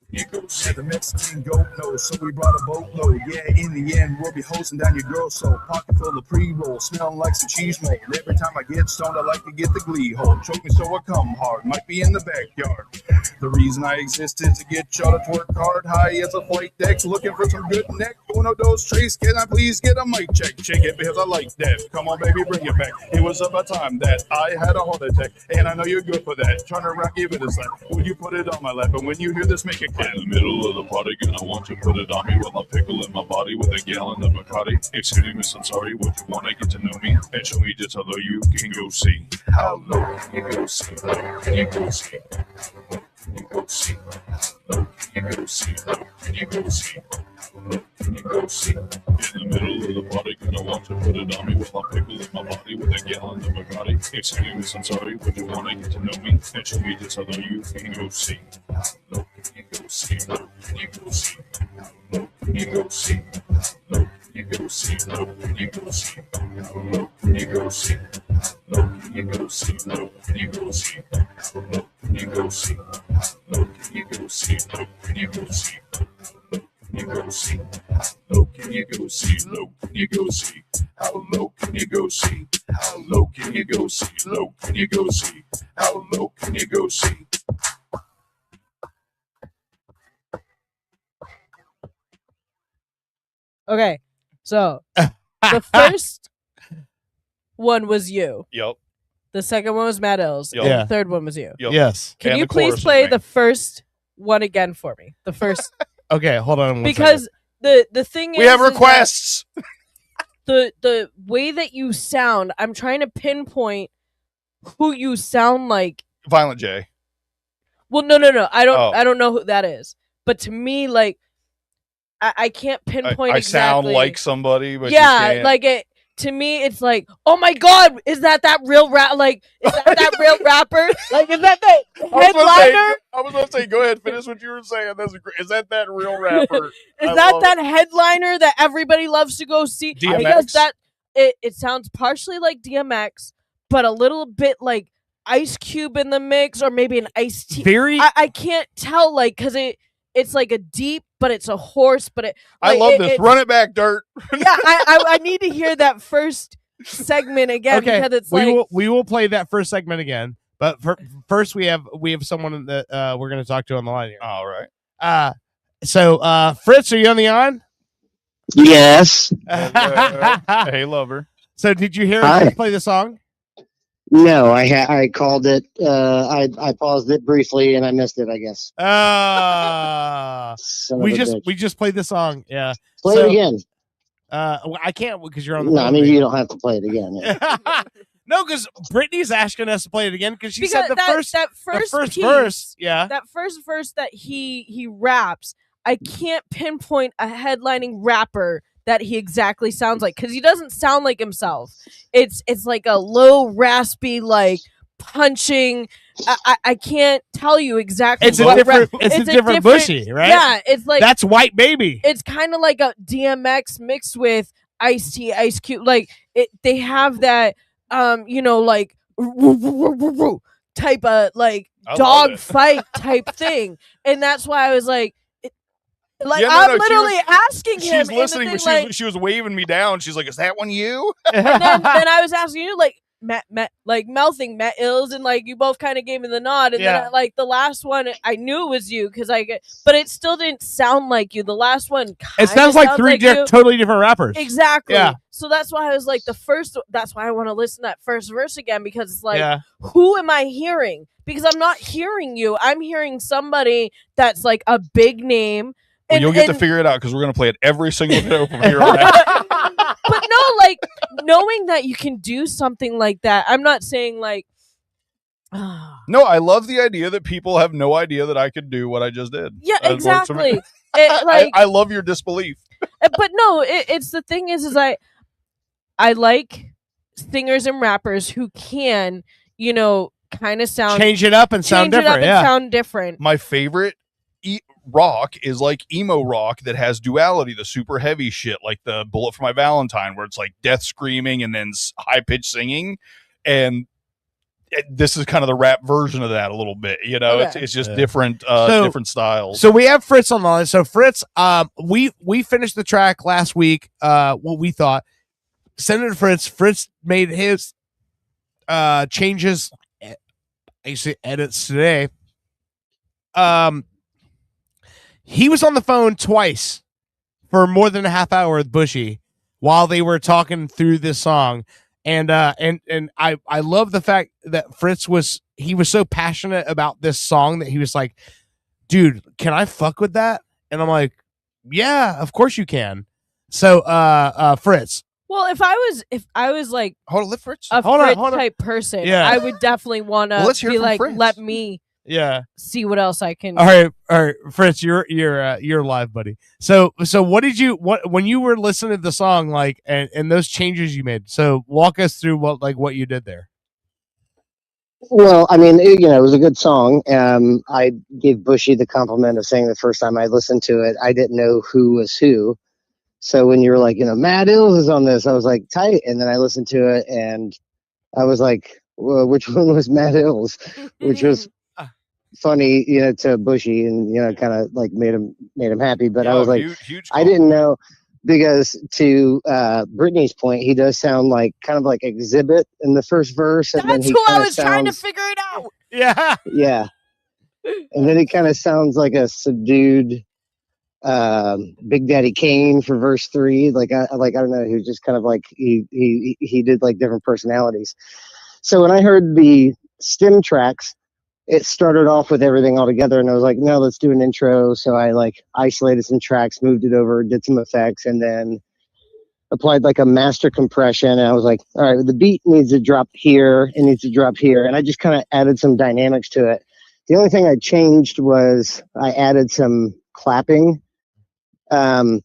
Speaker 7: Yeah, the Mexican goat knows, so we brought a boatload. Yeah, in the end, we'll be hosting down your girl soul. Pocket full of pre-roll, smelling like some cheese mold. Every time I get stoned, I like to get the glee hold. Choke me so I come hard, might be in the backyard. The reason I exist is to get y'all to work hard. High as a flight deck, looking for some good neck. Uno, dos, tres, can I please get a mic check? Shake it because I like that. Come on, baby, bring it back. It was about time that I had a heart attack, and I know you're good for that. Turn around, give it a slap. Would you put it on my lap? And when you hear this, make it clap.
Speaker 10: In the middle of the party, gonna want you put it on me while I'm pickling my body with a gallon of Bacardi. Excuse me, miss, I'm sorry, would you wanna get to know me and show me just how low you can go see? How low can you go see? Low can you go see? How low can you go see? How low can you go see? Low can you go see? How low can you go see? In the middle of the party, gonna want you put it on me while I'm pickling my body with a gallon of Bacardi. Excuse me, miss, I'm sorry, would you wanna get to know me and show me just how low you can go see? How low can you go see? Low can you go see? How low can you go see? How low can you go see? Low can you go see? How low can you go see? How low can you go see? Low can you go see? How low can you go see? How low can you go see? Low can you go see? You go see? How low can you go see? Low can you go see? How low can you go see? How low can you go see? Low can you go see? How low can you go see?
Speaker 3: Okay, so the first one was you.
Speaker 4: Yep.
Speaker 3: The second one was Matt Ills.
Speaker 4: Yep.
Speaker 3: And
Speaker 4: Yeah.
Speaker 3: the third one was you.
Speaker 4: Yep.
Speaker 6: Yes.
Speaker 3: Can
Speaker 4: And
Speaker 3: you
Speaker 4: the chorus
Speaker 3: please
Speaker 4: was
Speaker 3: play
Speaker 4: me.
Speaker 3: the first one again for me? The first,
Speaker 6: Okay, hold on.
Speaker 3: because the thing is,
Speaker 4: We have
Speaker 3: is that
Speaker 4: requests.
Speaker 3: the way that you sound, I'm trying to pinpoint who you sound like.
Speaker 4: Violent J.
Speaker 3: Well, no. I don't.
Speaker 4: Oh.
Speaker 3: I don't know who that is. But to me, like, I can't pinpoint.
Speaker 4: I
Speaker 3: exactly.
Speaker 4: sound like somebody, but you
Speaker 3: yeah,
Speaker 4: can't.
Speaker 3: like it. To me, it's like, oh my god, is that real rap? Like, is that real rapper? Like, is that the headliner?
Speaker 4: I was going to say, go ahead, finish what you were saying. Is that real rapper?
Speaker 3: Is that headliner that everybody loves to go see?
Speaker 4: DMX?
Speaker 3: Because it sounds partially like DMX, but a little bit like Ice Cube in the mix, or maybe an Ice-T.
Speaker 6: Very.
Speaker 3: I can't tell, like, because it's like a deep, but it's a hoarse, but it.
Speaker 4: I
Speaker 3: like,
Speaker 4: love this. Run it back, Dirt.
Speaker 3: Yeah, I need to hear that first segment again,
Speaker 6: Okay,
Speaker 3: because it's
Speaker 6: we will play that first segment again. But first, we have someone that we're going to talk to on the line here.
Speaker 4: All right.
Speaker 6: So Fritz, are you on the on?
Speaker 8: Yes.
Speaker 4: Hey, lover.
Speaker 6: So did you hear
Speaker 8: Hi.
Speaker 6: us play the song?
Speaker 8: No, I called it. I paused it briefly and I missed it, I guess. Son of
Speaker 6: we
Speaker 8: a
Speaker 6: just
Speaker 8: bitch.
Speaker 6: played the song. Yeah.
Speaker 8: Play it again.
Speaker 6: I can't because you're on the
Speaker 8: No,
Speaker 6: phone.
Speaker 8: I mean
Speaker 6: baby.
Speaker 8: you don't have to play it again. Yeah.
Speaker 6: No, because Brittany's asking us to play it again because she said the
Speaker 3: that
Speaker 6: first
Speaker 3: piece,
Speaker 6: verse. Yeah.
Speaker 3: that first verse that he raps, I can't pinpoint a headlining rapper that he exactly sounds like, because he doesn't sound like himself. It's like a low, raspy, like punching. I can't tell you exactly.
Speaker 6: It's a
Speaker 3: what
Speaker 6: different.
Speaker 3: rap-
Speaker 6: It's a different Bushy, right?
Speaker 3: Yeah, it's like
Speaker 6: that's White Baby.
Speaker 3: It's kind of like a DMX mixed with Ice-T, Ice Cube. Like they have that, like type of like
Speaker 4: I love
Speaker 3: dog
Speaker 4: it.
Speaker 3: fight type thing, and that's why I was like. Like,
Speaker 4: Yeah, no,
Speaker 3: I'm
Speaker 4: no, she
Speaker 3: literally
Speaker 4: was-
Speaker 3: asking
Speaker 4: She's
Speaker 3: him.
Speaker 4: listening,
Speaker 3: and
Speaker 4: but
Speaker 3: the thing,
Speaker 4: she was waving me down. She's like, "Is that one you?"
Speaker 3: and then I was asking you, like, like mouthing Matt Ills, and like you both kind of gave me the nod, and then like the last one, I knew it was you because but it still didn't sound like you. The last one,
Speaker 6: it sounds like three totally different rappers.
Speaker 3: Exactly.
Speaker 6: Yeah.
Speaker 3: So that's why I was like that's why I want to listen to that first verse again, because it's like, who am I hearing? Because I'm not hearing you. I'm hearing somebody that's like a big name.
Speaker 4: Well, you'll get to figure it out because we're going to play it every single show from here on out.
Speaker 3: But no, like knowing that you can do something like that. I'm not saying like.
Speaker 4: No, I love the idea that people have no idea that I could do what I just did.
Speaker 3: Yeah,
Speaker 4: That works for
Speaker 3: exactly.
Speaker 4: me.
Speaker 3: I
Speaker 4: love your disbelief.
Speaker 3: But no, it's the thing is I like singers and rappers who can, kind of
Speaker 6: change it up and sound different.
Speaker 3: Sound different.
Speaker 4: My favorite rock is like emo rock that has duality, the super heavy shit, like the Bullet for My Valentine, where it's like death screaming and then high pitched singing, and this is kind of the rap version of that a little bit. It's just different different styles.
Speaker 6: So we have Fritz on the line. So Fritz, we finished the track last week. What we thought, send it to Fritz. Fritz made his changes, actually edits today. He was on the phone twice for more than a half hour with Bushy while they were talking through this song. And I love the fact that Fritz was so passionate about this song that he was like, dude, can I fuck with that? And I'm like, yeah, of course you can. So Fritz.
Speaker 3: Well, if I was like
Speaker 4: Fritz.
Speaker 3: a
Speaker 6: Hold on,
Speaker 3: Fritz
Speaker 6: hold on.
Speaker 3: type person,
Speaker 6: Yeah.
Speaker 3: I would definitely want to
Speaker 4: let's hear
Speaker 3: be
Speaker 4: from
Speaker 3: like,
Speaker 4: Fritz.
Speaker 3: let me see what else I can.
Speaker 6: All right, Fritz, you're live, buddy. So when you were listening to the song, like, and those changes you made, so walk us through what you did there.
Speaker 8: Well, I mean, it was a good song. I gave Bushy the compliment of saying the first time I listened to it, I didn't know who was who. So when you were like, Matt Ills is on this, I was like, tight. And then I listened to it and I was like, well, which one was Matt Ills? Which was funny, to Bushy, and kind of like made him happy. But I was like,
Speaker 4: huge
Speaker 8: I didn't know, because to Brittany's point, he does sound like kind of like Exhibit in the first verse, and then
Speaker 3: That's
Speaker 8: he
Speaker 3: who I
Speaker 8: kinda
Speaker 3: was trying to figure it out.
Speaker 6: Yeah.
Speaker 8: yeah, and then he kind of sounds like a subdued Big Daddy Kane for verse 3. I don't know, he was just kind of like he did like different personalities. So when I heard the stem tracks, it started off with everything all together, and I was like, no, let's do an intro. So I like isolated some tracks, moved it over, did some effects, and then applied like a master compression. And I was like, all right, the beat needs to drop here, it needs to drop here. And I just kind of added some dynamics to it. The only thing I changed was I added some clapping. And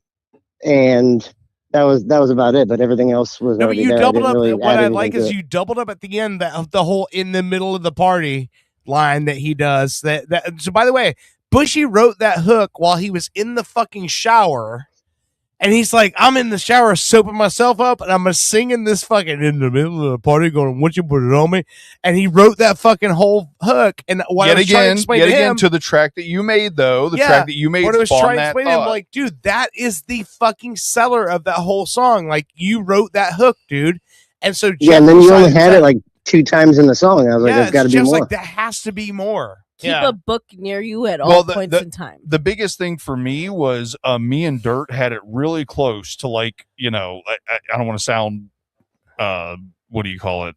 Speaker 8: that was about it, but everything else was
Speaker 6: No, but
Speaker 8: already
Speaker 6: you
Speaker 8: there.
Speaker 6: doubled up.
Speaker 8: Really
Speaker 6: What
Speaker 8: add
Speaker 6: I
Speaker 8: anything
Speaker 6: like
Speaker 8: to
Speaker 6: is
Speaker 8: it.
Speaker 6: you doubled up at the end the whole in the middle of the party line that he does. That so by the way, Bushy wrote that hook while he was in the fucking shower, and he's like, I'm in the shower soaping myself up, and I'm singing this fucking in the middle of the party, going, "Won't you put it on me?" And he wrote that fucking whole hook. And what I was trying to explain to him,
Speaker 4: to the track that you made, though, the track that you made,
Speaker 6: what I was trying to
Speaker 4: that
Speaker 6: explain to him, like, dude, that is the fucking seller of that whole song. Like, you wrote that hook, dude. And so
Speaker 8: Yeah, and then you only had it like 2 times in the song. I was like, there's got to be
Speaker 6: Jeff's
Speaker 8: more.
Speaker 6: like, that has to be more.
Speaker 3: Keep a book near you at all points in time.
Speaker 4: The biggest thing for me was me and Dirt had it really close to, like, I don't want to sound what do you call it,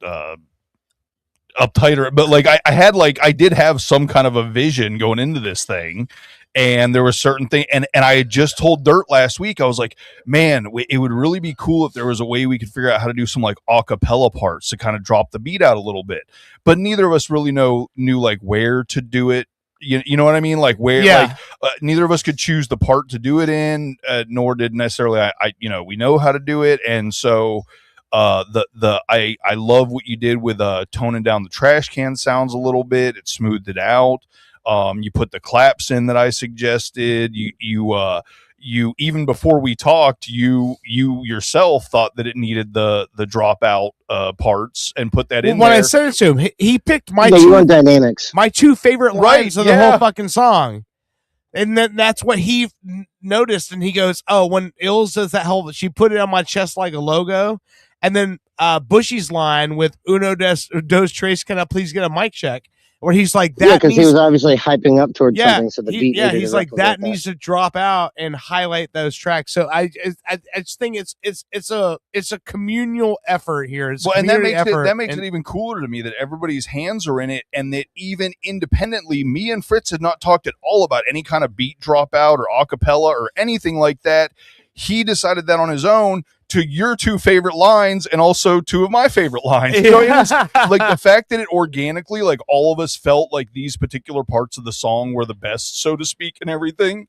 Speaker 4: uptight, but like I did have some kind of a vision going into this thing, and there was certain thing, and I had just told Dirt last week, I was like, man, it would really be cool if there was a way we could figure out how to do some like a cappella parts to kind of drop the beat out a little bit, but neither of us really knew like where to do it. You know what I mean? Like where, neither of us could choose the part to do it in, nor did necessarily I we know how to do it, and so I love what you did with toning down the trash can sounds a little bit. It smoothed it out. You put the claps in that I suggested. You even before we talked, you yourself thought that it needed the dropout parts and put that in
Speaker 6: when
Speaker 4: there.
Speaker 6: I said it to him, he picked my
Speaker 8: you want dynamics.
Speaker 6: my 2 favorite lines of the
Speaker 4: yeah.
Speaker 6: whole fucking song. And then that's what he noticed, and he goes, "Oh, when Ills does that whole, she put it on my chest like a logo," And then Bushy's line with dos tres, can I please get a mic check? Where he's like, that
Speaker 8: because he was obviously hyping up towards something, so the beat.
Speaker 6: Yeah,
Speaker 8: needed
Speaker 6: he's
Speaker 8: to
Speaker 6: like, that
Speaker 8: replicate
Speaker 6: needs to drop out and highlight those tracks. So I just think it's a communal effort here. It's a
Speaker 4: Well, and that
Speaker 6: community
Speaker 4: makes
Speaker 6: effort,
Speaker 4: it even cooler to me that everybody's hands are in it, and that even independently, me and Fritz had not talked at all about any kind of beat dropout or acapella or anything like that. He decided that on his own to your two favorite lines and also two of my favorite lines. You know, it was like the fact that it organically, like all of us felt like these particular parts of the song were the best, so to speak, and everything.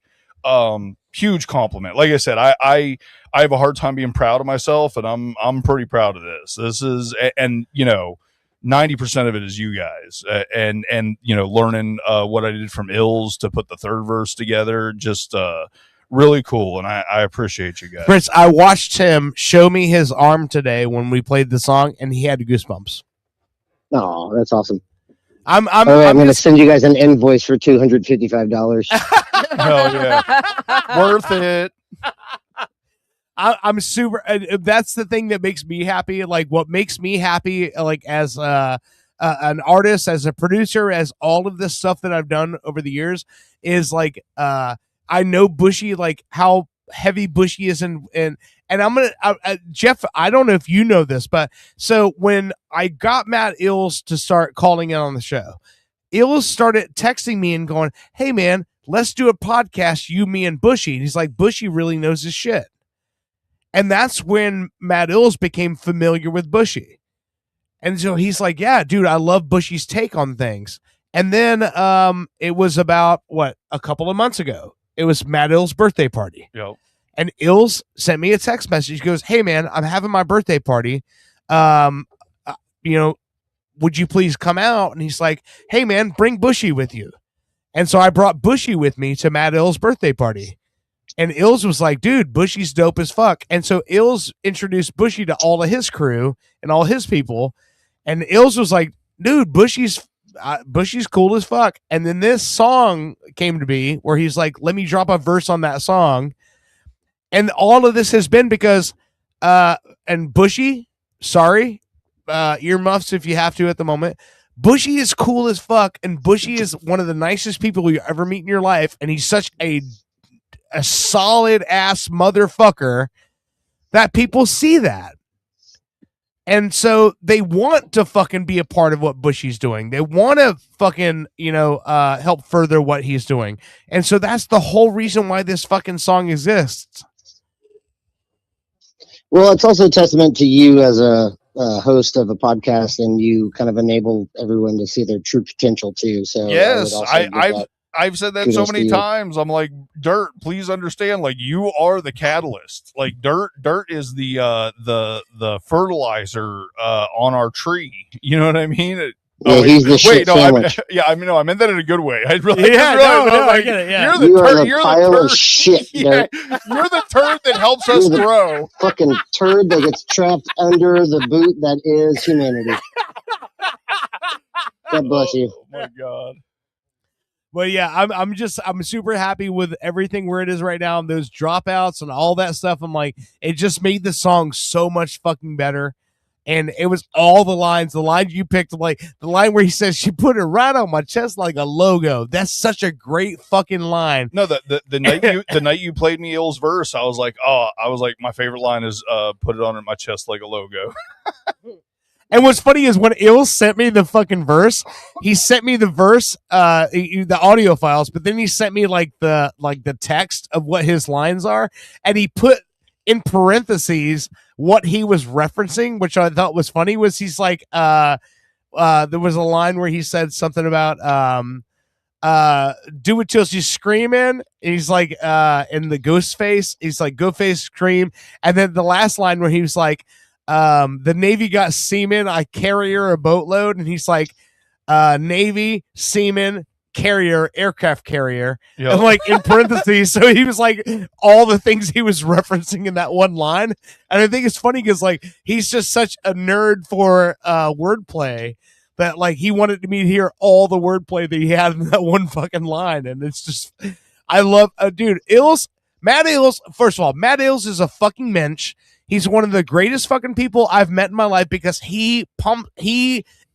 Speaker 4: Huge compliment. Like I said, I have a hard time being proud of myself, and I'm pretty proud of this. This is, and you know, 90% of it is you guys, and you know, learning what I did from Ills to put the third verse together. Just really cool, and I appreciate you guys.
Speaker 6: Fritz, I watched him show me his arm today when we played the song, and he had goosebumps.
Speaker 8: Oh, that's awesome.
Speaker 6: I'm
Speaker 8: going to send you guys an invoice for $255.
Speaker 4: Hell yeah, worth it.
Speaker 6: I'm super. That's the thing that makes me happy. Like what makes me happy, like as an artist, as a producer, as all of this stuff that I've done over the years, is like I know Bushy, like how heavy Bushy is, and I'm gonna Jeff. I don't know if you know this, but so when I got Matt Ills to start calling in on the show, Ills started texting me and going, "Hey man, let's do a podcast, you, me, and Bushy." And he's like, "Bushy really knows his shit," and that's when Matt Ills became familiar with Bushy, and so he's like, "Yeah, dude, I love Bushy's take on things." And then it was about a couple of months ago. It was Matt Ills' birthday party.
Speaker 4: Yep.
Speaker 6: And Ills sent me a text message. He goes, "Hey man, I'm having my birthday party. You know, would you please come out?" And he's like, "Hey man, bring Bushy with you." And so I brought Bushy with me to Matt Ills' birthday party. And Ills was like, "Dude, Bushy's dope as fuck." And so Ills introduced Bushy to all of his crew and all his people. And Ills was like, "Dude, Bushy's cool as fuck." And then this song came to be where he's like, "Let me drop a verse on that song." And all of this has been because and Bushy, sorry, earmuffs if you have to at the moment. Bushy is cool as fuck, and Bushy is one of the nicest people you ever meet in your life, and he's such a solid ass motherfucker that people see that. And so they want to fucking be a part of what Bushy's doing. They want to fucking, help further what he's doing. And so that's the whole reason why this fucking song exists.
Speaker 8: Well, it's also a testament to you as a host of a podcast, and you kind of enable everyone to see their true potential too. So
Speaker 4: yes, I've said that so many times. I'm like, Dirt, please understand, like, you are the catalyst. Like, Dirt is the fertilizer on our tree. You know what I mean?
Speaker 8: Yeah, he's the shit sandwich.
Speaker 4: I meant that in a good way. I really,
Speaker 6: I get it. Yeah.
Speaker 8: You're the pile of shit.
Speaker 4: Yeah, you're the turd that helps us grow.
Speaker 8: Fucking turd that gets trapped under the boot that is humanity. God bless you.
Speaker 4: Oh my God.
Speaker 6: But yeah, I'm super happy with everything where it is right now, and those dropouts and all that stuff. I'm like, it just made the song so much fucking better. And it was all the lines you picked, like the line where he says, "She put it right on my chest like a logo." That's such a great fucking line.
Speaker 4: No, the night you played me Ills' verse, I was like, my favorite line is "Put it on my chest like a logo."
Speaker 6: And what's funny is when Ills sent me the fucking verse, he sent me the verse, the audio files, but then he sent me like the text of what his lines are, and he put in parentheses what he was referencing, which I thought was funny. Was he's like, there was a line where he said something about "do it till she's screaming," and he's like, in the ghost face, he's like, "Go face scream," and then the last line where he was like, "The Navy got seamen, I carry her a boatload," and he's like, "Navy, seamen, carrier, aircraft carrier,"
Speaker 4: Yep.
Speaker 6: and like in parentheses. So he was like all the things he was referencing in that one line. And I think it's funny because like he's just such a nerd for wordplay that like he wanted me to hear all the wordplay that he had in that one fucking line. And it's just, I love, dude, Matt Ills. First of all, Matt Ills is a fucking mensch. He's one of the greatest fucking people I've met in my life because he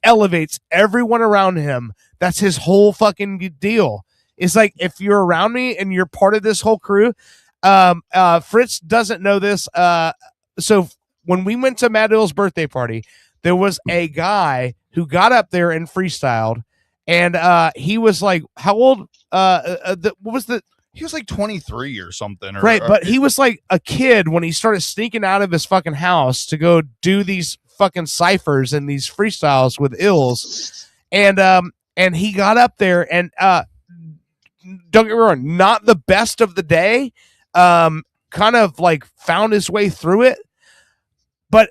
Speaker 6: elevates everyone around him. That's his whole fucking deal. It's like, if you're around me and you're part of this whole crew, Fritz doesn't know this. So when we went to Matt Ill's birthday party, there was a guy who got up there and freestyled, and he was like, how old? What was the?
Speaker 4: He was like 23 or something.
Speaker 6: Right, but he was like a kid when he started sneaking out of his fucking house to go do these fucking ciphers and these freestyles with Ills. And he got up there and don't get me wrong, not the best of the day. Kind of like found his way through it. But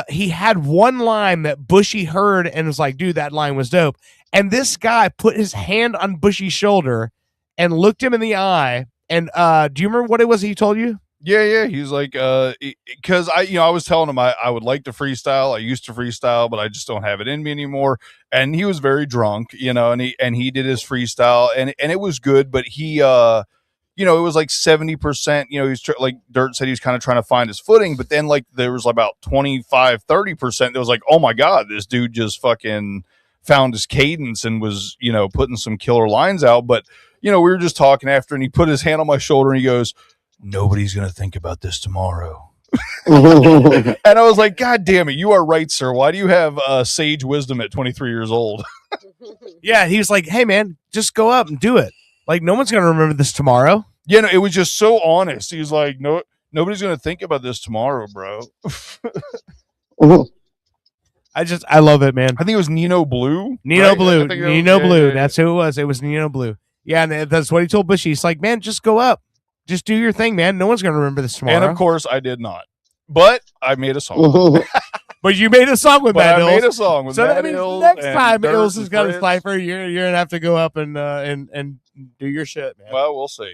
Speaker 6: he had one line that Bushy heard and was like, dude, that line was dope. And this guy put his hand on Bushy's shoulder and looked him in the eye. And do you remember what it was he told you?
Speaker 4: Yeah. He was like, because I was telling him I would like to freestyle. I used to freestyle, but I just don't have it in me anymore. And he was very drunk, and he did his freestyle, and it was good. But he, it was like 70%. He was like Dirt said, he was kind of trying to find his footing. But then like there was about 25-30% that was like, oh my god, this dude just fucking found his cadence and was putting some killer lines out. But we were just talking after, and he put his hand on my shoulder and he goes, nobody's going to think about this tomorrow. And I was like, God damn it. You are right, sir. Why do you have sage wisdom at 23 years old?
Speaker 6: Yeah. He was like, hey man, just go up and do it. Like, no one's going to remember this tomorrow.
Speaker 4: Yeah. No, it was just so honest. He was like, no, nobody's going to think about this tomorrow, bro.
Speaker 6: I love it, man.
Speaker 4: I think it was Nino Blue.
Speaker 6: Nino Blue. That's who it was. It was Nino Blue. Yeah. And that's what he told Bushy. He's like, man, just go up. Just do your thing, man. No one's going to remember this tomorrow.
Speaker 4: And of course, I did not. But I made a song.
Speaker 6: But you made a song with Matt Ills.
Speaker 4: I made a song with
Speaker 6: so
Speaker 4: Matt
Speaker 6: that means
Speaker 4: Ills.
Speaker 6: Next time
Speaker 4: Dirt
Speaker 6: Ills has got a
Speaker 4: Fritz.
Speaker 6: cipher, you're going to have to go up and do your shit, man.
Speaker 4: Well, we'll see.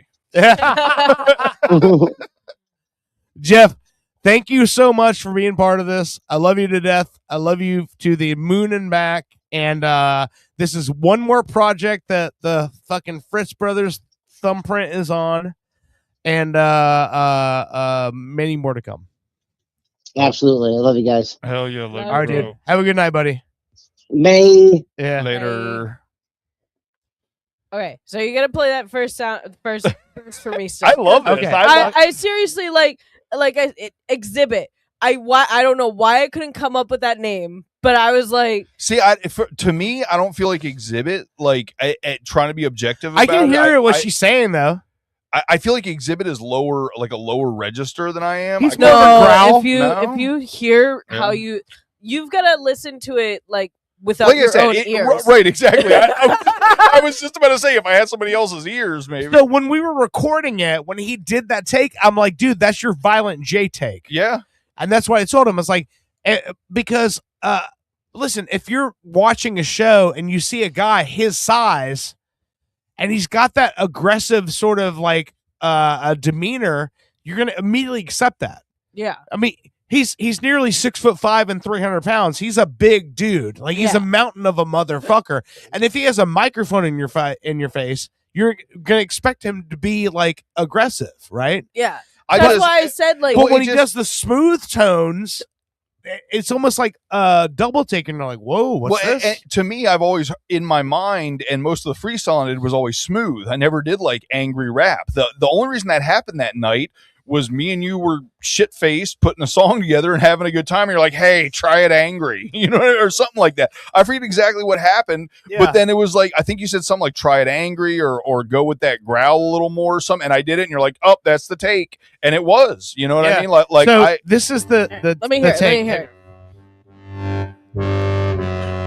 Speaker 6: Jeff, thank you so much for being part of this. I love you to death. I love you to the moon and back. And this is one more project that the fucking Fritz Brothers thumbprint is on. And many more to come.
Speaker 8: Absolutely. I love you guys.
Speaker 4: Hell yeah.
Speaker 6: All right, dude. Have a good night, buddy.
Speaker 8: May.
Speaker 6: Yeah.
Speaker 4: Later.
Speaker 3: Okay, so you gotta play that first for me.
Speaker 4: I love this.
Speaker 6: Okay.
Speaker 3: I seriously Exhibit. I don't know why I couldn't come up with that name, but I was like,
Speaker 4: see, to me, I don't feel like Exhibit, like trying to be objective.
Speaker 6: I can
Speaker 4: about
Speaker 6: hear what she's saying though.
Speaker 4: I feel like Exhibit is lower, like a lower register than I am.
Speaker 6: He's more of a growl.
Speaker 3: If you hear how you've got to listen to it like without
Speaker 4: like
Speaker 3: your
Speaker 4: I said,
Speaker 3: own ears.
Speaker 4: right? Exactly. I was just about to say if I had somebody else's ears, maybe.
Speaker 6: So when we were recording it, when he did that take, I'm like, dude, that's your Violent J take.
Speaker 4: Yeah.
Speaker 6: And that's what I told him. I was like, because listen, if you're watching a show and you see a guy his size and he's got that aggressive sort of like a demeanor, you're going to immediately accept that.
Speaker 3: Yeah.
Speaker 6: I mean, he's nearly 6'5" and 300 pounds. He's a big dude. Like he's a mountain of a motherfucker. And if he has a microphone in your face, you're going to expect him to be like aggressive, right?
Speaker 3: Yeah. That's why I said like.
Speaker 6: But when he does the smooth tones, it's almost like double take, and you're like, whoa, what's this?
Speaker 4: And to me, I've always in my mind, and most of the freestyling I did was always smooth. I never did like angry rap. The only reason that happened that night was me and you were shit faced putting a song together and having a good time. And you're like, hey, try it angry, or something like that. I forget exactly what happened, but then it was like, I think you said something like try it angry or go with that growl a little more or something. And I did it and you're like, oh, that's the take. And it was, you know what I mean? Like
Speaker 6: so this is the
Speaker 3: let me hear it.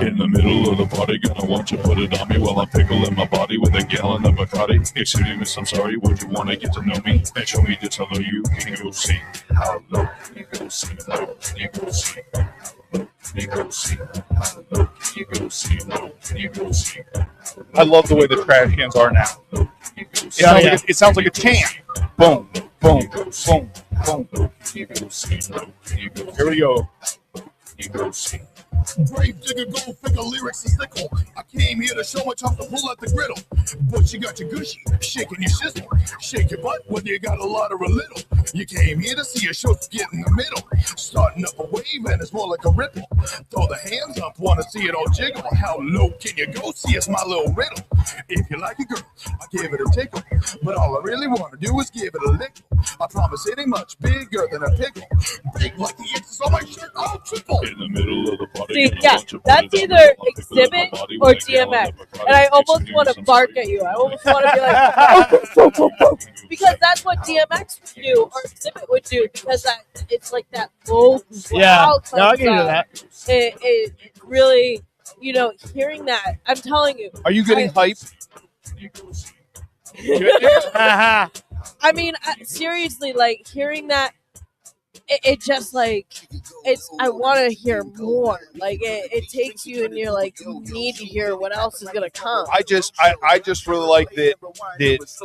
Speaker 10: In the middle of the party, gonna want you put it on me while I'm pickling my body with a gallon of Bacardi. Excuse me, miss, I'm sorry, would you want to get to know me and show me just how low you can go see? How low can you go see? Low can you go see? How low can you go see? How low can you go see? Low can you go see?
Speaker 4: I love the way the trash cans are now. It sounds like a chant. Boom, boom, boom, boom. Here we go.
Speaker 7: Brave digger, go figure, lyrics is sickle. I came here to show my chop to pull out the griddle. But you got your gushy, shaking your shizzle. Shake your butt whether you got a lot or a little. You came here to see a show get in the middle. Starting up a wave and it's more like a ripple. Throw the hands up, wanna see it all jiggle. How low can you go? See, it's my little riddle. If you like a girl, I give it a tickle. But all I really wanna do is give it a lick. I promise it ain't much bigger than a pickle. Big like the X's on my shirt, all triple.
Speaker 10: In the middle of the party.
Speaker 3: See, yeah, that's either Exhibit or DMX. And I almost want to bark at you. I almost want to be like, because that's what DMX would do or Exhibit would do, because it's like that low.
Speaker 6: Yeah, no, I can do that.
Speaker 3: It really, hearing that, I'm telling you.
Speaker 4: Are you getting hype?
Speaker 3: I mean, seriously, like hearing that, it just like I want to hear more. Like it takes you, and you're like, you need to hear what else is gonna come.
Speaker 4: I just really like that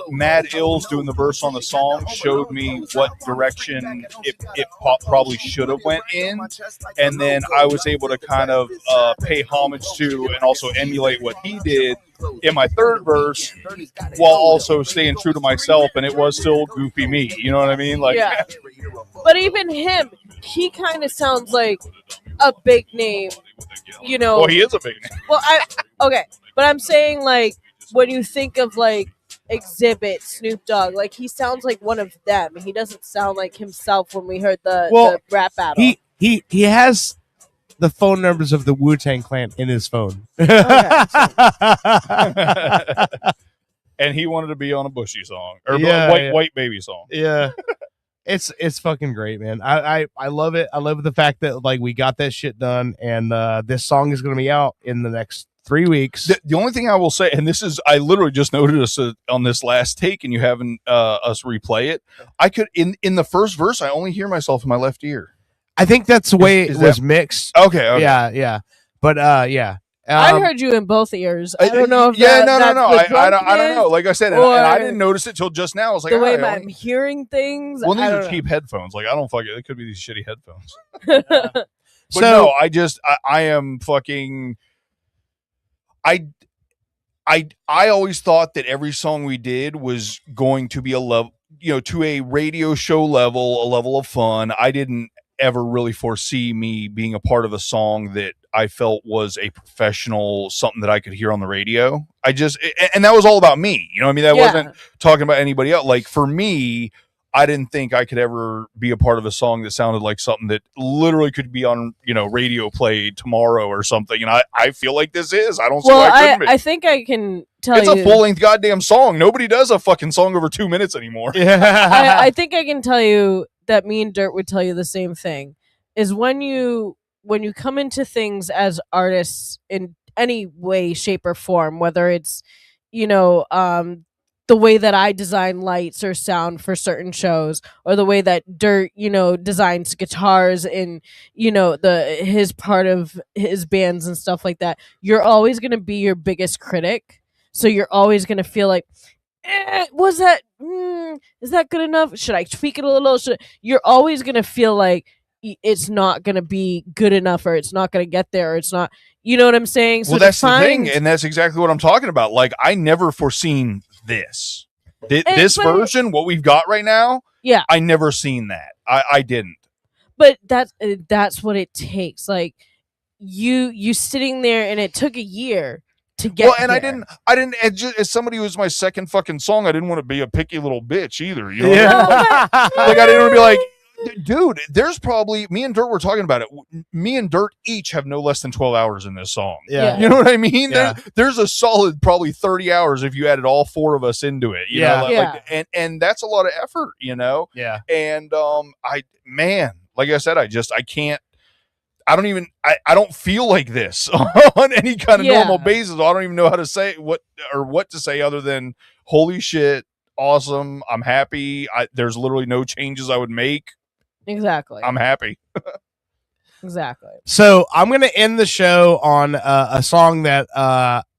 Speaker 4: Mad Ills doing the verse on the song showed me what direction it probably should have went in, and then I was able to kind of pay homage to and also emulate what he did in my third verse, while also staying true to myself, and it was still goofy me. You know what I mean? Like,
Speaker 3: yeah. But even him, he kind of sounds like a big name,
Speaker 4: Well, he is a big name.
Speaker 3: Well, okay, but I'm saying, like, when you think of like Exhibit, Snoop Dogg, like he sounds like one of them. He doesn't sound like himself when we heard the rap battle.
Speaker 6: He has the phone numbers of the Wu-Tang Clan in his phone.
Speaker 4: And he wanted to be on a Bushy song or
Speaker 6: Yeah,
Speaker 4: white baby song.
Speaker 6: Yeah. It's fucking great, man. I love it. I love the fact that like we got that shit done, and this song is going to be out in the next 3 weeks.
Speaker 4: The only thing I will say, and this is, I literally just noticed on this last take, and you haven't us replay it. I could in the first verse, I only hear myself in my left ear.
Speaker 6: I think that's the way it was mixed.
Speaker 4: Okay.
Speaker 6: Yeah. But yeah.
Speaker 3: I heard you in both ears. I don't know if
Speaker 4: no.
Speaker 3: that's
Speaker 4: I don't
Speaker 3: drunkenness
Speaker 4: know. Like I said, and I didn't notice it till just now. I was like,
Speaker 3: the way
Speaker 4: I
Speaker 3: I'm hearing things.
Speaker 4: well, these
Speaker 3: I
Speaker 4: are
Speaker 3: don't know.
Speaker 4: cheap headphones. Like, I don't fucking. It could be these shitty headphones. But no, I am fucking. I always thought that every song we did was going to be a level, to a radio show level, a level of fun. I didn't ever really foresee me being a part of a song that I felt was a professional, something that I could hear on the radio. And that was all about me. You know what I mean? That wasn't talking about anybody else. Like, for me, I didn't think I could ever be a part of a song that sounded like something that literally could be on, radio play tomorrow or something. And I feel like this is. I don't see why I couldn't be.
Speaker 3: I think I can tell
Speaker 4: it's
Speaker 3: you.
Speaker 4: a full-length goddamn song. Nobody does a fucking song over 2 minutes anymore.
Speaker 3: I think I can tell you that me and Dirt would tell you the same thing. Is when you come into things as artists in any way, shape, or form, whether it's, the way that I design lights or sound for certain shows, or the way that Dirt, designs guitars in, his part of his bands and stuff like that, you're always going to be your biggest critic. So you're always going to feel like, was that, is that good enough? Should I tweak it a little? You're always going to feel like it's not going to be good enough, or it's not going to get there, or it's not, you know what I'm saying? So
Speaker 4: well, that's the thing. And that's exactly what I'm talking about. Like, I never foreseen this. This version, what we've got right now.
Speaker 3: Yeah.
Speaker 4: I never seen that. I didn't.
Speaker 3: But that's what it takes. Like, you sitting there, and it took a year to get
Speaker 4: well, and
Speaker 3: there.
Speaker 4: I didn't as somebody who was my second fucking song, I didn't want to be a picky little bitch either. You know?
Speaker 6: Yeah.
Speaker 4: Like, I didn't want to be like, dude, there's probably, me and Dirt were talking about it. Me and Dirt each have no less than 12 hours in this song.
Speaker 6: Yeah.
Speaker 4: You know what I mean?
Speaker 6: Yeah.
Speaker 4: There's a solid probably 30 hours if you added all four of us into it. You know? Like, and that's a lot of effort,
Speaker 6: Yeah.
Speaker 4: And like I said, I can't, I don't feel like this on any kind of normal basis. I don't even know how to say what to say other than holy shit, awesome. I'm happy. There's literally no changes I would make.
Speaker 3: Exactly.
Speaker 4: I'm happy.
Speaker 3: Exactly.
Speaker 6: So I'm going to end the show on a song that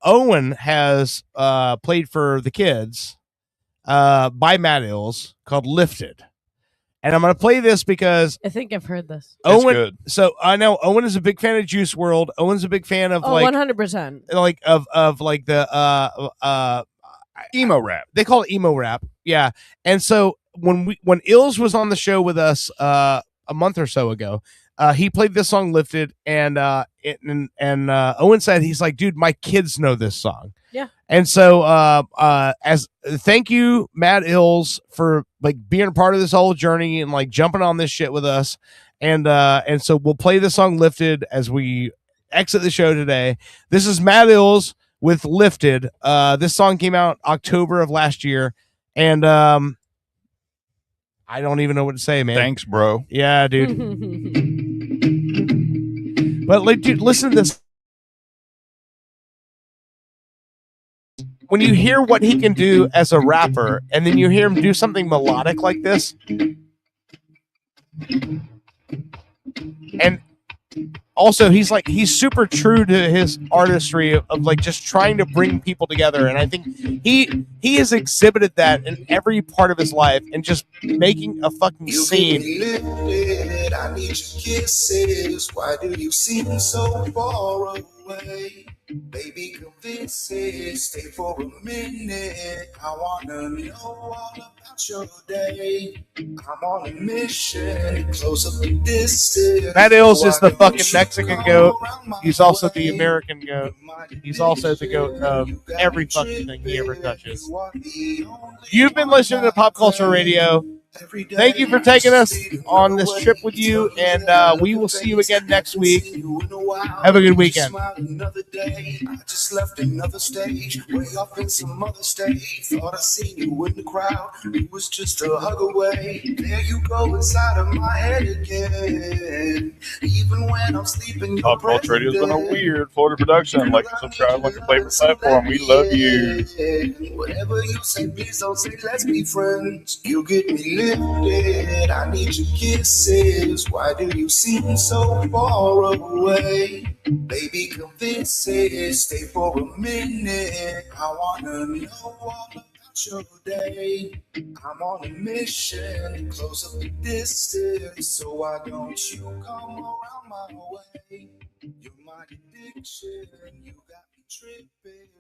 Speaker 6: Owen has played for the kids by Mad Ills called Lifted. And I'm going to play this because
Speaker 3: I think I've heard this.
Speaker 6: Owen. So I know Owen is a big fan of Juice WRLD. Owen's a big fan of
Speaker 3: 100%.
Speaker 6: Like of like the
Speaker 4: emo rap.
Speaker 6: They call it emo rap. Yeah. And so when Ills was on the show with us a month or so ago, he played this song Lifted, and Owen said, he's like, dude, my kids know this song.
Speaker 3: Yeah.
Speaker 6: And so as thank you, Matt Ills, for like being a part of this whole journey and like jumping on this shit with us. And so we'll play the song Lifted as we exit the show today. This is Matt Ills with Lifted. This song came out October of last year, and I don't even know what to say, man.
Speaker 4: Thanks, bro.
Speaker 6: Yeah, dude. But like, dude, listen to this. When you hear what he can do as a rapper, and then you hear him do something melodic like this, and also he's super true to his artistry of like just trying to bring people together, and I think he has exhibited that in every part of his life, and just making a fucking scene.
Speaker 7: Lifted, I need your kisses. Why do you seem so far away? Baby, convince it. Stay for a minute. I wanna know all about your day. I'm on a mission. Close up the distance.
Speaker 6: Matt Ills is the fucking Mexican goat. He's also the American goat. He's also the goat of every fucking thing he ever touches. You've been listening to Pop Culture Radio. Thank you for taking us on this trip with you, and we will see you again next week. Have a good weekend.
Speaker 7: Another day, I just left another stage, way off in some other state. Thought I seen you in the crowd, it was just a hug away. There you go inside of my head again. Even when I'm sleeping,
Speaker 4: Pop Culture Radio has been a weird Florida production. Like and subscribe on your favorite platform. We love you.
Speaker 7: Whatever you say, please don't say let's be friends. You get me lifted. I need your kisses. Why do you seem so far away? Baby, convince it. Stay for a minute. I wanna know all about your day. I'm on a mission. Close up the distance. So why don't you come around my way? You're my addiction. You got me tripping.